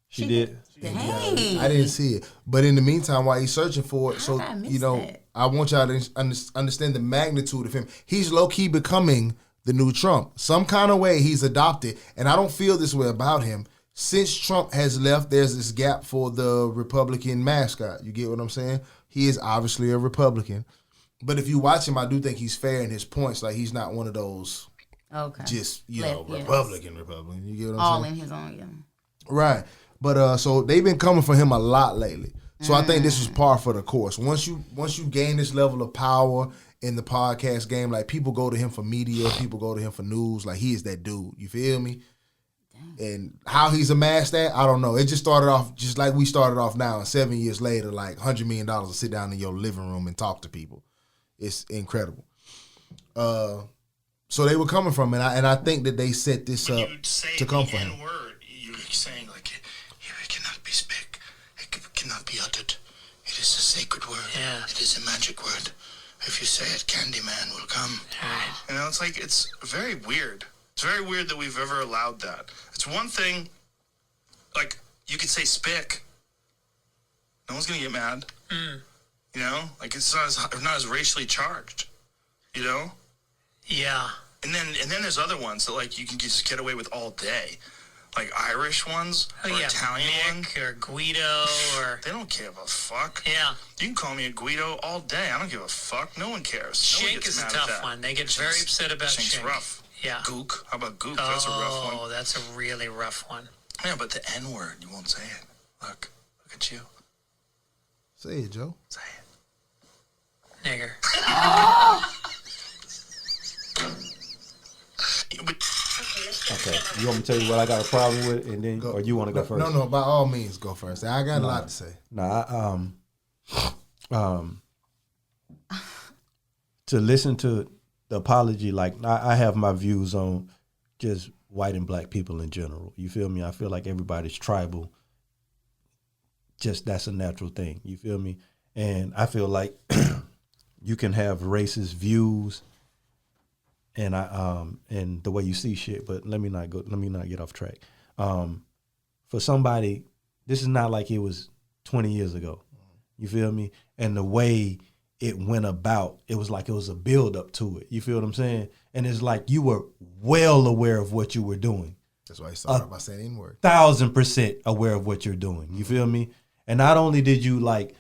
She did. Dang. I didn't see it, but in the meantime, while he's searching for it, so I missed you know, that? I want y'all to understand the magnitude of him. He's low key becoming the new Trump. Some kind of way he's adopted, and I don't feel this way about him. Since Trump has left, there's this gap for the Republican mascot. You get what I'm saying? He is obviously a Republican. But if you watch him, I do think he's fair in his points. Like, he's not one of those just, Republican. You get what I'm All saying? in his own, yeah. Right. But so they've been coming for him a lot lately. So I think this is par for the course. Once you gain this level of power in the podcast game, like, people go to him for media, people go to him for news. Like, he is that dude. You feel me? And how he's amassed that, I don't know. It just started off just like we started off now, and 7 years later, like $100 million to sit down in your living room and talk to people. It's incredible. So they were coming from it, and I think that they set this up to come for him. N-word, you're saying like it cannot be speak, it cannot be uttered. It is a sacred word. Yeah. It is a magic word. If you say it, Candyman will come. Right. You know, it's very weird. It's very weird that we've ever allowed that. It's one thing, like, you could say spick. No one's going to get mad. You know? Like, it's not as racially charged. You know? Yeah. And then there's other ones that, like, you can just get away with all day. Like Irish ones or Italian ones. Or Guido or... They don't give a fuck. Yeah. You can call me a Guido all day. I don't give a fuck. No one cares. Shink is a tough one. They get very upset about Shink's rough. Yeah. Gook. How about Gook? That's a rough one. Oh, that's a really rough one. Yeah, but the N-word, you won't say it. Look at you. Say it, Joe. Say it. Nigger. Okay. You want me to tell you what I got a problem with, and then, or you want to go first? No. By all means, go first. I got a lot to say. To listen to the apology, like, I have my views on just white and black people in general. You feel me? I feel like everybody's tribal. Just that's a natural thing. You feel me? And I feel like you can have racist views and and the way you see shit, but let me not get off track. For somebody, this is not like it was 20 years ago. You feel me? And the way it went about, it was like it was a build up to it. You feel what I'm saying? And it's like you were well aware of what you were doing. That's why he started by saying N-word. 1,000% aware of what you're doing. You feel me? And not only did you, like,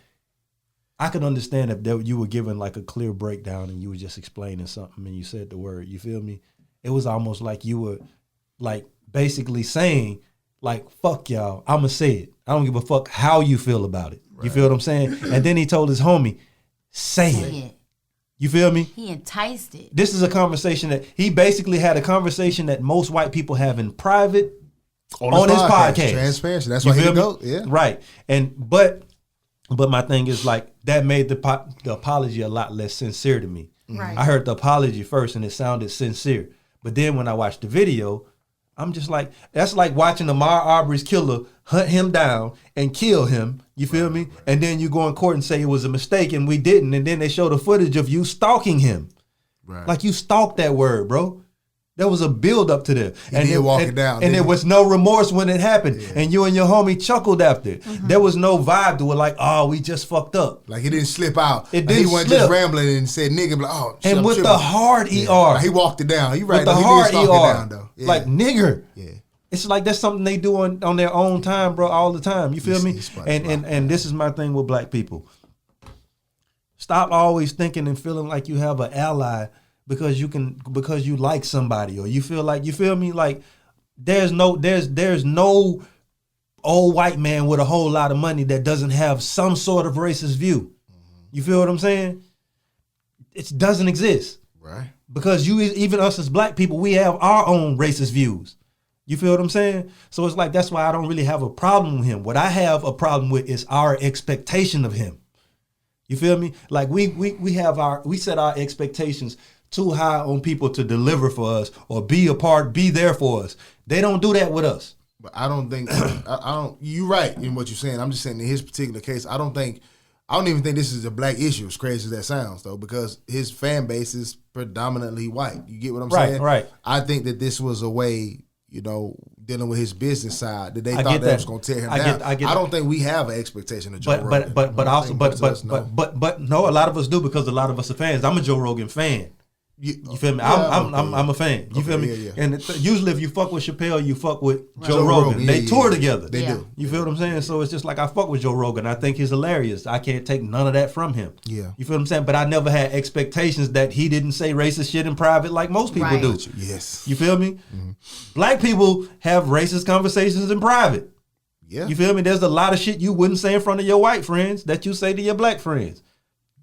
I could understand if you were given like a clear breakdown and you were just explaining something and you said the word, you feel me? It was almost like you were like basically saying, like, fuck y'all, I'ma say it. I don't give a fuck how you feel about it. Right. You feel what I'm saying? And then he told his homie, say it. You feel me? He enticed it. This is a conversation that he basically had a conversation that most white people have in private on his podcast. Transparency. That's why he go. Yeah. Right. And but my thing is, like, that made the apology a lot less sincere to me. Right. I heard the apology first and it sounded sincere. But then when I watched the video, I'm just like, that's like watching Ahmaud Arbery's killer hunt him down and kill him. You feel me? And then you go in court and say it was a mistake and we didn't. And then they show the footage of you stalking him. Right. Like, you stalked that word, bro. There was a build up to this. And he walk it down. And there was no remorse when it happened. Yeah. And you and your homie chuckled after it. Mm-hmm. There was no vibe to it, like, oh, we just fucked up. Like, he didn't slip out. It didn't He wasn't slip. just rambling and said nigga, like, oh, shit, and with the hard ER. He walked it down. You right. With the he hard did stalk it down, though. ER. Like, nigger. Yeah. It's like that's something they do on their own time, bro, all the time. You feel me? And this is my thing with black people. Stop always thinking and feeling like you have an ally because you like somebody, or you feel me? Like, there's no old white man with a whole lot of money that doesn't have some sort of racist view. You feel what I'm saying? It doesn't exist. Right. Because even us as black people, we have our own racist views. You feel what I'm saying? So it's like, that's why I don't really have a problem with him. What I have a problem with is our expectation of him. You feel me? Like we set our expectations too high on people to deliver for us or be there for us. They don't do that with us. But I don't think you're right in what you're saying. I'm just saying in his particular case, I don't even think this is a black issue, as crazy as that sounds, though, because his fan base is predominantly white. You get what I'm saying? Right. I think that this was a way, dealing with his business side, that they thought that was going to tear him down. I don't think we have an expectation of Joe Rogan. But no, a lot of us do, because a lot of us are fans. I'm a Joe Rogan fan. You feel me? I'm a fan. You feel me? Yeah. And usually, if you fuck with Chappelle, you fuck with Joe Rogan. They tour together. They do. You feel what I'm saying? So it's just like, I fuck with Joe Rogan. I think he's hilarious. I can't take none of that from him. Yeah. You feel what I'm saying? But I never had expectations that he didn't say racist shit in private like most people do. Yes. You feel me? Mm-hmm. Black people have racist conversations in private. Yeah. You feel me? There's a lot of shit you wouldn't say in front of your white friends that you say to your black friends.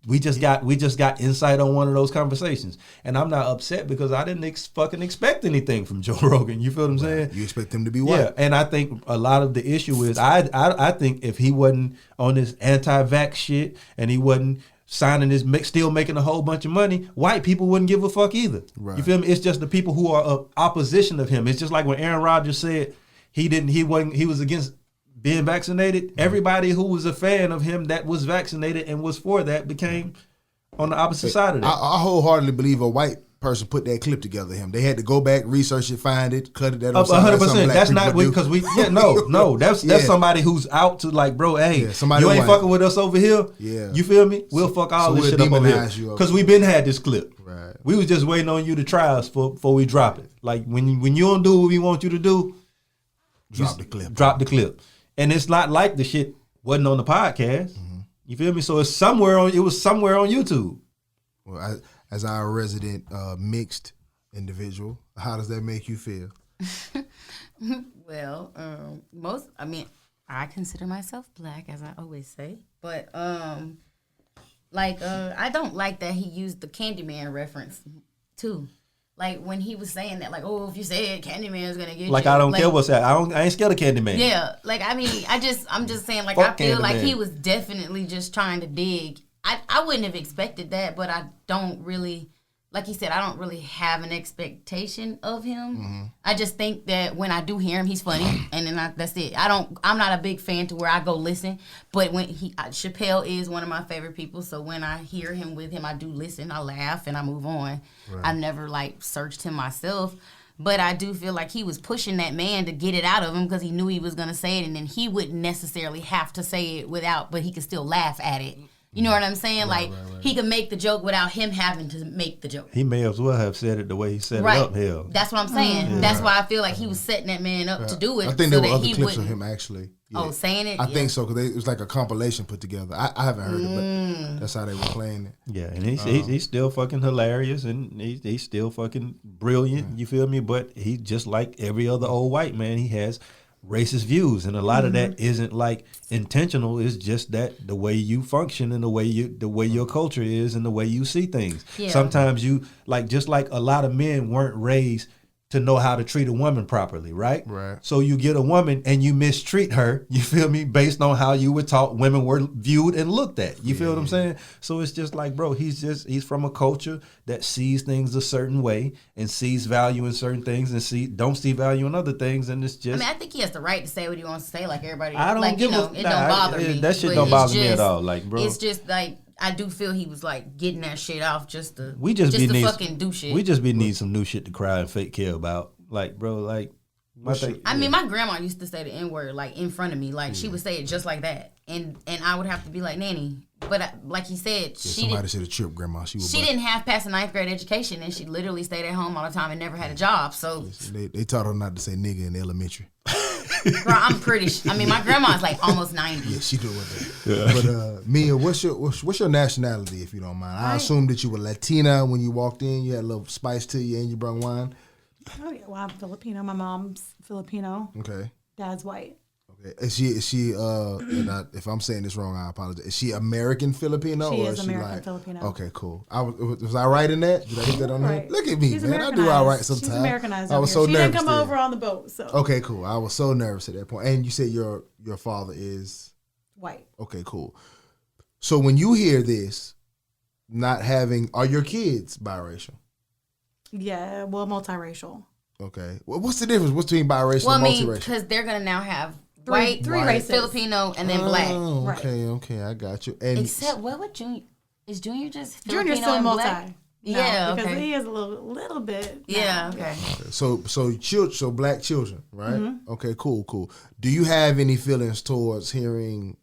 We just got insight on one of those conversations, and I'm not upset because I didn't fucking expect anything from Joe Rogan. You feel what I'm saying? You expect him to be white. Yeah, and I think a lot of the issue is I think if he wasn't on this anti-vax shit and he wasn't signing his still making a whole bunch of money, white people wouldn't give a fuck either. Right. You feel me? It's just the people who are opposition of him. It's just like when Aaron Rodgers said he was against being vaccinated. Everybody who was a fan of him that was vaccinated and was for that became on the opposite side of that. I wholeheartedly believe a white person put that clip together of him. They had to go back, research it, find it, cut it. That 100%. That's not because that's somebody who's out to like, bro, hey, you ain't fucking with us over here. Yeah, you feel me? We'll fuck all this shit up over here because we been had this clip. Right. We was just waiting on you to try us before we drop it. Like when you don't do what we want you to do, drop the clip. And it's not like the shit wasn't on the podcast. Mm-hmm. You feel me? So it was somewhere on YouTube. Well, as our resident mixed individual, how does that make you feel? Well, I consider myself black, as I always say, but I don't like that he used the Candyman reference too. Like when he was saying that, like, oh, if you say it, Candyman's gonna get you. Like I don't care what's that. I ain't scared of Candyman. Yeah, like I mean, I'm just saying, like Fuck I feel Candyman. like he was definitely just trying to dig. I wouldn't have expected that, but I don't really, like he said, I don't really have an expectation of him. Mm-hmm. I just think that when I do hear him, he's funny, and then that's it. I'm not a big fan to where I go listen, but when Chappelle is one of my favorite people, so when I hear him with him, I do listen, I laugh, and I move on. Right. I've never searched him myself, but I do feel like he was pushing that man to get it out of him because he knew he was gonna say it, and then he wouldn't necessarily have to say it but he could still laugh at it. You know what I'm saying? Right. He could make the joke without him having to make the joke. He may as well have said it the way he set it up. Hell, that's what I'm saying. Mm-hmm. That's why I feel like he was setting that man up to do it. I think there were other clips of him actually. Yeah. Oh, saying it? I think so, because it was like a compilation put together. I haven't heard it, but that's how they were playing it. Yeah, and he's still fucking hilarious, and he's still fucking brilliant, you feel me? But he, just like every other old white man, he has racist views, and a lot of that isn't intentional. It's just that the way you function and the way your culture is and the way you see things. Yeah. Sometimes you just like a lot of men weren't raised to know how to treat a woman properly, right? Right. So you get a woman and you mistreat her, you feel me, based on how you were taught women were viewed and looked at. You feel what I'm saying? So it's just like, bro, he's from a culture that sees things a certain way and sees value in certain things and don't see value in other things, and it's just... I think he has the right to say what he wants to say, like everybody. I don't give a... It don't bother me. That shit don't bother me at all. Like, bro. It's just like... I do feel he was getting that shit off just to fucking do shit. We just need some new shit to cry and fake care about. Like, bro, my grandma used to say the N-word in front of me. She would say it just like that. And I would have to be like, Nanny. But like he said, somebody should have tripped grandma. She didn't have past a 9th grade education, and she literally stayed at home all the time and never had a job. So they taught her not to say nigga in elementary. Bro, I'm pretty. My grandma's almost 90. Yeah, she doing that. Yeah. But Mia, what's your nationality, if you don't mind? I assume that you were Latina when you walked in. You had a little spice to you, and you brought wine. Oh yeah, well I'm Filipino. My mom's Filipino. Okay. Dad's white. Is she if I'm saying this wrong, I apologize. Is she American Filipino? She or is is American she Filipino. Okay, cool. Was I right in that? Did I hit that on right. there? Look at me, She's man. I do all right sometimes. She's Americanized. I was so she nervous. Didn't come over on the boat. So okay, cool. I was so nervous at that point. And you said your father is white. Okay, cool. So when you hear this, are your kids biracial? Yeah, well, multiracial. Okay. Well, what's the difference between biracial and multiracial? Because they're gonna now have three races, Filipino, and then black. Okay, I got you. And except what would Junior? Is Junior just Filipino Junior's still and multi? black? No, Yeah, because okay. he is a little bit. Yeah, okay. So black children, right? Mm-hmm. Okay, cool. Do you have any feelings towards hearing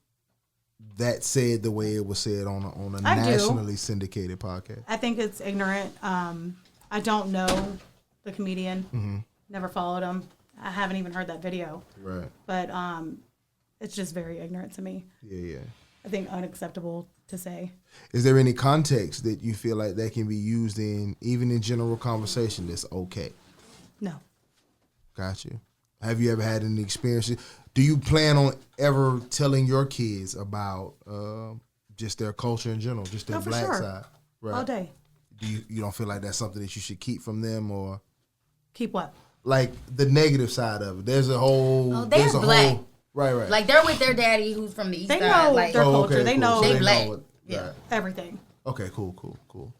that said the way it was said on a nationally syndicated podcast? I think it's ignorant. I don't know the comedian. Mm-hmm. Never followed him. I haven't even heard that video. Right. But it's just very ignorant to me. Yeah. I think unacceptable to say. Is there any context that you feel like that can be used in, even in general conversation, that's okay? No. Got you. Have you ever had any experiences? Do you plan on ever telling your kids about just their culture in general, just their black side? Right. All day. You don't feel like that's something that you should keep from them, or keep what? Like the negative side of it. There's a whole. Oh, they're black. Right. Like they're with their daddy, who's from the east side. They know like, their culture. Okay, they cool. know they black. Yeah, everything. Okay, cool.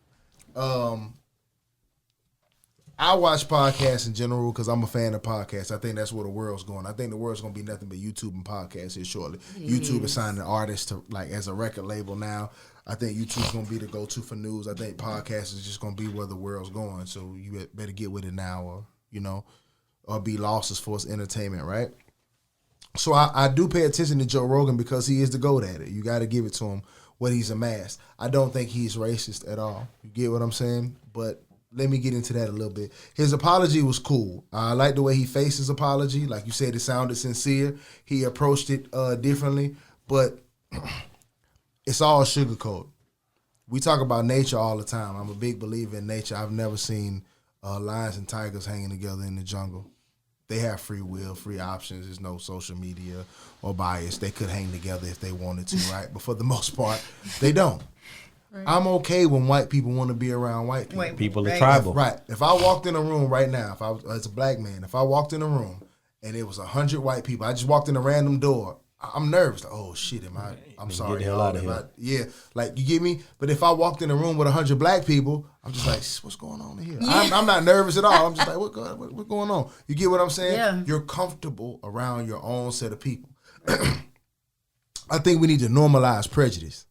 I watch podcasts in general because I'm a fan of podcasts. I think that's where the world's going. I think the world's going to be nothing but YouTube and podcasts here shortly. YouTube is signing artists to as a record label now. I think YouTube's going to be the go-to for news. I think podcasts is just going to be where the world's going. So you better get with it now, or be lost as far as entertainment, right? So I do pay attention to Joe Rogan because he is the GOAT at it. You got to give it to him what he's amassed. I don't think he's racist at all. You get what I'm saying? But let me get into that a little bit. His apology was cool. I like the way he faced his apology. Like you said, it sounded sincere. He approached it differently, but it's all sugarcoat. We talk about nature all the time. I'm a big believer in nature. I've never seen lions and tigers hanging together in the jungle. They have free will, free options. There's no social media or bias. They could hang together if they wanted to, right? But for the most part, they don't. Right. I'm okay when white people want to be around white people. People are tribal. Right. If I walked in a room right now, if I was as a black man, if I walked in a room and it was 100 white people, I just walked in a random door, I'm nervous. Like, oh shit, I'm sorry. Get the hell out of here. Yeah, like you get me? But if I walked in a room with 100 black people, I'm just like, what's going on here? Yeah. I'm not nervous at all. I'm just like, what's going on? You get what I'm saying? Yeah. You're comfortable around your own set of people. I think we need to normalize prejudice.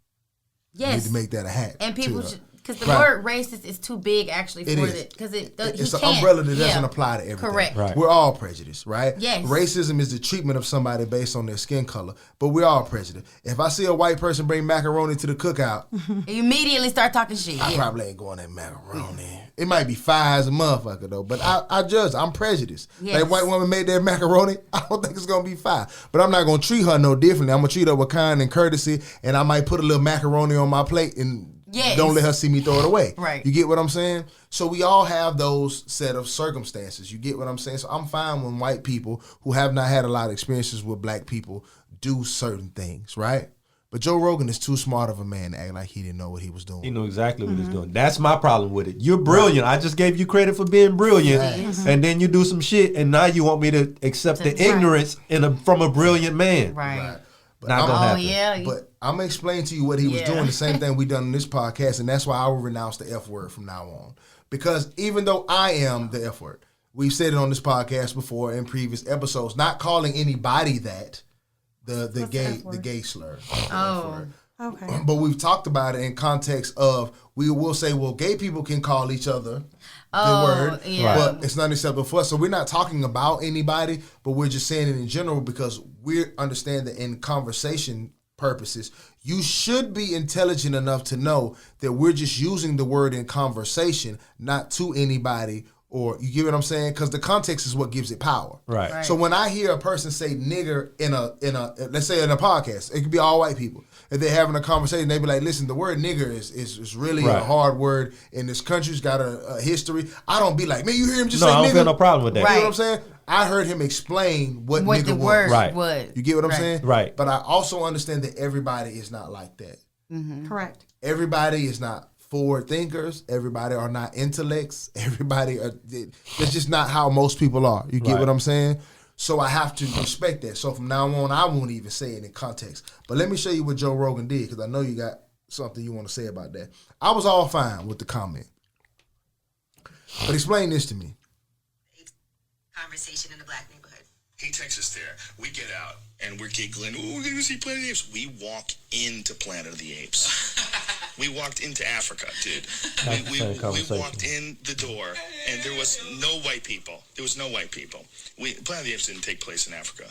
Yes. We need to make that a hat. And people should, because the word racist is too big actually for it. Because it's an umbrella that doesn't apply to everything. Correct. Right. We're all prejudiced, right? Yes. Racism is the treatment of somebody based on their skin color, but we're all prejudiced. If I see a white person bring macaroni to the cookout, you immediately start talking shit. I probably ain't going that macaroni. It might be fire as a motherfucker though, but I judge. I'm prejudiced. Yes. That white woman made that macaroni, I don't think it's gonna be fire. But I'm not gonna treat her no differently. I'm gonna treat her with kind and courtesy, and I might put a little macaroni on my plate and don't let her see me throw it away. Right. You get what I'm saying? So we all have those set of circumstances. You get what I'm saying? So I'm fine when white people who have not had a lot of experiences with black people do certain things, right? But Joe Rogan is too smart of a man to act like he didn't know what he was doing. He knew exactly what he's doing. That's my problem with it. You're brilliant. I just gave you credit for being brilliant. And then you do some shit, and now you want me to accept the ignorance from a brilliant man. Right. But not gonna happen. Yeah. But I'm going to explain to you what he was doing, the same thing we done in this podcast, and that's why I will renounce the F word from now on. Because even though I am the F word, we've said it on this podcast before in previous episodes, not calling anybody that, the gay slur. Oh. Okay. But we've talked about it in context of, we will say, well, gay people can call each other the word, but it's not acceptable for us. So we're not talking about anybody, but we're just saying it in general because we understand that in conversation purposes, you should be intelligent enough to know that we're just using the word in conversation, not to anybody. Or you get what I'm saying? Because the context is what gives it power. Right. So when I hear a person say nigger in a let's say in a podcast, it could be all white people. If they're having a conversation, they be like, listen, the word nigger is really a hard word in this country. It's got a history. I don't be like, man, you hear him just say nigger? I don't feel no problem with that. You know what I'm saying? I heard him explain what the nigga word Right. was. You get what I'm saying? Right. But I also understand that everybody is not like that. Correct. Everybody is not forward thinkers. Everybody are not intellects. Everybody are. That's just not how most people are. You get Right. what I'm saying? So I have to respect that. So from now on, I won't even say it in context. But let me show you what Joe Rogan did, because I know you got something you want to say about that. I was all fine with the comment. But explain this to me. Conversation in the black neighborhood. He takes us there. We get out and we're giggling. Ooh, we're gonna see Planet of the Apes. We walk into Planet of the Apes. We walked into Africa, dude. We walked in the door and there was no white people. There was no white people. Planet of the Apes didn't take place in Africa.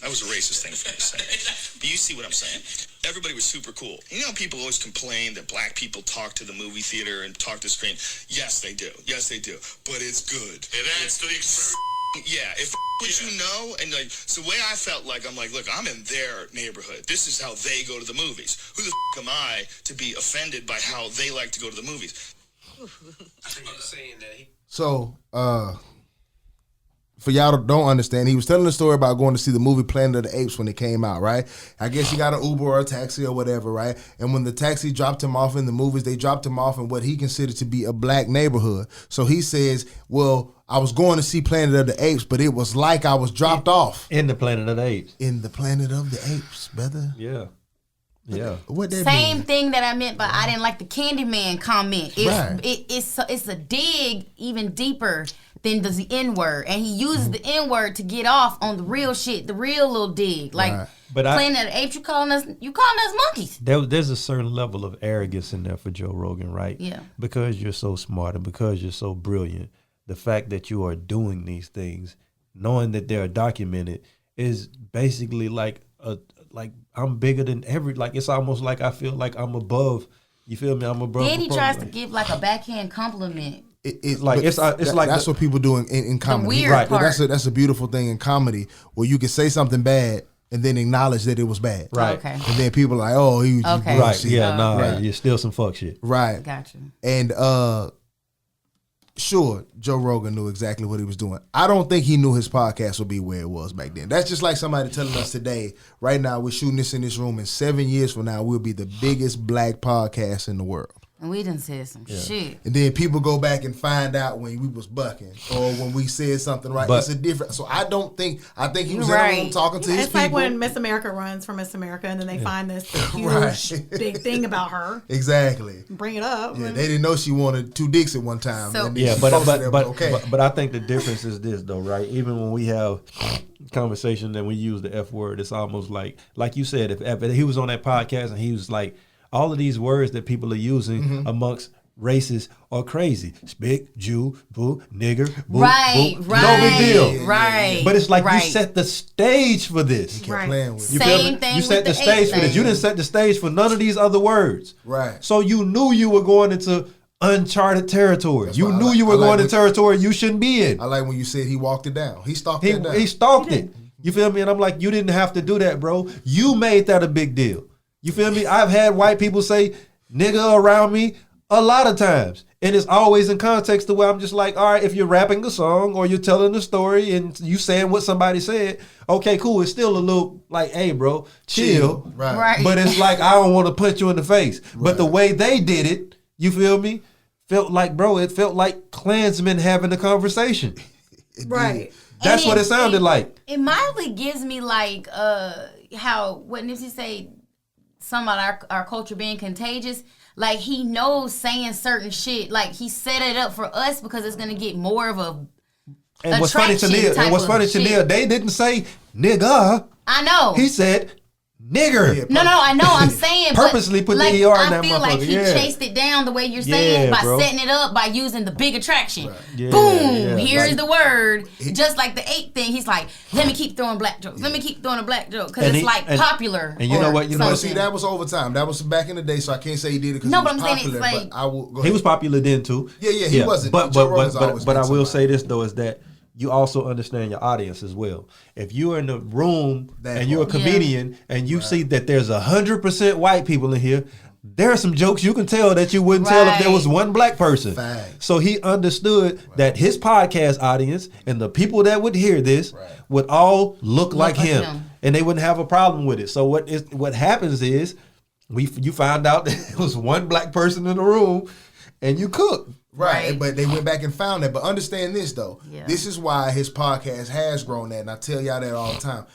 That was a racist thing for me to say. But you see what I'm saying? Everybody was super cool. You know, people always complain that black people talk to the movie theater and talk to the screen. Yes, they do. Yes, they do. But it's good. It adds to the experience. Yeah, if what you know, and like, so the way I felt like, I'm like, look, I'm in their neighborhood. This is how they go to the movies. Who the am I to be offended by how they like to go to the movies? I think he was saying that he. So, for y'all that don't understand, he was telling a story about going to see the movie Planet of the Apes when it came out, right? I guess you got an Uber or a taxi or whatever, right? And when the taxi dropped him off in the movies, they dropped him off in what he considered to be a black neighborhood. So he says, well, I was going to see Planet of the Apes, but it was like I was dropped off. In the Planet of the Apes. In the Planet of the Apes, brother. Yeah. Yeah. What that Same mean? thing that I meant by I didn't like the Candyman comment. It's Right. it's a dig even deeper than the N-word. And he uses the N-word to get off on the real shit, the real little dig. Like, Right. But Planet of the Apes, you calling us monkeys. There's a certain level of arrogance in there for Joe Rogan, right? Yeah. Because you're so smart and because you're so brilliant, the fact that you are doing these things, knowing that they're documented, is basically like I'm bigger than it's almost like I feel like I'm above. You feel me? I'm above. Then he tries to give like a backhand compliment. It's like that's what people do in comedy. weird part. That's a beautiful thing in comedy where you can say something bad and then acknowledge that it was bad. Right. Okay. And then people are like, oh, he was Okay. Right. Yeah. Nah. Right. You're still some fuck shit. Right. Gotcha. And sure, Joe Rogan knew exactly what he was doing. I don't think he knew his podcast would be where it was back then. That's just like somebody telling us today, right now, we're shooting this in this room, and 7 years from now, we'll be the biggest black podcast in the world. And we done said some shit. And then people go back and find out when we was bucking or when we said something right. But, it's a different. So I think he was in Right. the room talking to his It's people. like when Miss America runs for Miss America and then they find this huge Right. big thing about her. Exactly. Bring it up. Yeah, they didn't know she wanted 2 dicks at one time. So- and then Yeah, she but posted it, okay. but I think the difference is this though, right? Even when we have conversation and we use the F word, it's almost like you said, if he was on that podcast and he was like, all of these words that people are using amongst races are crazy. Spick, Jew, boo, nigger, boo, Right, boo. right. No big deal. Right. But it's like right. you set the stage for this. Kept Right. playing with You it. feel Same me? thing You set with the the stage ape for this. You thing. didn't set the stage for none of these other words. Right. So you knew you were going into uncharted territory. That's you why I knew like- you were I like going when- into territory you shouldn't be in. I like when you said he walked it down. He stalked that down. He stalked it. You feel me? And I'm like, you didn't have to do that, bro. You made that a big deal. You feel me? I've had white people say nigga around me a lot of times. And it's always in context to where I'm just like, all right, if you're rapping a song or you're telling a story and you saying what somebody said, okay, cool. It's still a little like, hey, bro, chill. Right. Right. But it's like, I don't want to punch you in the face. But the way they did it, you feel me? Felt like, bro, it felt like Klansmen having a conversation. Right. That's what it sounded like. It mildly gives me like how what Nipsey say something about our culture being contagious. Like he knows saying certain shit. Like he set it up for us because it's gonna get more of a And what's funny to attraction Neil, type and what's of funny to shit. Neil, they didn't say nigga. I know. He said nigger. No, I know. I'm saying Purposely but, put the like, ER in that I feel like motherfucker, he yeah. chased it down the way you're saying Yeah, by bro. setting it up by using the big attraction. Yeah, Boom! yeah, Here's like- the word. Just like the ape thing, he's like, let me keep throwing black jokes. Let me keep throwing a black joke because And it's he- like and- popular. and you know or what- you know what- But something. see, that was overtime. That was back in the day, so I can't say he did it because No, he was but I'm saying it's popular. like- but I will go He ahead. was popular then too. Yeah, he wasn't. But Joe Rogan's always but I been will somebody. say this though is that you also understand your audience as well. If you're in the room That and you're a part. comedian and you see that there's 100% white people in here, there are some jokes you can tell that you wouldn't tell if there was one black person. Facts. So he understood that his podcast audience and the people that would hear this would all look like him, and they wouldn't have a problem with it. So what happens is you find out that there was one black person in the room, and you cook. Right, but they went back and found that. But understand this, though. Yeah. This is why his podcast has grown that, and I tell y'all that all the time.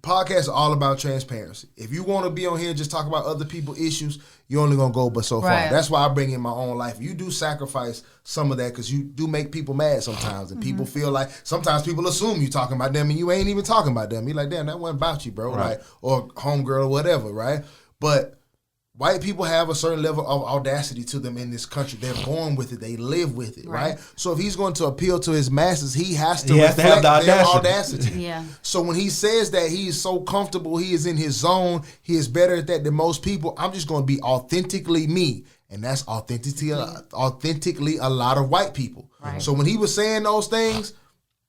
Podcasts are all about transparency. If you want to be on here and just talk about other people's issues, you're only going to go but so far. That's why I bring in my own life. You do sacrifice some of that because you do make people mad sometimes. And people feel like, sometimes people assume you talking about them and you ain't even talking about them. You're like, damn, that wasn't about you, bro. Like, or homegirl or whatever, right? But white people have a certain level of audacity to them in this country. They're born with it. They live with it, right? So if he's going to appeal to his masses, he has to reflect their audacity. Yeah. So when he says that he is so comfortable, he is in his zone, he is better at that than most people, I'm just going to be authentically me. And that's authentically a lot of white people. Right. So when he was saying those things,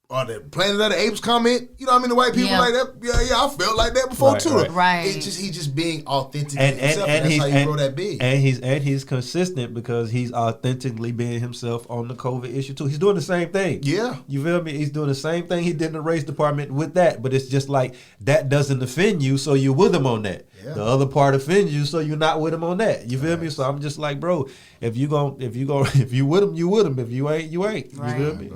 or the Planet of the Apes comment, you know what I mean? The white people like that. Yeah, I felt like that before too. Right. It's just he just being authentic himself. And that's how you grow that big. And he's consistent because he's authentically being himself on the COVID issue too. He's doing the same thing. Yeah. You feel me? He's doing the same thing he did in the race department with that. But it's just like that doesn't offend you, so you're with him on that. Yeah. The other part offends you, so you're not with him on that. You feel me? So I'm just like, bro, if you with him, you with him. If you ain't, you ain't. You feel me?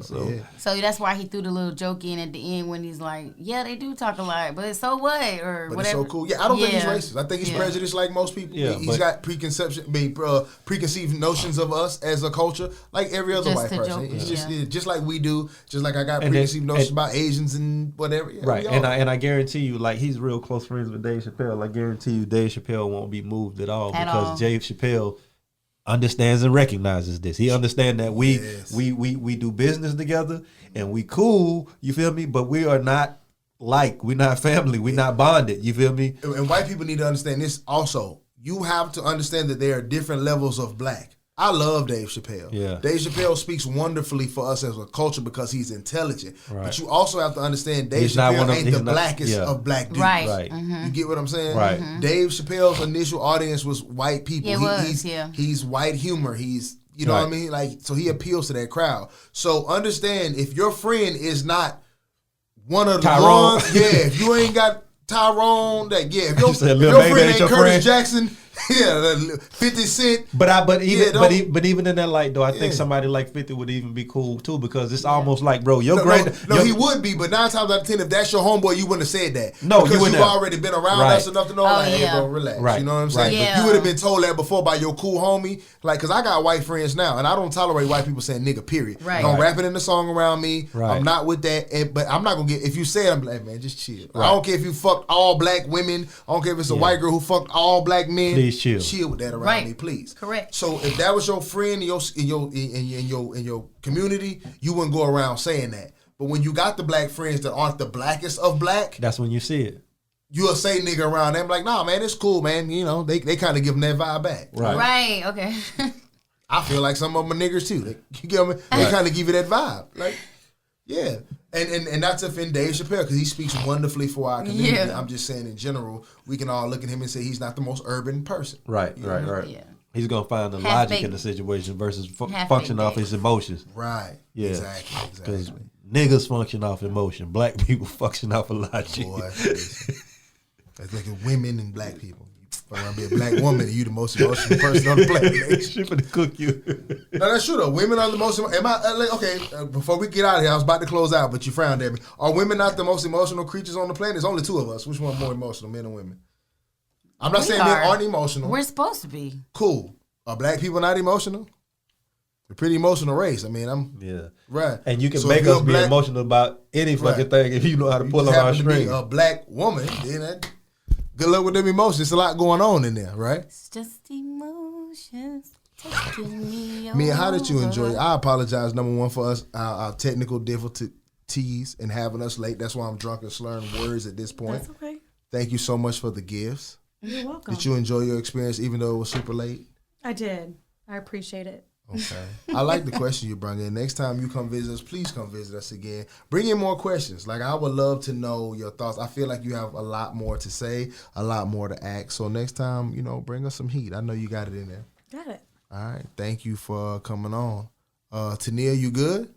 So that's why he threw the little joke in at the end when he's like, yeah, they do talk a lot, but so what? Or but whatever. It's so cool. Yeah, I don't think he's racist. I think he's prejudiced like most people. Yeah, he's got preconceived notions of us as a culture, like every other white person. It's just like we do. Just like I got preconceived notions about Asians and whatever. Yeah, right. And I guarantee you, like, he's real close friends with Dave Chappelle. I guarantee you, Dave Chappelle won't be moved at all because Dave Chappelle understands and recognizes this. He understands that we do business together and we cool, you feel me? But we are not we're not family, we're not bonded, you feel me? And white people need to understand this also. You have to understand that there are different levels of black. I love Dave Chappelle. Yeah. Dave Chappelle speaks wonderfully for us as a culture because he's intelligent. Right. But you also have to understand Dave Chappelle ain't the blackest of black dudes. Right. Mm-hmm. You get what I'm saying? Right. Mm-hmm. Dave Chappelle's initial audience was white people. He's white humor. He's, you know what I mean? Like, so he appeals to that crowd. So understand, if your friend is not one of the ones, if you ain't got Tyrone, if your friend ain't Curtis Jackson, 50 Cent. But even in that light though, I think somebody like 50 would even be cool too, because it's almost like, bro, he would be, but 9 times out of 10, if that's your homeboy, you wouldn't have said that. No, because you've already been around us enough to know, hey, bro, relax. Right. You know what I'm saying? Yeah. You would have been told that before by your cool homie, like, because I got white friends now, and I don't tolerate white people saying nigga, period. Right. Don't rap it in the song around me. Right. I'm not with that, but I'm not gonna get, if you say it, I'm like, man, just chill. Right. I don't care if you fucked all black women. I don't care if it's a white girl who fucked all black men. Please chill. Chill with that around me, please. Correct. So if that was your friend in your community, you wouldn't go around saying that. But when you got the black friends that aren't the blackest of black, that's when you see it. You'll say nigga around them like, nah, man, it's cool, man. You know, they kind of give them that vibe back. Right. Okay. I feel like some of them are niggers too. They kind of give you that vibe. Like, yeah. And not to offend Dave Chappelle, because he speaks wonderfully for our community. Yeah. I'm just saying in general, we can all look at him and say he's not the most urban person. Right. Yeah. He's going to find the logic in the situation versus function off his emotions. Right. Yeah. Exactly. Because niggas function off emotion. Black people function off of logic. Boy, it's like women and black people. If I want to be a black woman, you the most emotional person on the planet. She's going to cook you. No, that's true though. Women are the most. Before we get out of here, I was about to close out, but you frowned at me. Are women not the most emotional creatures on the planet? There's only 2 of us. Which one more emotional, men or women? I'm not saying men aren't emotional. We're supposed to be. Cool. Are black people not emotional? We're a pretty emotional race. I mean, right. And you can make us be emotional about any fucking thing if you know how to pull up our string. A black woman, then good luck with them emotions. It's a lot going on in there, right? It's just emotions taking me Mia, how did you enjoy it? I apologize, number one, for us, our technical difficulties and having us late. That's why I'm drunk and slurring words at this point. That's okay. Thank you so much for the gifts. You're welcome. Did you enjoy your experience even though it was super late? I did. I appreciate it. Okay. I like the question you brought in. Next time you come visit us, please come visit us again. Bring in more questions. Like, I would love to know your thoughts. I feel like you have a lot more to say, a lot more to ask. So next time, bring us some heat. I know you got it in there. Got it. All right. Thank you for coming on. Tania, you good?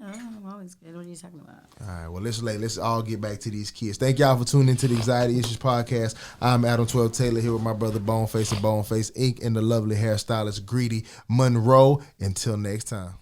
I'm always good. What are you talking about? All right, well, let's all get back to these kids. Thank y'all for tuning into the Anxiety Issues Podcast. I'm Adam 12 Taylor here with my brother Boneface of Boneface Inc. and the lovely hairstylist Greedy Monroe. Until next time.